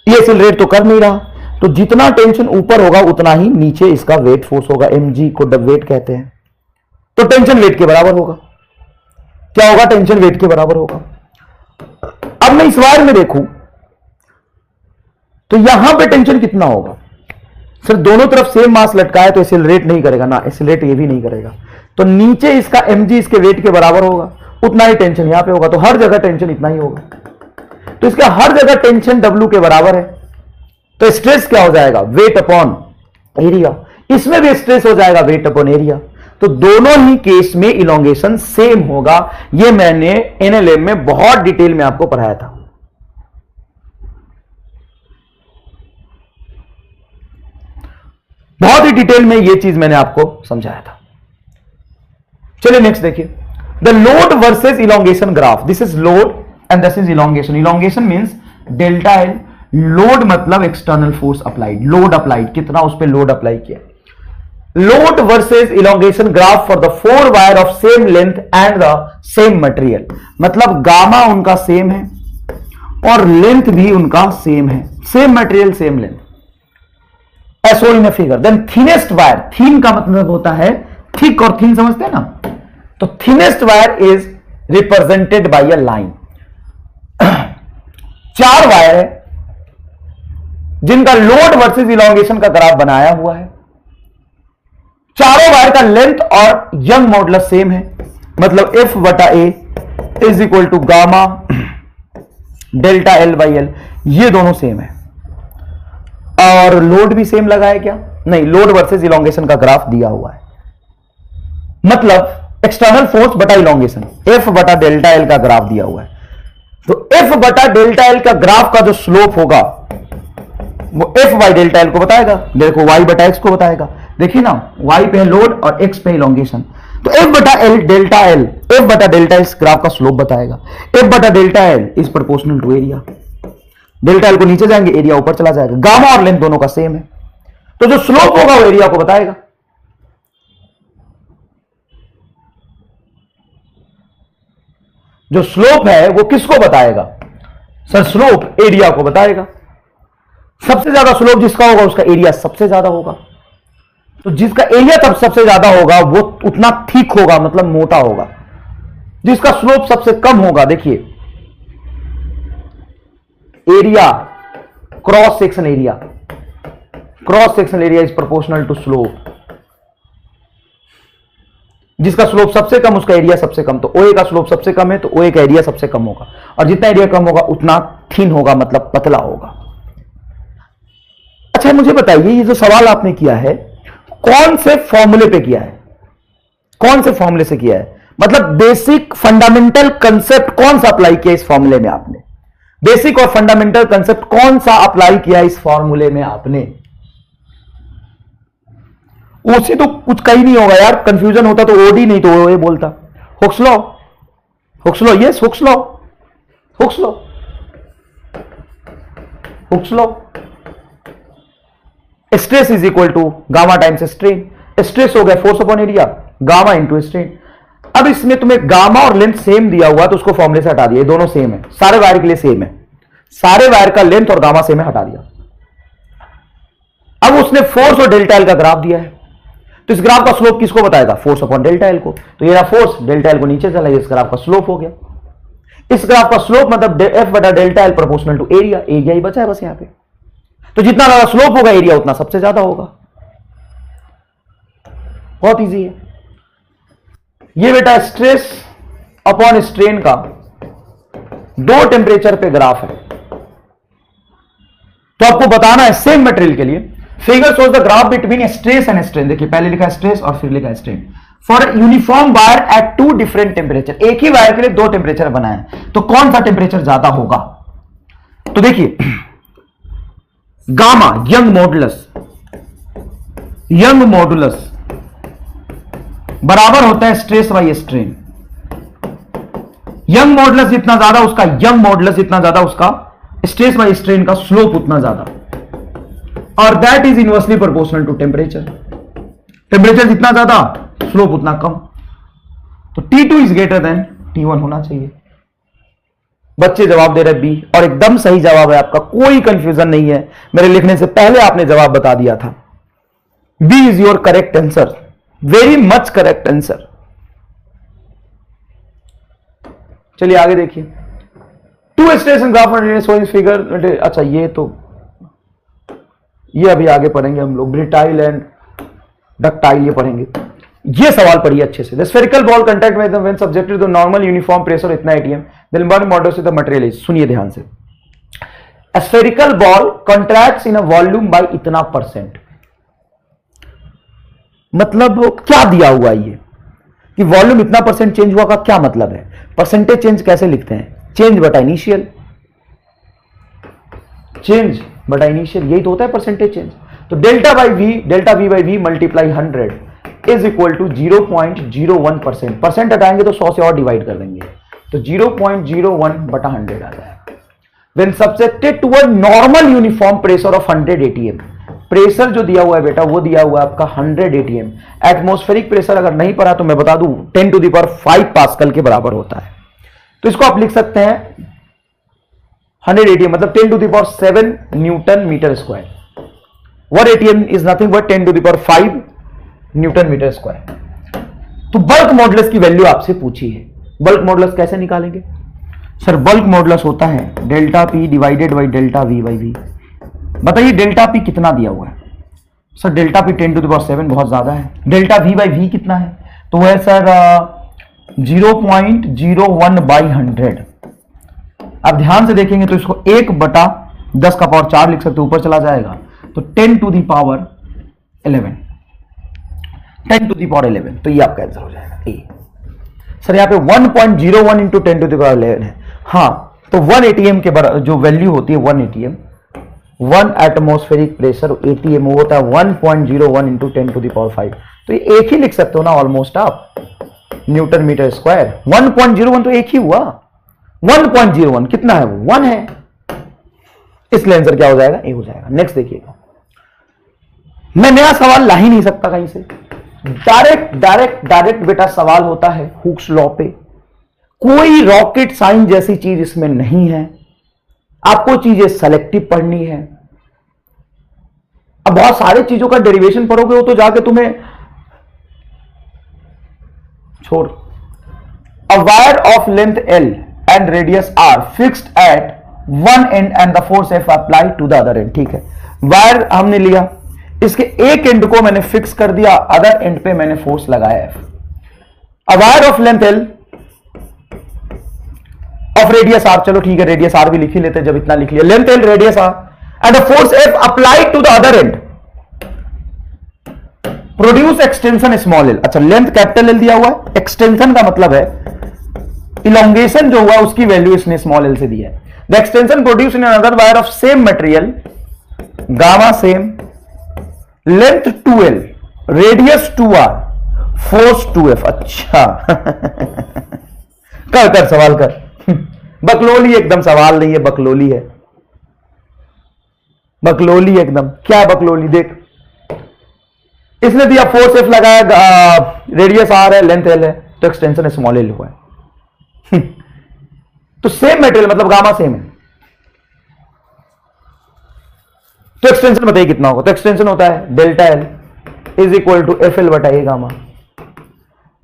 ये एक्सेलरेट तो कर नहीं रहा, तो जितना टेंशन ऊपर होगा उतना ही नीचे इसका वेट फोर्स होगा। mg को वेट कहते हैं, तो टेंशन वेट के बराबर होगा। क्या होगा? टेंशन वेट के बराबर होगा। अब मैं इस वायर में देखूं तो यहां पे टेंशन कितना होगा? सर दोनों तरफ सेम मास लटका है तो एक्सेलरेट नहीं करेगा ना, एक्सेलरेट ये भी नहीं करेगा, तो नीचे इसका mg इसके वेट के बराबर होगा, उतना ही टेंशन यहां पे होगा, तो हर जगह टेंशन इतना ही होगा। तो इसका हर जगह टेंशन W के बराबर है, तो स्ट्रेस क्या हो जाएगा? Weight upon area. इसमें भी स्ट्रेस हो जाएगा वेट अपॉन एरिया। तो दोनों ही केस में इलोंगेशन सेम होगा। यह मैंने एनएलएम में बहुत डिटेल में आपको पढ़ाया था। बहुत ही डिटेल में यह चीज मैंने आपको समझाया था। चलिए नेक्स्ट देखिए, the load versus elongation graph. This is load and this is elongation. Elongation means delta L, load मतलब external force applied, load applied, कितना उस पर लोड अप्लाई किया। Load versus elongation graph for the 4 wire of same length and the same material, मतलब gamma उनका same है और length भी उनका सेम है, same material same length, as in a figure. Then thinnest wire, थीन का मतलब होता है थिक, और थीन समझते हैं ना, तो thinnest wire is represented by a line. 4 wire है जिनका लोड वर्सेस इलोंगेशन का ग्राफ बनाया हुआ है। चारों वायर का लेंथ और यंग मॉडुलस सेम है, मतलब F बटा A is equal to gamma delta L by L, ये दोनों सेम है। और लोड भी सेम लगा है क्या? नहीं, लोड वर्सेस इलोंगेशन का ग्राफ दिया हुआ है, मतलब एक्सटर्नल फोर्स बटा इलोंगेशन, F बटा डेल्टा L का ग्राफ दिया हुआ है। तो F बटा डेल्टा L का ग्राफ का जो स्लोप होगा वो F बाई डेल्टा L को बताएगा, देखो Y बटा X को बताएगा। देखिए ना, Y पे लोड और X पे इलोंगेशन, तो F बटा L डेल्टा L, F बटा डेल्टा L ग्राफ का स्लोप बताएगा। F बटा delta L is proportional to area, delta L को नीचे जाएंगे, एरिया ऊपर चला जाएगा। गामा और लेंथ दोनों का सेम है, तो जो स्लोप होगा वो एरिया को बताएगा। जो स्लोप है वो किसको बताएगा? सर स्लोप एरिया को बताएगा। सबसे ज्यादा स्लोप जिसका होगा उसका एरिया सबसे ज्यादा होगा, तो जिसका एरिया तब सबसे ज्यादा होगा वो उतना थिक होगा, मतलब मोटा होगा। जिसका स्लोप सबसे कम होगा, देखिए area, cross section area, cross section area is proportional to slope. जिसका स्लोप सबसे कम उसका एरिया सबसे कम, तो OA का स्लोप सबसे कम है तो OA का एरिया सबसे कम होगा, और जितना एरिया कम होगा उतना थिन होगा, मतलब पतला होगा। अच्छा मुझे बताइए, ये जो सवाल आपने किया है कौन से फॉर्मूले पे किया है? कौन से फॉर्मूले से किया है? मतलब बेसिक फंडामेंटल कंसेप्ट कौन सा अप्लाई किया इस फॉर्मूले में आपने? बेसिक और फंडामेंटल कंसेप्ट कौन सा अप्लाई किया इस फॉर्मूले में आपने? उसी तो कुछ कहीं नहीं होगा यार, कंफ्यूजन होता तो ओडी नहीं तो ये बोलता। Hooke's law, Hooke's law, yes Hooke's law, Hooke's law, Hooke's law. Stress is equal to gamma times strain. Stress हो गया force upon area, gamma into strain. अब इसमें तुम्हें गामा और लेंथ सेम दिया हुआ तो उसको फॉर्मूले से हटा दिया, दोनों सेम है, सारे वायर के लिए सेम है, सारे वायर का लेंथ और गामा सेम है, हटा दिया। अब उसने फोर्स और डेल्टा एल का ग्राफ दिया है, तो इस ग्राफ का स्लोप किसको बताएगा? फोर्स अपॉन डेल्टा एल को। तो ये फोर्स, डेल्टा एल को नीचे चला, इस ग्राफ का स्लोप हो गया। इस ग्राफ का स्लोप मतलब एफ बटा delta L proportional to area, area ही बचा है बस यहां पे। तो जितना ज्यादा स्लोप होगा एरिया उतना सबसे ज्यादा होगा। बहुत इजी है ये बेटा। स्ट्रेस अपॉन स्ट्रेन का दो टेम्परेचर पे ग्राफ है, तो आपको बताना है सेम मटेरियल के लिए। Figure shows the graph between stress and strain. देखिए पहले लिखा स्ट्रेस और फिर लिखा strain for uniform wire at two different temperature. एक ही वायर के लिए दो टेम्परेचर बनाए, तो कौन सा टेम्परेचर ज्यादा होगा? तो देखिए गामा यंग मॉडुलस बराबर होता है stress by strain. Young modulus जितना ज्यादा उसका यंग मॉडुलस जितना ज्यादा उसका स्ट्रेस बाई स्ट्रेन का स्लोप उतना ज्यादा, और that is inversely proportional to temperature. Temperature जितना ज्यादा स्लोप उतना कम। तो T2 is greater than T1 होना चाहिए। बच्चे जवाब दे रहे बी, और एकदम सही जवाब है आपका, कोई कंफ्यूजन नहीं है। मेरे लिखने से पहले आपने जवाब बता दिया था। B is your correct answer, very much correct answer. चलिए आगे देखिए। Two station graph figure. अच्छा ये अभी आगे पढ़ेंगे हम लोग, ब्रिटाइल एंड डक्टाइल ये पढ़ेंगे। ये सवाल पढ़िए अच्छे से। The spherical ball contact with when subjected to normal uniform pressure इतना एटीएम देन वन मॉडल से द मटेरियल इज। सुनिए ध्यान से। Spherical ball contracts in a volume by इतना परसेंट। मतलब क्या दिया हुआ ये कि वॉल्यूम इतना परसेंट चेंज हुआ का क्या मतलब है? परसेंटेज चेंज कैसे लिखते हैं? चेंज बटा इनिशियल, चेंज बटा इनिशियल, यही तो होता है परसेंटेज चेंज। तो delta we by V multiply 100 is equal to 0.01%। Percent हटाएंगे तो 100 से और डिवाइड कर देंगे, तो 0.01 बटा 100 आ जाएगा। When subjected to a normal uniform pressure of 100 atm, pressure जो दिया हुआ है बेटा वो दिया हुआ है आपका 100 atm। एटमॉस्फेरिक प्रेशर अगर नहीं पढ़ा तो मैं बता दूं 10 to the power 5 पास्कल के बराबर होता है। तो इसको आप लिख सकते हैं 100 atm मतलब 10 to the power 7 newton metre square. 1 atm is nothing but 10 to the power 5 newton metre square. तो बल्क मॉडुलस की वैल्यू आपसे पूछी है। बल्क मॉडुलस कैसे निकालेंगे सर? बल्क मॉडुलस होता है delta P divided by delta we by V. बताइए डेल्टा पी कितना दिया हुआ है sir? Delta P 10 to the power 7 बहुत ज्यादा है। डेल्टा वी बाई वी कितना है? तो वह है सर 0.01 बाई 100। अब ध्यान से देखेंगे तो इसको 1 बटा 10 का पावर 4 लिख सकते, ऊपर चला जाएगा तो 10 to the power 11, 10 to the power 11। तो ये आपका आंसर हो जाएगा ए। सर यहाँ पे 1.01 इंटू 10 to the power 11 है। हाँ तो 1 एटीएम के जो वैल्यू होती है 1 एटीएम, 1 एटमॉस्फेरिक प्रेशर एटीएम वो होता है 1.01 इंटू 10 to the power 5। तो ये एक ही लिख सकते हो ना ऑलमोस्ट आप, न्यूटन मीटर स्क्वायर। 1.01 तो एक ही हुआ, 1.01 कितना है? 1 है, इसलिए आंसर क्या हो जाएगा? ए हो जाएगा। नेक्स्ट देखिएगा, मैं नया सवाल ला ही नहीं सकता कहीं से, डायरेक्ट बेटा सवाल होता है हुक्स लॉ पे। कोई रॉकेट साइंस जैसी चीज इसमें नहीं है, आपको चीजें सेलेक्टिव पढ़नी है। अब बहुत सारी चीजों का डेरिवेशन पढ़ोगे वो तो जाके तुम्हें छोड़। A wire of length L and radius R fixed at one end and the force F apply to the other end. ठीक है, वायर हमने लिया, इसके एक एंड को मैंने फिक्स कर दिया, अदर एंड पे मैंने फोर्स लगाया F। A wire of length L of radius R, चलो ठीक है रेडियस R भी लिख ही लेते जब इतना लिख लिया, length L radius R and the force F applied to the other end produce extension small l। अच्छा लेंथ कैपिटल L दिया हुआ है, एक्सटेंशन का मतलब है इलोंगेशन जो हुआ उसकी वैल्यू इसने स्मॉल l से दी है। The extension produce in another wire of same material, gamma same, length 2l, radius 2r, force 2f। अच्छा कर सवाल कर बकलोली एकदम सवाल नहीं है, बकलोली है, बकलोली एकदम। क्या बकलोली? देख इसने दिया फोर्स एफ लगाया, रेडियस आर है, लेंथ एल है, तो एक्सटेंशन स्मॉल एल हुआ है। तो सेम मटेरियल मतलब गामा सेम है, तो एक्सटेंशन बताइए कितना होगा। तो एक्सटेंशन होता है delta L is equal to F L बटा ए गामा।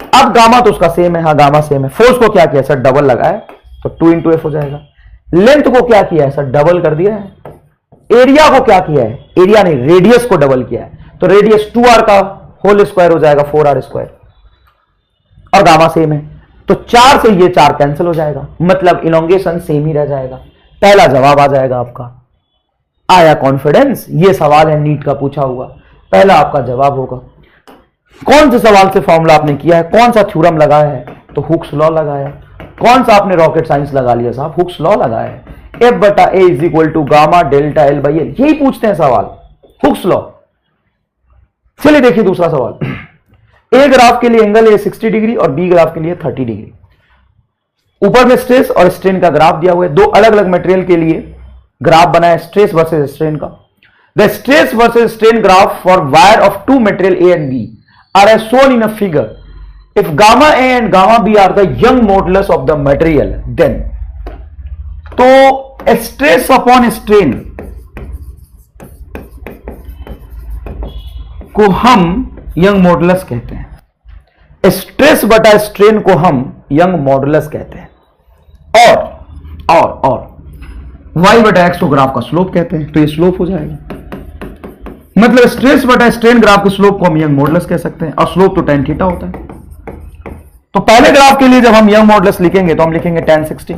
अब गामा तो उसका सेम है, हाँ गामा सेम है। फोर्स को क्या किया सर, डबल लगाए तो 2 इंटू एफ हो जाएगा। लेंथ को क्या किया है सर, डबल कर दिया है। एरिया को क्या किया है, एरिया नहीं रेडियस को डबल किया है, तो रेडियस 2r का होल स्क्वायर हो जाएगा 4r स्क्वायर, और गामा सेम है तो 4 से ये 4 कैंसिल हो जाएगा, मतलब इलोंगेशन सेम ही रह जाएगा। पहला जवाब आ जाएगा आपका। आया कॉन्फिडेंस? ये सवाल है नीट का पूछा हुआ, पहला आपका जवाब होगा। कौन से सवाल से फॉर्मूला आपने किया है, कौन सा थ्योरम लगाया है, तो हुक्स लॉ लगाया। कौन सा आपने रॉकेट साइंस लगा लिया साहब, हुक्स लॉ लगाया है। एफ बटा A is equal to gamma delta L by L, यही पूछते हैं सवाल, हुक्स लॉ। चलिए देखिए दूसरा सवाल। ए ग्राफ के लिए एंगल है 60 डिग्री और बी ग्राफ के लिए 30 डिग्री। ऊपर में स्ट्रेस और स्ट्रेन का ग्राफ दिया हुआ है, दो अलग अलग मटेरियल के लिए ग्राफ बनाया, स्ट्रेस वर्सेस स्ट्रेन का। The stress versus strain graph for wire of two material A and B are as shown in a figure. If gamma A and gamma B are the Young modulus of the material, then तो stress upon strain को हम young modulus कहते हैं, stress बटा strain को हम young modulus कहते हैं, और y बटा x को ग्राफ का स्लोप कहते हैं, तो ये स्लोप हो जाएगा। मतलब स्ट्रेस बटा स्ट्रेन ग्राफ के स्लोप को हम यंग मॉडुलस कह सकते हैं, और स्लोप तो tan थीटा होता है। तो पहले ग्राफ के लिए जब हम यंग मॉडुलस लिखेंगे तो हम लिखेंगे tan 60,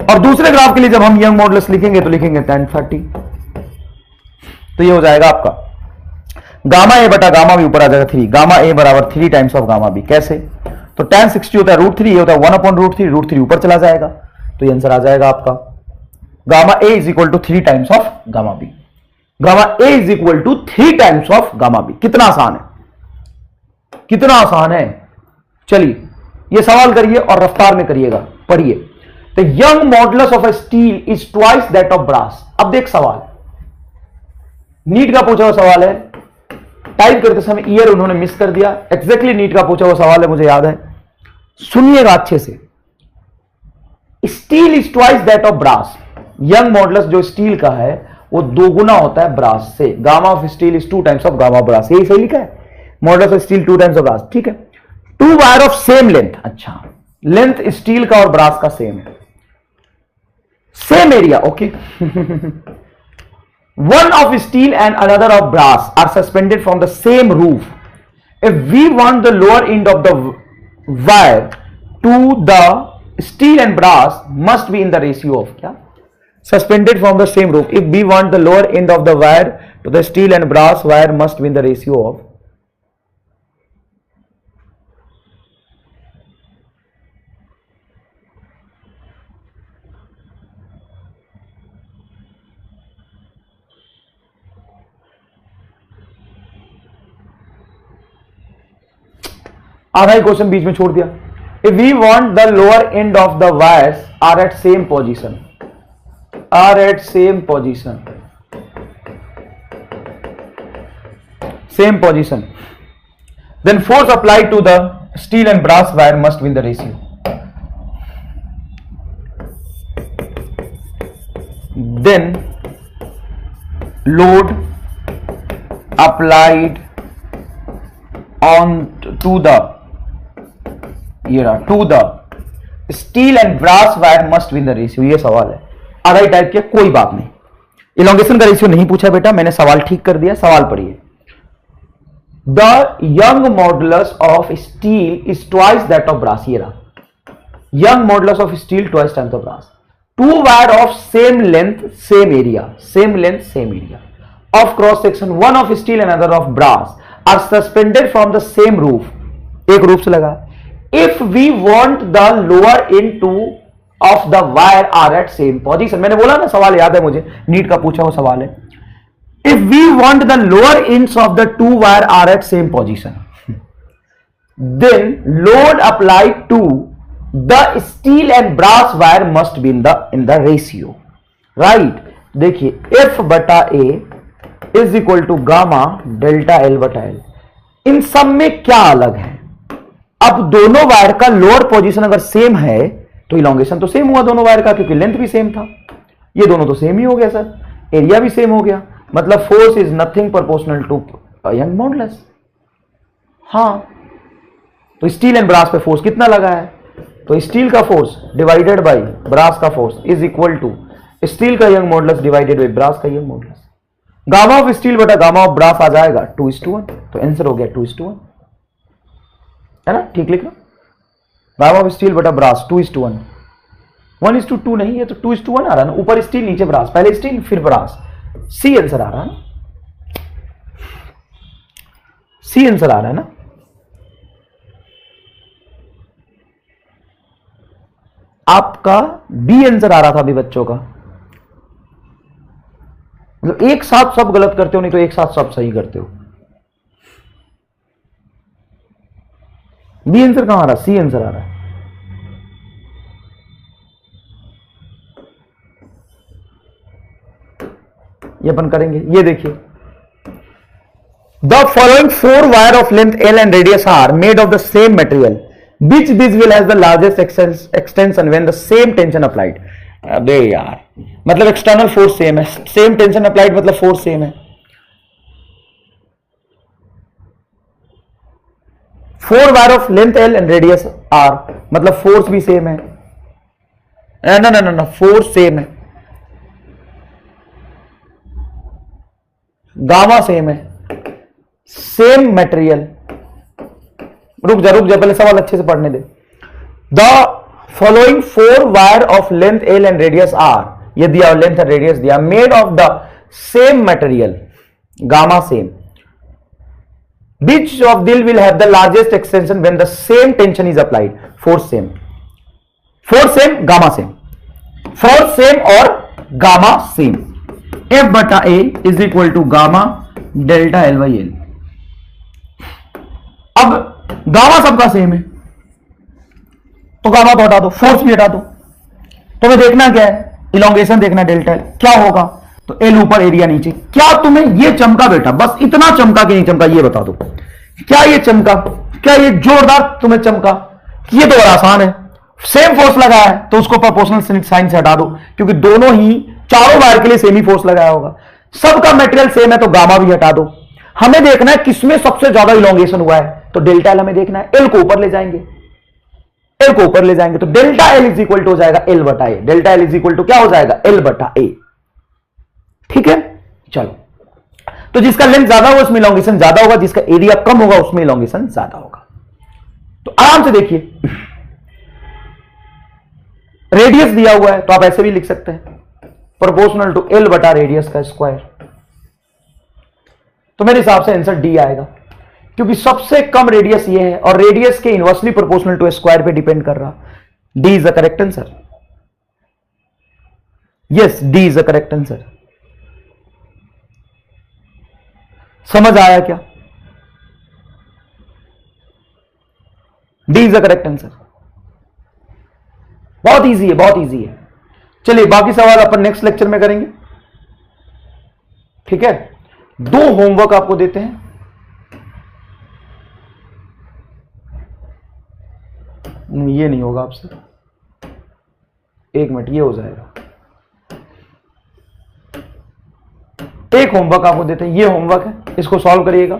और दूसरे ग्राफ के लिए जब हम यंग मॉडुलस लिखेंगे तो लिखेंगे tan 30। तो ये हो जाएगा आपका गामा ए बटा गामा बी, ऊपर आ जाएगा 3, गामा ए बराबर 3 टाइम्स ऑफ गामा बी। कैसे, तो tan 60 होता है √3, ये होता है 1/√3, √3 ऊपर चला जाएगा, तो ये आंसर आ जाएगा आपका gamma A is equal to 3 times of gamma B. Gamma A is equal to 3 times of gamma B. कितना आसान है, कितना आसान है। चलिए ये सवाल करिए और रफ्तार में करिएगा, पढ़िए। The Young modulus of a steel is twice that of brass. अब देख सवाल, नीट का पूछा हुआ सवाल है, टाइप करते समय ईयर उन्होंने मिस कर दिया, एग्जैक्टली नीट का पूछा हुआ सवाल है, मुझे याद है, सुनिएगा अच्छे से। Steel is twice that of brass. Young modulus जो स्टील का है वो दोगुना होता है ब्रास से। Gamma of steel is 2 times of gamma brass, यही सही लिखा है, modulus of steel 2 times of brass, ठीक है। 2 वायर ऑफ सेम लेंथ, अच्छा लेंथ स्टील का और ब्रास का सेम है, same area, okay. One of steel and another of brass are suspended from the same roof. If we want the lower end of the wire to the steel and brass must be in the ratio of क्या? Suspended from the same roof. If we want the lower end of the wire to the steel and brass wire must be in the ratio of आधा ही question बीच में छोड़ दिया। If we want the lower end of the wires are at same position, are at same position, same position, then force applied to the steel and brass wire must be in the ratio. Then load applied on to the to the steel and brass wire must be in the ratio. ये सवाल है, आधा ही type किया, कोई बात नहीं। Elongation का ratio नहीं पूछा बेटा, मैंने सवाल ठीक कर दिया। सवाल पढ़िए। The Young modulus of steel is twice that of brass. ये रहा Young modulus of steel twice times of brass. 2 wire of same length same area, same length same area of cross section, one of steel and other of brass are suspended from the same roof. एक roof से लगा। If we want the lower end two of the wire are at same position. मैंने बोला ना, सवाल याद है मुझे, नीट का पूछा हुआ सवाल है। If we want the lower ends of the 2 wire are at same position, then load applied to the steel and brass wire must be in the ratio, right. देखिए एफ बटा A is equal to gamma delta L बटा L. इन सब में क्या अलग है? अब दोनों वायर का लोअर पोजीशन अगर सेम है तो इलोंगेशन तो सेम हुआ दोनों वायर का, क्योंकि लेंथ भी सेम था। ये दोनों तो सेम ही हो गया सर, एरिया भी सेम हो गया, मतलब force is nothing proportional to Young modulus. हाँ, तो स्टील एंड ब्रास पे फोर्स कितना लगा है? तो स्टील का फोर्स डिवाइडेड बाय ब्रास का force is equal to steel का Young modulus divided by brass का Young modulus. Gamma of steel बटा गामा ऑफ ब्रास आ जाएगा 2:1, तो आंसर हो गया 2:1, है ना? ठीक लिखना, गामा ऑफ स्टील बटा ब्रास 2:1, 1:2 नहीं है तो 2:1 आ रहा है ना, ऊपर स्टील नीचे ब्रास, पहले स्टील फिर ब्रास। सी आंसर आ रहा है ना, सी आंसर आ रहा है ना। आपका बी आंसर आ रहा था अभी बच्चों का, मतलब एक साथ सब गलत करते हो, नहीं तो एक साथ सब सही करते हो। बी आंसर कहां आ रहा? सी आंसर आ रहा है। ये अपन करेंगे, ये देखिए, the following 4 wire of length L and radius R made of the same material, which this will has the largest extension when the same tension applied। अबे यार, मतलब एक्सटर्नल फोर्स सेम है, सेम टेंशन अप्लाइड मतलब force same है। 4 wire of length L and radius R मतलब force भी same है। ना ना ना ना, फोर्स सेम है, गामा सेम है, सेम मटेरियल। रुक जा पहले सवाल अच्छे से पढ़ने दे। The following 4 wire of length L and radius R, ये दिया लेंथ एंड रेडियस दिया, made of the same material, gamma same, which of them will have the largest extension when the same tension is applied? Force same, force same, gamma same, force same और gamma same. F बटा A is equal to gamma delta L by L। अब gamma सबका same है तो gamma तो हटा दो, force भी हटा दो, तुम्हें देखना क्या है? इलोंगेशन देखना, डेल्टा L क्या होगा? तो L ऊपर एरिया नीचे। क्या तुम्हें ये चमका बेटा? बस इतना चमका कि नहीं चमका ये बता दो। क्या ये चमका? क्या ये जोरदार तुम्हें चमका? ये तो बड़ा आसान है, सेम फोर्स लगा है तो उसको प्रोपोर्शनल साइन से हटा दो, क्योंकि दोनों ही चारों वायर के लिए सेम ही फोर्स लगाया होगा। सबका मटेरियल सेम है तो गामा भी हटा दो। हमें देखना है किसमें सबसे ज्यादा इलोंगेशन हुआ है, तो डेल्टा L हमें देखना है। L को ऊपर ले जाएंगे, L को ऊपर ले जाएंगे तो delta L is equal to हो जाएगा L बटा A। Delta L is equal to क्या हो जाएगा? L बटा A। ठीक है, चलो, तो जिसका लेंथ ज्यादा होगा उसमें इलोंगेशन ज्यादा होगा, जिसका एरिया कम होगा उसमें इलोंगेशन ज्यादा होगा। तो आराम से देखिए, रेडियस दिया हुआ है तो आप ऐसे भी लिख सकते हैं, प्रोपोर्शनल टू L बटा रेडियस का स्क्वायर। तो मेरे हिसाब से आंसर डी आएगा, क्योंकि सबसे कम रेडियस ये है और रेडियस के इनवर्सली प्रोपोर्शनल टू स्क्वायर पे डिपेंड कर रहा। D is the correct answer. Yes, D is the correct answer. समझ आया क्या? D is the correct answer. बहुत इजी है, बहुत इजी है। चलिए बाकी सवाल अपन नेक्स्ट लेक्चर में करेंगे, ठीक है? 2 होमवर्क आपको देते हैं। ये नहीं होगा आपसे, 1 मिनट, ये हो जाएगा। एक होमवर्क आपको देते हैं, ये होमवर्क है, इसको सॉल्व करिएगा।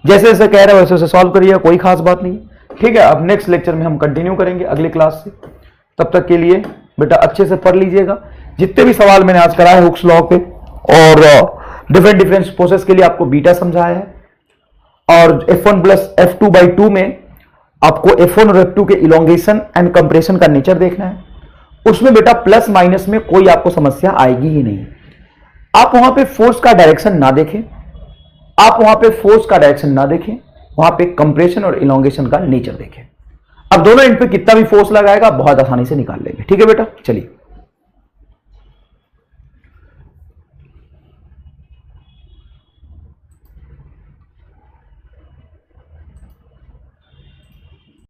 जैसे जैसे कह रहे हो वैसे वैसे सॉल्व करिएगा, कोई खास बात नहीं, ठीक है? अब नेक्स्ट लेक्चर में हम कंटिन्यू करेंगे अगले क्लास से। तब तक के लिए बेटा अच्छे से पढ़ लीजिएगा। जितने भी सवाल मैंने आज कराए हुक्स लॉ पे और डिफरेंट फोर्सेस के लिए आपको बीटा समझाया है, और F1 प्लस F2/2 में आपको F1 और F2 के इलोंगेशन एंड कंप्रेशन का नेचर देखना है। उसमें बेटा प्लस माइनस में कोई आपको समस्या आएगी ही नहीं। आप वहां पे फोर्स का डायरेक्शन ना देखें, वहां पे कंप्रेशन और इलोंगेशन का नेचर देखें। अब दोनों एंड पे कितना भी फोर्स लगाएगा बहुत आसानी से निकाल लेंगे, ठीक है बेटा? चलिए।